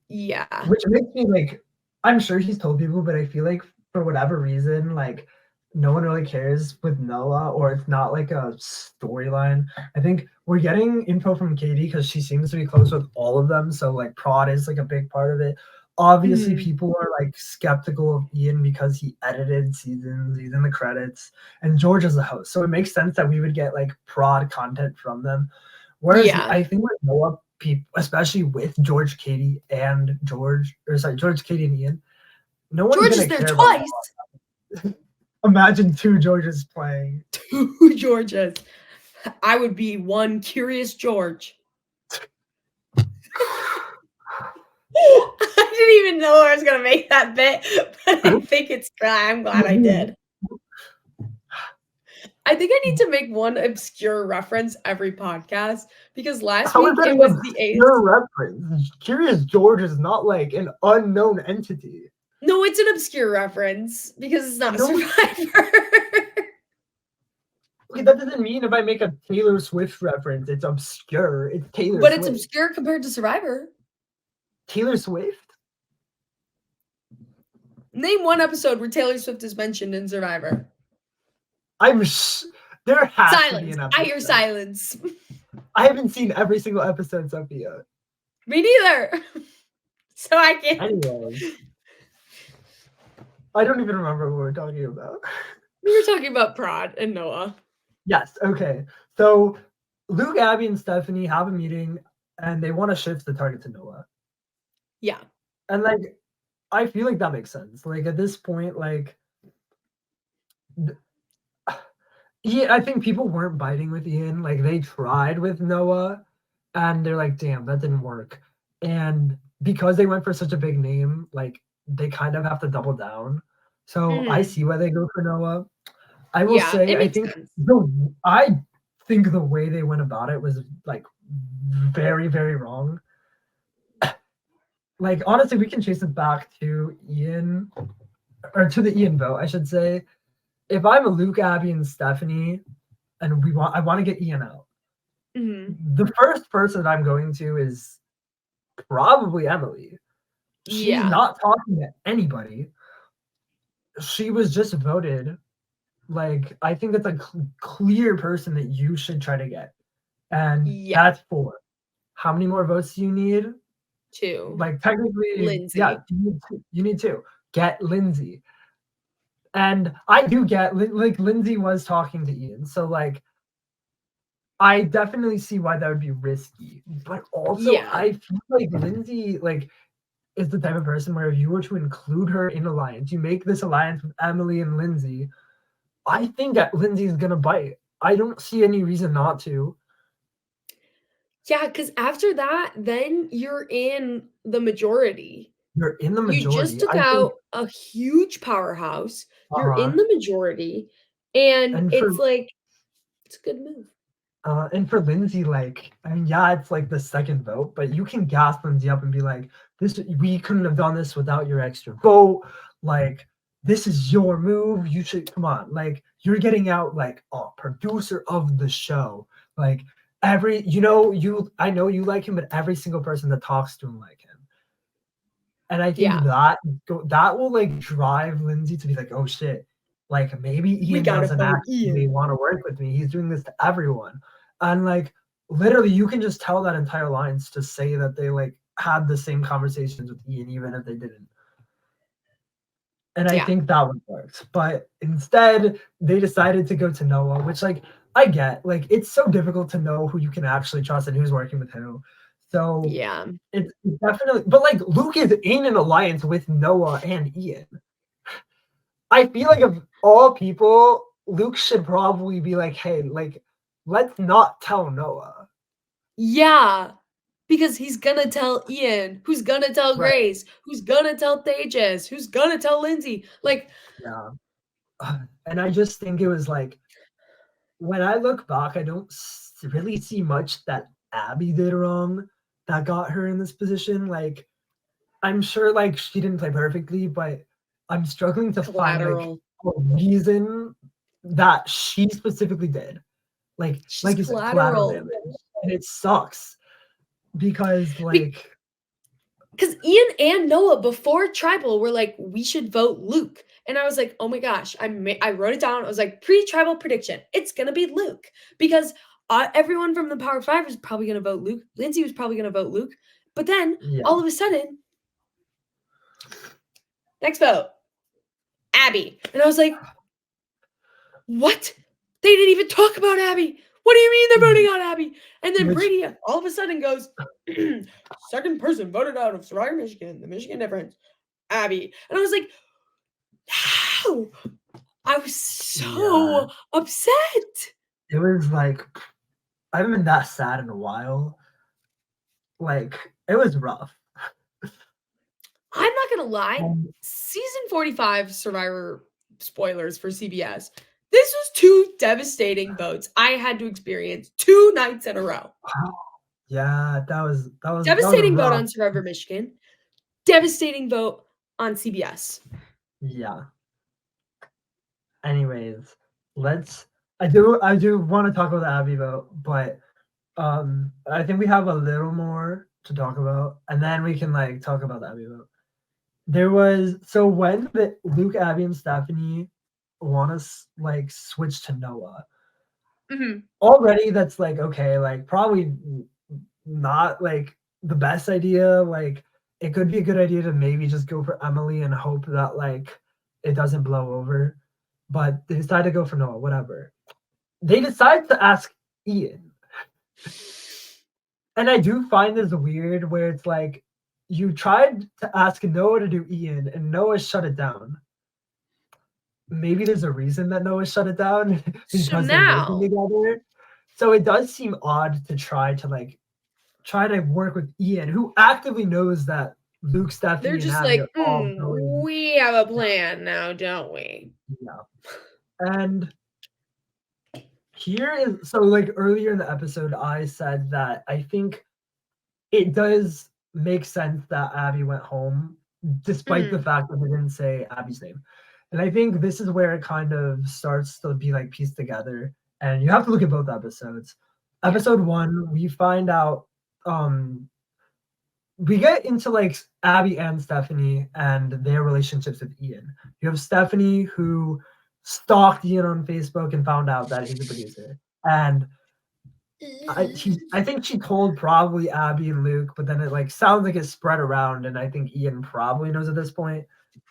Speaker 1: yeah.
Speaker 2: Which makes me like, I'm sure he's told people, but I feel like for whatever reason, like no one really cares with Noah, or it's not like a storyline. I think we're getting info from Katie because she seems to be close with all of them. So like prod is like a big part of it. Obviously,
Speaker 1: Mhm.
Speaker 2: people are like skeptical of Ian because he edited seasons, he's in the credits, and George is the host. So it makes sense that we would get like prod content from them. Whereas
Speaker 1: Yeah.
Speaker 2: I think with Noah, people, especially with George, Katie, and George, or sorry, George, Katie, and Ian, no one's
Speaker 1: George is
Speaker 2: gonna
Speaker 1: there
Speaker 2: care about Noah.
Speaker 1: twice.
Speaker 2: Imagine two Georges playing.
Speaker 1: 2 Georges. I would be one curious George. I didn't even know I was gonna make that bit, but I think it's I'm glad I did. I think I need to make one obscure reference every podcast because last
Speaker 2: How is
Speaker 1: week
Speaker 2: that
Speaker 1: it
Speaker 2: an
Speaker 1: was the Ace.
Speaker 2: obscure reference? Curious George is not like an unknown entity.
Speaker 1: No, it's an obscure reference because it's not
Speaker 2: No,
Speaker 1: Survivor.
Speaker 2: okay, that doesn't mean if I make a Taylor Swift reference, it's obscure. It's Taylor
Speaker 1: But it's
Speaker 2: Swift.
Speaker 1: obscure compared to Survivor.
Speaker 2: Taylor Swift?
Speaker 1: Name one episode where Taylor Swift is mentioned in Survivor.
Speaker 2: I'm there has to be
Speaker 1: Silence.
Speaker 2: an
Speaker 1: I hear
Speaker 2: episode.
Speaker 1: silence.
Speaker 2: I haven't seen every single episode, Sophia.
Speaker 1: Me neither. So I can't.
Speaker 2: Anyway, I don't even remember what we're talking about.
Speaker 1: We were talking about Prod and Noah.
Speaker 2: Yes, okay. So Luke, Abby, and Stephanie have a meeting and they want to shift the target to Noah.
Speaker 1: Yeah.
Speaker 2: And like I feel like that makes sense. Like at this point, like yeah, I think people weren't biting with Ian. Like they tried with Noah and they're like, damn, that didn't work. And because they went for such a big name, like they kind of have to double down. So I
Speaker 1: Mhm.
Speaker 2: see why they go for Noah. I will
Speaker 1: Yeah,
Speaker 2: say,
Speaker 1: it
Speaker 2: I
Speaker 1: makes
Speaker 2: think
Speaker 1: sense.
Speaker 2: I think the way they went about it was like very, very wrong. Like honestly, we can chase it back to Ian or to the Ian vote, I should say. If I'm a Luke, Abby, and Stephanie, and I want to get Ian out, the first person I'm going to is probably Emily. She's
Speaker 1: Yeah.
Speaker 2: not talking to anybody. She was just voted. Like I think that's a clear person that you should try to get, and
Speaker 1: Yeah.
Speaker 2: that's 4. How many more votes do you need?
Speaker 1: 2.
Speaker 2: Like technically, yeah,
Speaker 1: Lindsay.
Speaker 2: you need 2. Get Lindsay. And I do get like Lindsay was talking to Ian, so like I definitely see why that would be risky. But also
Speaker 1: Yeah.
Speaker 2: I feel like Lindsay like is the type of person where if you were to include her in alliance, you make this alliance with Emily and Lindsay, I think that Lindsay's gonna bite. I don't see any reason not to.
Speaker 1: Yeah, because after that, then you're in the majority.
Speaker 2: You're in the
Speaker 1: You just
Speaker 2: majority.
Speaker 1: took
Speaker 2: I think
Speaker 1: out a huge powerhouse. You're
Speaker 2: uh-huh.
Speaker 1: in the majority, and
Speaker 2: And for
Speaker 1: it's like it's a good move.
Speaker 2: And for Lindsay, like, I mean, yeah, it's like the second vote, but you can gas Lindsay up and be like, "This, we couldn't have done this without your extra vote. Like, this is your move. You should come on. Like, you're getting out like a producer of the show. Like, I know you like him, but every single person that talks to him like him. And I think
Speaker 1: Yeah,
Speaker 2: that will like drive Lindsay to be like, oh shit, like maybe
Speaker 1: we
Speaker 2: Ian
Speaker 1: gotta
Speaker 2: doesn't
Speaker 1: vote
Speaker 2: actually
Speaker 1: Ian.
Speaker 2: want to work with me. He's doing this to everyone. And like literally you can just tell that entire alliance to say that they like had the same conversations with Ian, even if they didn't. And I
Speaker 1: Yeah,
Speaker 2: think that would work. But instead, they decided to go to Noah, which like I get. Like it's so difficult to know who you can actually trust and who's working with who. So
Speaker 1: yeah,
Speaker 2: it's definitely, but like Luke is in an alliance with Noah and Ian. I feel like of all people, Luke should probably be like, hey, like, let's not tell Noah.
Speaker 1: yeah. Because he's gonna tell Ian, who's gonna tell
Speaker 2: Right.
Speaker 1: Grace, who's gonna tell Tejas, who's gonna tell Lindsay. Like,
Speaker 2: Yeah. And I just think it was like, when I look back, I don't really see much that Abby did wrong that got her in this position. Like, I'm sure like she didn't play perfectly, but I'm struggling to find like
Speaker 1: collateral.
Speaker 2: a reason that she specifically did.
Speaker 1: She's
Speaker 2: Like you said, collateral
Speaker 1: collateral.
Speaker 2: damage. And it sucks because
Speaker 1: Because
Speaker 2: like
Speaker 1: Ian and Noah before Tribal were like, we should vote Luke. And I was like, oh my gosh, I wrote it down. I was like, pre-Tribal prediction, it's gonna be Luke because everyone from the Power Five is probably gonna vote Luke. Lindsay was probably gonna vote Luke, but then
Speaker 2: yeah.
Speaker 1: all of a sudden, next vote, Abby, and I was like, what? They didn't even talk about Abby. What do you mean they're voting on Abby? And then
Speaker 2: Which
Speaker 1: Brady all of a sudden goes, second person voted out of Survivor Michigan, the Michigan difference, Abby. And I was like, how? I was
Speaker 2: yeah,
Speaker 1: so upset.
Speaker 2: it was like I haven't been that sad in a while. Like it was rough.
Speaker 1: I'm not gonna lie.
Speaker 2: Um,
Speaker 1: Season 45 Survivor spoilers for CBS. This was 2 devastating votes I had to experience 2 nights in a row.
Speaker 2: yeah, that was
Speaker 1: Devastating vote
Speaker 2: rough.
Speaker 1: on Survivor Michigan. Devastating vote on CBS.
Speaker 2: Yeah. Anyways, let's I do want to talk about the Abby vote, but I think we have a little more to talk about, and then we can like talk about the Abby vote. There was so when the Luke, Abby, and Stephanie want to like switch to Noah.
Speaker 1: Mhm.
Speaker 2: Already, that's like okay, like probably not like the best idea. Like it could be a good idea to maybe just go for Emily and hope that like it doesn't blow over. But they decide to go for Noah. Whatever. They decide to ask Ian, and I do find this weird where it's like you tried to ask Noah to do Ian, and Noah shut it down. Maybe there's a reason that Noah shut it down
Speaker 1: So
Speaker 2: because they're working
Speaker 1: now
Speaker 2: together. So it does seem odd to try to work with Ian, who actively knows that Luke,
Speaker 1: they're
Speaker 2: Stephanie, and
Speaker 1: just
Speaker 2: Abby
Speaker 1: like,
Speaker 2: are all going.
Speaker 1: we have a plan now, don't we?
Speaker 2: Yeah. And here is so like earlier in the episode, I said that I think it does make sense that Abby went home, despite the
Speaker 1: Mhm.
Speaker 2: fact that they didn't say Abby's name. And I think this is where it kind of starts to be like pieced together. And you have to look at both episodes.
Speaker 1: Yeah.
Speaker 2: Episode one, we find out we get into like Abby and Stephanie and their relationships with Ian. You have Stephanie who stalked Ian on Facebook and found out that he's a producer. And I think she told probably Abby and Luke, but then it like sounds like it spread around, and I think Ian probably knows at this point.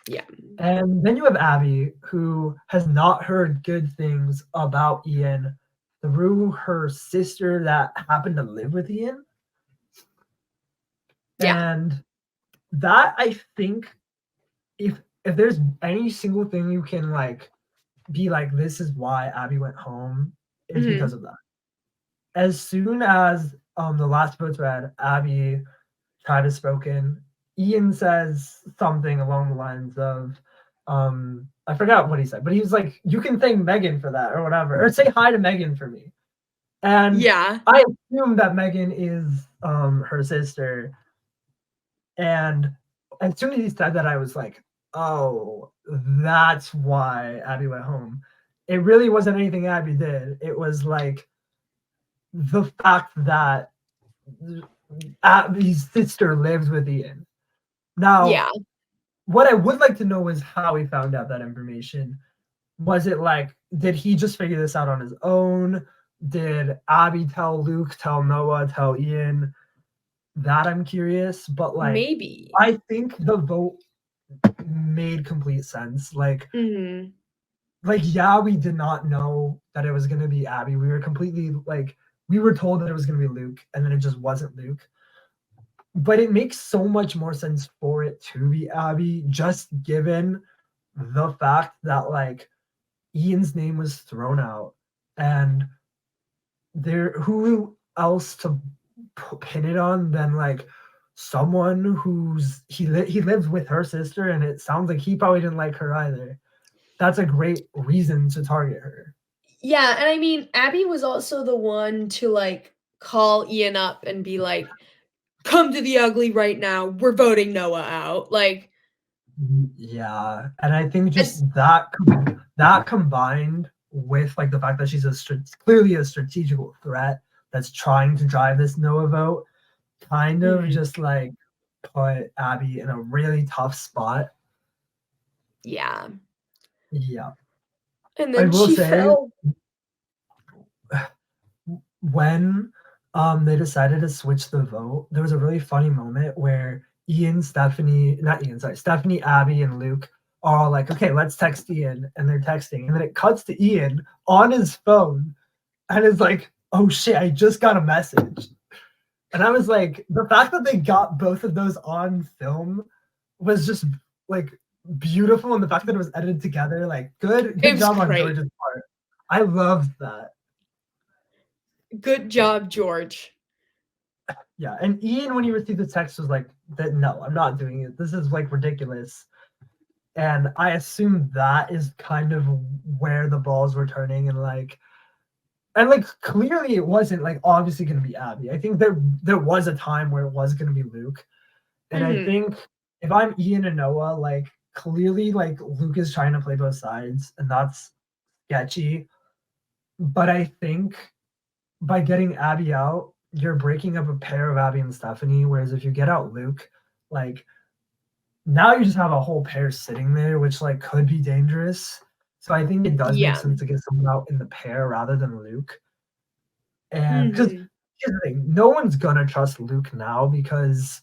Speaker 1: Yeah.
Speaker 2: And then you have Abby, who has not heard good things about Ian through her sister that happened to live with Ian.
Speaker 1: Yeah.
Speaker 2: And that I think if there's any single thing you can like be like, this is why Abby went home, is because
Speaker 1: Mhm.
Speaker 2: of that. As soon as the last vote's read, Abby tried to spoken. Ian says something along the lines of, I forgot what he said, but he was like, "You can thank Megan for that, or whatever, or say hi to Megan for me." And
Speaker 1: Yeah.
Speaker 2: I assume that Megan is her sister. And as soon as he said that, I was like, "Oh, that's why Abby went home." It really wasn't anything Abby did. It was like the fact that Abby's sister lives with Ian. Now,
Speaker 1: Yeah.
Speaker 2: what I would like to know is how he found out that information. Was it like, did he just figure this out on his own? Did Abby tell Luke, tell Noah, tell Ian? That I'm curious. But like,
Speaker 1: Maybe.
Speaker 2: I think the vote made complete sense.
Speaker 1: Mhm.
Speaker 2: Yeah, we did not know that it was gonna be Abby. We were completely like, we were told that it was gonna be Luke, and then it just wasn't Luke. But it makes so much more sense for it to be Abby, just given the fact that like Ian's name was thrown out, and there who else to pin it on than like someone who's he lives with her sister, and it sounds like he probably didn't like her either. That's a great reason to target her.
Speaker 1: Yeah, and I mean, Abby was also the one to, like, call Ian up and be like, "Come to the ugly right now. We're voting Noah out." Like,
Speaker 2: Yeah, and I think just
Speaker 1: and
Speaker 2: that combined with like the fact that she's clearly a strategical threat that's trying to drive this Noah vote, kind of
Speaker 1: mhm,
Speaker 2: just like put Abby in a really tough spot.
Speaker 1: yeah,
Speaker 2: Yeah,
Speaker 1: and
Speaker 2: I
Speaker 1: then
Speaker 2: will
Speaker 1: she
Speaker 2: say
Speaker 1: fell.
Speaker 2: when they decided to switch the vote, there was a really funny moment where Ian, Stephanie, not Ian, sorry, Stephanie, Abby, and Luke are all like, okay, let's text Ian. And they're texting. And then it cuts to Ian on his phone and is like, oh shit, I just got a message. And I was like, the fact that they got both of those on film was just like beautiful. And the fact that it was edited together, like
Speaker 1: It
Speaker 2: good
Speaker 1: was
Speaker 2: job on
Speaker 1: great.
Speaker 2: George's part. I loved that.
Speaker 1: Good job, George.
Speaker 2: Yeah, and Ian, when he received the text, was like, "That no, I'm not doing it. This is like ridiculous." And I assume that is kind of where the balls were turning, and like clearly it wasn't like obviously going to be Abby. I think there was a time where it was going to be Luke, and I
Speaker 1: Mhm,
Speaker 2: think if I'm Ian and Noah, like clearly like Luke is trying to play both sides, and that's sketchy. But I think by getting Abby out, you're breaking up a pair of Abby and Stephanie. Whereas if you get out Luke, like now you just have a whole pair sitting there, which like could be dangerous. So I think it does make
Speaker 1: yeah,
Speaker 2: sense to get someone out in the pair rather than Luke. And because
Speaker 1: mhm,
Speaker 2: here's the thing, no one's gonna trust Luke now because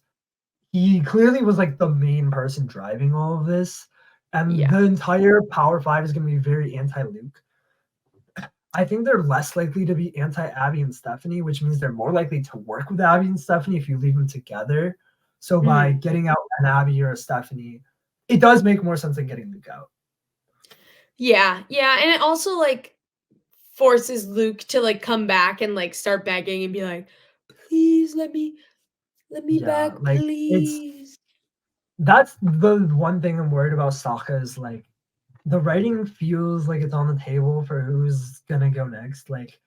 Speaker 2: he clearly was like the main person driving all of this. And
Speaker 1: yeah,
Speaker 2: the entire Power Five is gonna be very anti-Luke. I think they're less likely to be anti Abby and Stephanie, which means they're more likely to work with Abby and Stephanie if you leave them together. So by
Speaker 1: mhm.
Speaker 2: getting out an Abby or a Stephanie, it does make more sense than getting Luke out.
Speaker 1: Yeah, yeah, and it also, like, forces Luke to, like, come back and, like, start begging and be like, "Please let me
Speaker 2: Yeah,
Speaker 1: back,
Speaker 2: like it's
Speaker 1: please."
Speaker 2: that's the one thing I'm worried about Sokka is like the writing feels like it's on the table for who's gonna go next. Like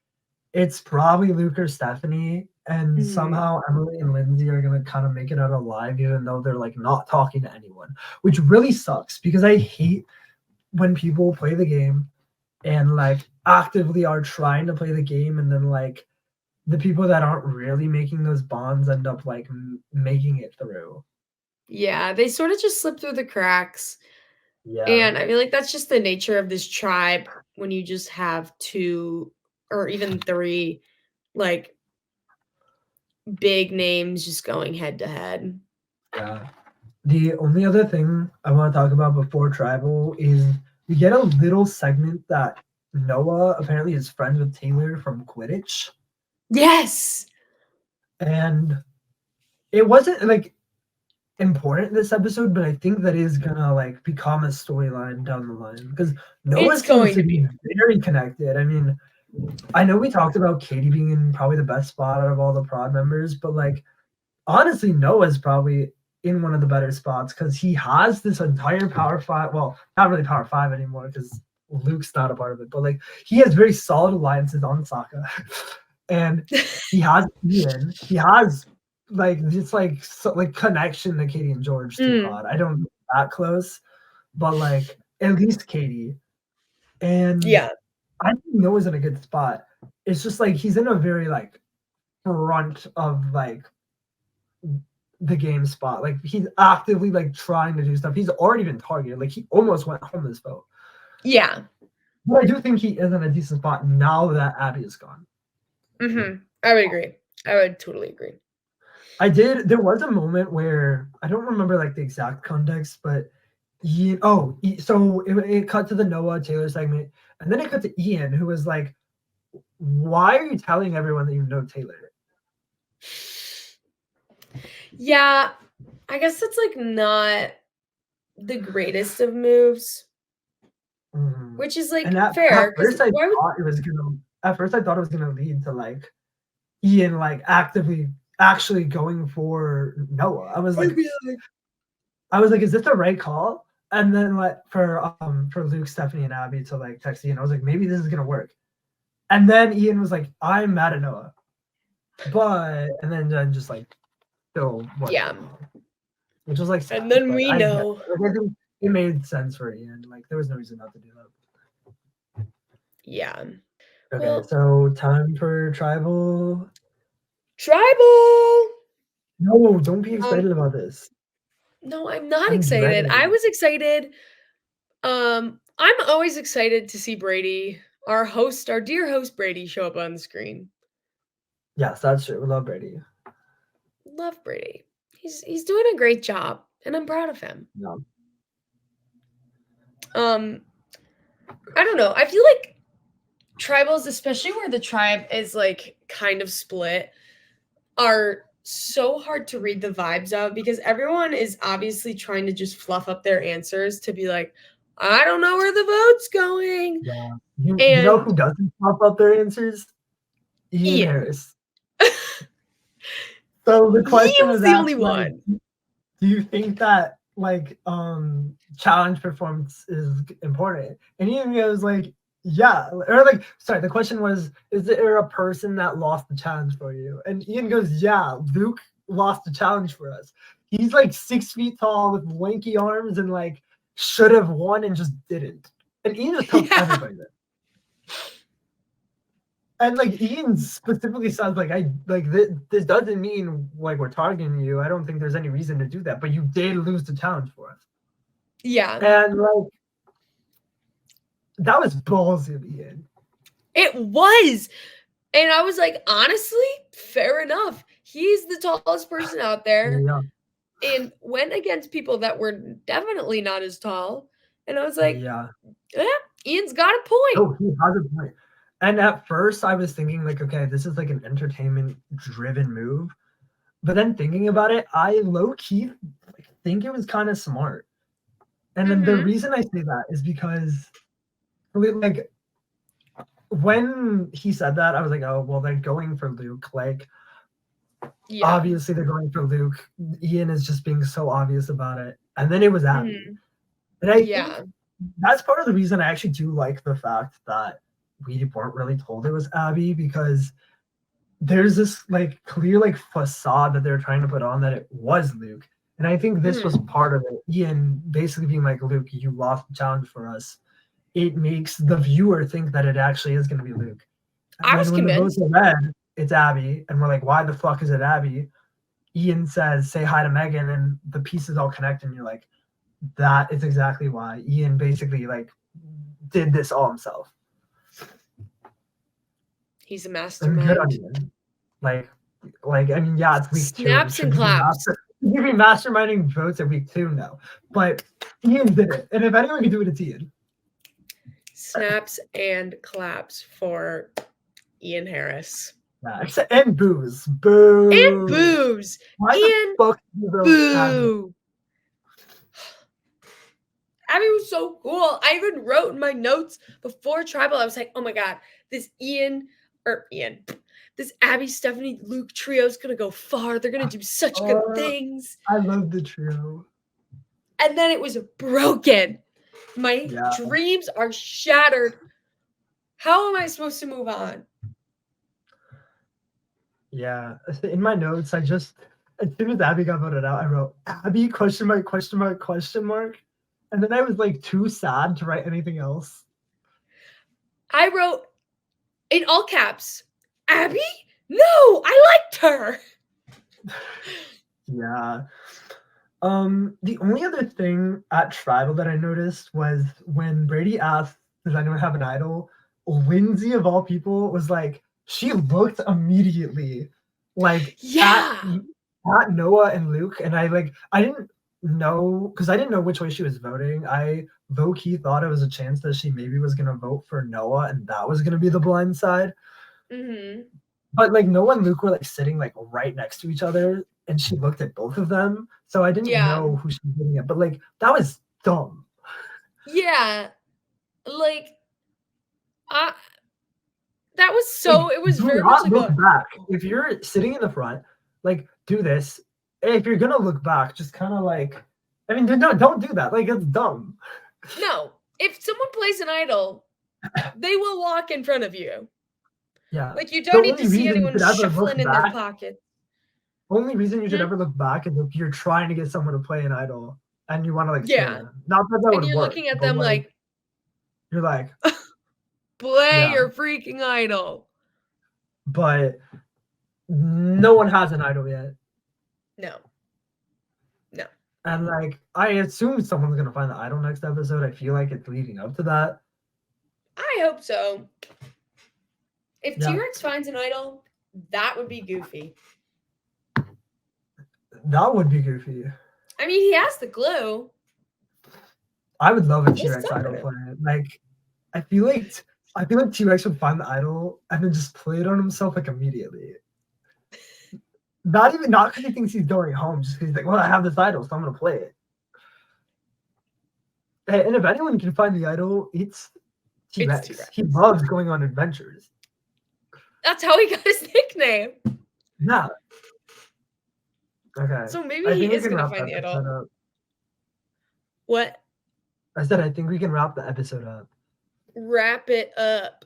Speaker 2: it's probably Luke or Stephanie, and
Speaker 1: Mhm.
Speaker 2: somehow Emily and Lindsay are gonna kind of make it out alive, even though they're like not talking to anyone, which really sucks because I hate when people play the game and like actively are trying to play the game, and then like the people that aren't really making those bonds end up like making it through.
Speaker 1: Yeah, they sort of just slip through the cracks.
Speaker 2: Yeah,
Speaker 1: And I feel like that's just the nature of this tribe when you just have 2 or even 3, like, big names just going head to head.
Speaker 2: yeah. The only other thing I want to talk about before tribal is we get a little segment that Noah apparently is friends with Taylor from Quidditch,
Speaker 1: Yes!
Speaker 2: and it wasn't like important in this episode, but I think that is gonna like become a storyline down the line because Noah
Speaker 1: It's
Speaker 2: seems
Speaker 1: going
Speaker 2: to
Speaker 1: to
Speaker 2: be
Speaker 1: be.
Speaker 2: very connected. I mean, I know we talked about Katie being in probably the best spot out of all the prod members, but like honestly, Noah's probably in one of the better spots because he has this entire Power Five. Well, not really Power Five anymore because Luke's not a part of it, but like he has very solid alliances on Sokka, and he has Ian. He has like just like like connection to Katie and George through
Speaker 1: Mm,
Speaker 2: Pod. I don't know that close, but like at least Katie. And
Speaker 1: yeah.
Speaker 2: I think Noah's in a good spot. It's just like he's in a very like front of like the game spot. Like he's actively like trying to do stuff. He's already been targeted. Like he almost went home this vote.
Speaker 1: Yeah.
Speaker 2: But I do think he is in a decent spot now that Abby is gone.
Speaker 1: Mhm. I would agree. I would totally agree.
Speaker 2: I did. There was a moment where I don't remember like the exact context, but so it cut to the Noah Taylor segment, and then it cut to Ian, who was like, "Why are you telling everyone that you know Taylor?"
Speaker 1: Yeah, I guess it's, like, not the greatest of moves,
Speaker 2: Mhm.
Speaker 1: which is,
Speaker 2: And
Speaker 1: like,
Speaker 2: at
Speaker 1: fair because
Speaker 2: first I
Speaker 1: why would.
Speaker 2: thought it was gonna. At first I thought it was gonna lead to like Ian like actively actually going for Noah.
Speaker 1: I'd be like.
Speaker 2: I was like, is this the right call? And then like for Luke, Stephanie, and Abby to like text Ian, I was like, maybe this is gonna work. And then Ian was like, I'm mad at Noah. But and then just like still went
Speaker 1: Yeah,
Speaker 2: along. Which was like sad,
Speaker 1: and then
Speaker 2: but
Speaker 1: we
Speaker 2: I get it.
Speaker 1: know.
Speaker 2: Like I think it made sense for Ian. Like there was no reason not to do
Speaker 1: Yeah.
Speaker 2: that. Okay,
Speaker 1: Well,
Speaker 2: so time for tribal.
Speaker 1: tribal!
Speaker 2: No, don't be
Speaker 1: Um,
Speaker 2: excited about this.
Speaker 1: no, I'm not
Speaker 2: I'm
Speaker 1: excited. I
Speaker 2: dreading.
Speaker 1: was excited. I'm always excited to see Brady, our host, our dear host Brady, show up on the screen.
Speaker 2: Yes, that's true. We love Brady.
Speaker 1: Love Brady. He's doing a great job, and I'm proud of him.
Speaker 2: No.
Speaker 1: Um, I don't know. I feel like tribals, especially where the tribe is like kind of split, are so hard to read the vibes of because everyone is obviously trying to just fluff up their answers to be like, I don't know where the vote's going.
Speaker 2: Yeah. You know
Speaker 1: And
Speaker 2: who doesn't pop up their answers? Ian
Speaker 1: Ian.
Speaker 2: Harris. So the
Speaker 1: He
Speaker 2: question
Speaker 1: was
Speaker 2: was
Speaker 1: the
Speaker 2: asked
Speaker 1: only
Speaker 2: like,
Speaker 1: one.
Speaker 2: do you think that like challenge performance is important? And Ian goes like, yeah. Or like sorry, the question was, is there a person that lost the challenge for you? And Ian goes, yeah, Luke lost the challenge for us. He's like 6 feet tall with lanky arms and like should have won and just didn't. And Ian just tells
Speaker 1: Yeah.
Speaker 2: everybody that. And like Ian specifically says, like I like this doesn't mean like we're targeting you. I don't think there's any reason to do that, but you did lose the challenge for us.
Speaker 1: Yeah.
Speaker 2: And like that was ballsy of Ian.
Speaker 1: It was. And I was like, honestly, fair enough. He's the tallest person out there
Speaker 2: Yeah,
Speaker 1: and went against people that were definitely not as tall. And I was like,
Speaker 2: yeah.
Speaker 1: yeah, Ian's got a point.
Speaker 2: No, he has a point. And at first, I was thinking like, okay, this is like an entertainment-driven move. But then thinking about it, I low key like, think it was kind of smart. And then the
Speaker 1: Mm-hmm.
Speaker 2: reason I say that is because like when he said that, I was like, oh, well, they're going for Luke. Like,
Speaker 1: Yeah.
Speaker 2: obviously, they're going for Luke. Ian is just being so obvious about it. And then it was Abby.
Speaker 1: Mm-hmm.
Speaker 2: And I think
Speaker 1: Yeah.
Speaker 2: that's part of the reason I actually do like the fact that we weren't really told it was Abby, because there's this like clear like facade that they're trying to put on that it was Luke. And I think this was
Speaker 1: Mhm.
Speaker 2: part of it. Ian basically being like, Luke, you lost the challenge for us. It makes the viewer think that it actually is going to be Luke. And
Speaker 1: I was
Speaker 2: then when the votes
Speaker 1: convinced.
Speaker 2: are read, it's Abby. And we're like, why the fuck is it Abby? Ian says, say hi to Megan, and the pieces all connect. And you're like, that is exactly why Ian basically like did this all himself.
Speaker 1: He's a
Speaker 2: And good on
Speaker 1: mastermind.
Speaker 2: Ian. Like, I mean, yeah, it's week 2. And
Speaker 1: Snaps and
Speaker 2: should you be
Speaker 1: claps.
Speaker 2: masterminding votes at week 2? No, but Ian did it, and if anyone can do it, it's Ian.
Speaker 1: Snaps and claps for Ian Harris.
Speaker 2: Yeah, and booze,
Speaker 1: And
Speaker 2: boo.
Speaker 1: boos.
Speaker 2: Why the
Speaker 1: Ian,
Speaker 2: fuck did you vote Abby?
Speaker 1: boo. Abby was so cool. I even wrote in my notes before Tribal, I was like, oh my God, this this Abby, Stephanie, Luke trio is going to go far. They're going to do such good things.
Speaker 2: I love the trio.
Speaker 1: And then it was broken. My
Speaker 2: Yeah.
Speaker 1: dreams are shattered. How am I supposed to move on?
Speaker 2: Yeah. In my notes, I just, as soon as Abby got voted out, I wrote Abby question mark question mark question mark. And then I was like too sad to write anything else.
Speaker 1: I wrote in all caps, Abby? No, I liked her.
Speaker 2: Yeah. The only other thing at Tribal that I noticed was when Brady asked, does anyone have an idol? Lindsay, of all people, was like, she looked immediately like
Speaker 1: Yeah.
Speaker 2: at Noah and Luke. And I didn't know, because I didn't know which way she was voting. I low key thought it was a chance that she maybe was going to vote for Noah and that was going to be the blind side.
Speaker 1: Mm-hmm.
Speaker 2: But like Noah and Luke were like sitting like right next to each other, and she looked at both of them. So I didn't
Speaker 1: Yeah.
Speaker 2: know who she was looking at, but like that was dumb.
Speaker 1: Yeah. Like, that was
Speaker 2: Like,
Speaker 1: so, it was
Speaker 2: do
Speaker 1: very much
Speaker 2: not
Speaker 1: like
Speaker 2: look
Speaker 1: a,
Speaker 2: back. If you're sitting in the front, like do this. If you're gonna look back, just kind of like, I mean, don't do that. Like it's dumb.
Speaker 1: no, if someone plays an idol, they will walk in front of you.
Speaker 2: Yeah.
Speaker 1: Like, you
Speaker 2: The
Speaker 1: don't need to
Speaker 2: only
Speaker 1: see
Speaker 2: reason you
Speaker 1: anyone
Speaker 2: should ever look
Speaker 1: shuffling in their
Speaker 2: back,
Speaker 1: pockets.
Speaker 2: only reason you should
Speaker 1: Hmm?
Speaker 2: ever look back is if you're trying to get someone to play an idol and you want to like
Speaker 1: Yeah.
Speaker 2: stand. Not that that
Speaker 1: And
Speaker 2: would
Speaker 1: you're
Speaker 2: work,
Speaker 1: looking at
Speaker 2: but
Speaker 1: them
Speaker 2: like
Speaker 1: like,
Speaker 2: you're like,
Speaker 1: play
Speaker 2: yeah.
Speaker 1: your freaking idol.
Speaker 2: But no one has an idol yet.
Speaker 1: No. No.
Speaker 2: And like I assume someone's gonna find the idol next episode. I feel like it's leading up to that.
Speaker 1: I hope so. If
Speaker 2: Yeah.
Speaker 1: T-Rex finds an idol, that would be goofy.
Speaker 2: That would be goofy.
Speaker 1: I mean, he has the glue.
Speaker 2: I would love a
Speaker 1: We'll
Speaker 2: T-Rex
Speaker 1: summon
Speaker 2: idol
Speaker 1: him.
Speaker 2: play. Like I feel like T-Rex would find the idol and then just play it on himself like immediately. Not because he thinks he's going home, just because he's like, well, I have this idol, so I'm gonna play it. And if anyone can find the idol, it's T-Rex.
Speaker 1: T-Rex.
Speaker 2: He loves going on adventures.
Speaker 1: That's how he got his nickname.
Speaker 2: Yeah. Okay.
Speaker 1: So maybe
Speaker 2: I
Speaker 1: he
Speaker 2: think we
Speaker 1: is
Speaker 2: can
Speaker 1: going to
Speaker 2: wrap
Speaker 1: find
Speaker 2: the
Speaker 1: the
Speaker 2: episode
Speaker 1: idol.
Speaker 2: up.
Speaker 1: What?
Speaker 2: I said I think we can wrap the episode up.
Speaker 1: Wrap it up.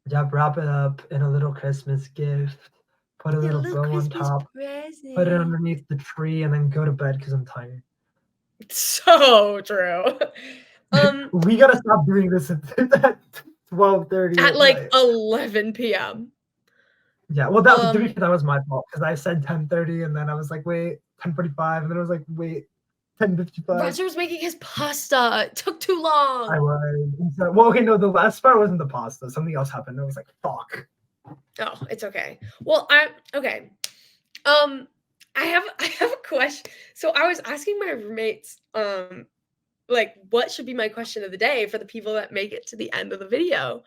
Speaker 2: Yep, wrap it up in a little Christmas gift. Put a little bow on top.
Speaker 1: Present.
Speaker 2: Put it underneath the tree and then go to bed because I'm tired.
Speaker 1: So true.
Speaker 2: We gotta stop doing this at 12:30
Speaker 1: At like
Speaker 2: night.
Speaker 1: 11 p.m.
Speaker 2: Yeah, well, that was my fault because I said 10:30 and then I was like, wait, 10:45, and then I was like, wait, 10:55.
Speaker 1: Roger was making his pasta. It took too long.
Speaker 2: I was. So, well, okay, no, the last part wasn't the pasta. Something else happened. I was like, fuck.
Speaker 1: Oh, it's okay. Well, okay. I have a question. So I was asking my roommates, like what should be my question of the day for the people that make it to the end of the video.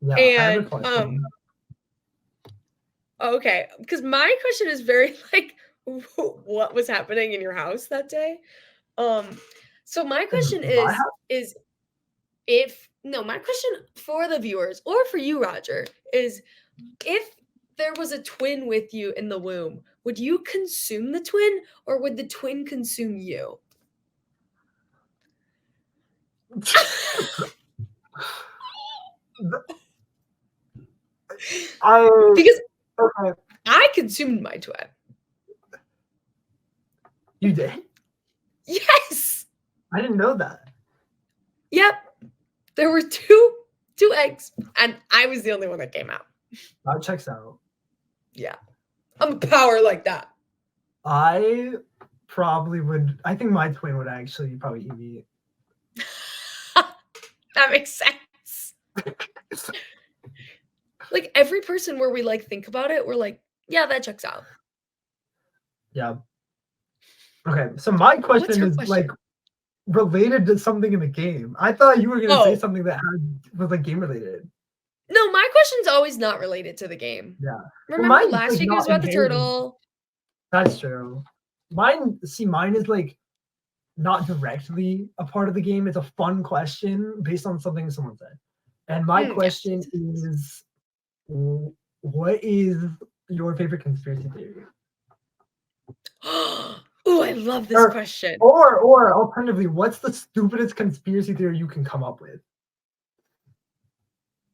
Speaker 2: Yeah,
Speaker 1: And
Speaker 2: I have a question.
Speaker 1: Okay, because my question is very like what was happening in your house that day. So my question is my question for the viewers or for you, Roger, is if there was a twin with you in the womb, would you consume the twin or would the twin consume you?
Speaker 2: I
Speaker 1: Because
Speaker 2: okay.
Speaker 1: I consumed my twin.
Speaker 2: You did?
Speaker 1: Yes.
Speaker 2: I didn't know that.
Speaker 1: Yep. There were two eggs, and I was the only one that came out.
Speaker 2: That checks out.
Speaker 1: Yeah. I'm a power like that.
Speaker 2: I probably would. I think my twin would actually probably eat me.
Speaker 1: That makes sense. Like every person where we like think about it, we're like, yeah, that checks out.
Speaker 2: Yeah. Okay, so my
Speaker 1: What's
Speaker 2: question
Speaker 1: your
Speaker 2: is like
Speaker 1: question?
Speaker 2: related to something in the game. I thought you were gonna say
Speaker 1: Oh,
Speaker 2: something that was like game related.
Speaker 1: no, my question's always not related to the game.
Speaker 2: Yeah. Well,
Speaker 1: Remember
Speaker 2: mine's
Speaker 1: last
Speaker 2: like
Speaker 1: week it was
Speaker 2: not
Speaker 1: about the
Speaker 2: inherent.
Speaker 1: turtle?
Speaker 2: That's true. Mine is like not directly a part of the game. It's a fun question based on something someone said. And my
Speaker 1: Yes,
Speaker 2: question
Speaker 1: yes,
Speaker 2: is, what is your favorite conspiracy theory?
Speaker 1: yes. Oh, I love this
Speaker 2: Or,
Speaker 1: question.
Speaker 2: or alternatively, what's the stupidest conspiracy theory you can come up with?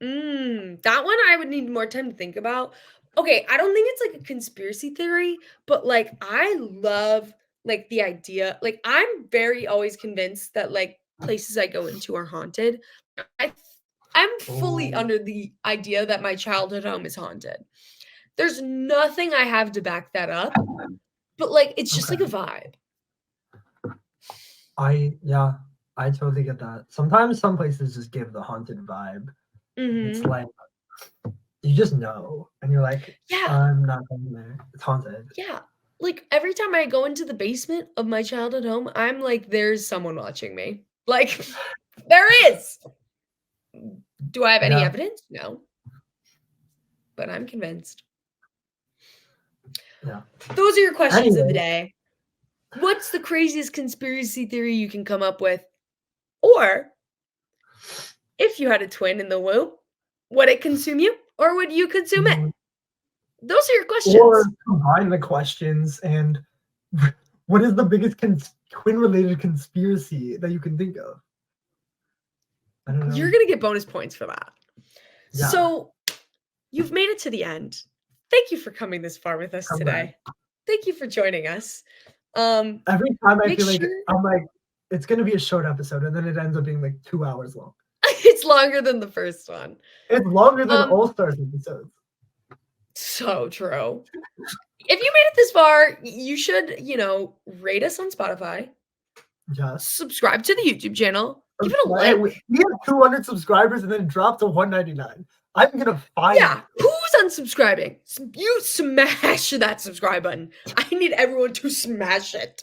Speaker 1: That one I would need more time to think about. Okay, I don't think it's like a conspiracy theory, but like I love like the idea. Like I'm very always convinced that like places I go into are haunted. I I'm fully
Speaker 2: Oh,
Speaker 1: under the idea that my childhood home is haunted. There's nothing I have to back that up, but like it's just like a
Speaker 2: okay.
Speaker 1: vibe.
Speaker 2: Yeah, I totally get that. Sometimes some places just give the haunted vibe. It's
Speaker 1: Mhm.
Speaker 2: like you just know, and you're like,
Speaker 1: Yeah.
Speaker 2: I'm not going there. It's haunted.
Speaker 1: Yeah. Like, every time I go into the basement of my childhood home, I'm like, "There's someone watching me." Like, there is. Do I have any
Speaker 2: Yeah,
Speaker 1: evidence? No, but I'm convinced.
Speaker 2: yeah.
Speaker 1: Those are your questions of the
Speaker 2: Anyway,
Speaker 1: day. What's the craziest conspiracy theory you can come up with? Or if you had a twin in the womb, would it consume you or would you consume it?
Speaker 2: mm,
Speaker 1: Those are your
Speaker 2: or
Speaker 1: questions.
Speaker 2: combine the questions and what is the biggest twin-related conspiracy that you can think of? I don't
Speaker 1: You're
Speaker 2: know.
Speaker 1: gonna get bonus points for that.
Speaker 2: Yeah,
Speaker 1: So, you've made it to the end. Thank you for coming this far with us
Speaker 2: come back.
Speaker 1: today. Thank you for joining us. Um,
Speaker 2: Every time I
Speaker 1: make
Speaker 2: feel like
Speaker 1: sure
Speaker 2: I'm like, it's gonna be a short episode, and then it ends up being like 2 hours long.
Speaker 1: it's longer than the first one.
Speaker 2: It's longer than
Speaker 1: Um,
Speaker 2: All Stars episodes.
Speaker 1: so true. If you made it this far, you should, rate us on Spotify,
Speaker 2: Yes.
Speaker 1: subscribe to the YouTube channel, give it a
Speaker 2: Hey,
Speaker 1: like.
Speaker 2: we have 200 subscribers and then dropped to 199. I'm gonna find
Speaker 1: Yeah,
Speaker 2: you.
Speaker 1: who's unsubscribing? You smash that subscribe button. I need everyone to smash it.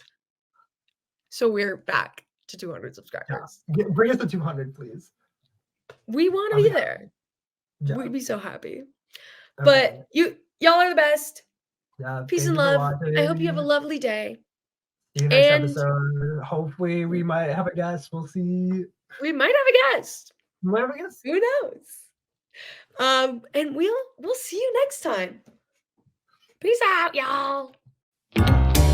Speaker 1: So we're back to 200
Speaker 2: Yeah,
Speaker 1: subscribers.
Speaker 2: bring us to 200, please.
Speaker 1: We want to
Speaker 2: I'll be
Speaker 1: be
Speaker 2: happy.
Speaker 1: there.
Speaker 2: Yeah.
Speaker 1: We'd be so happy.
Speaker 2: Okay.
Speaker 1: But y'all are the best.
Speaker 2: Yeah.
Speaker 1: Peace
Speaker 2: Thank
Speaker 1: and
Speaker 2: you for
Speaker 1: love. I hope you have a
Speaker 2: watching.
Speaker 1: lovely day.
Speaker 2: See you next
Speaker 1: And
Speaker 2: episode. Hopefully, we might have a guest. We'll see.
Speaker 1: we might have a guest.
Speaker 2: We might have a guest.
Speaker 1: Who knows? And we'll see you next time. Peace out, y'all.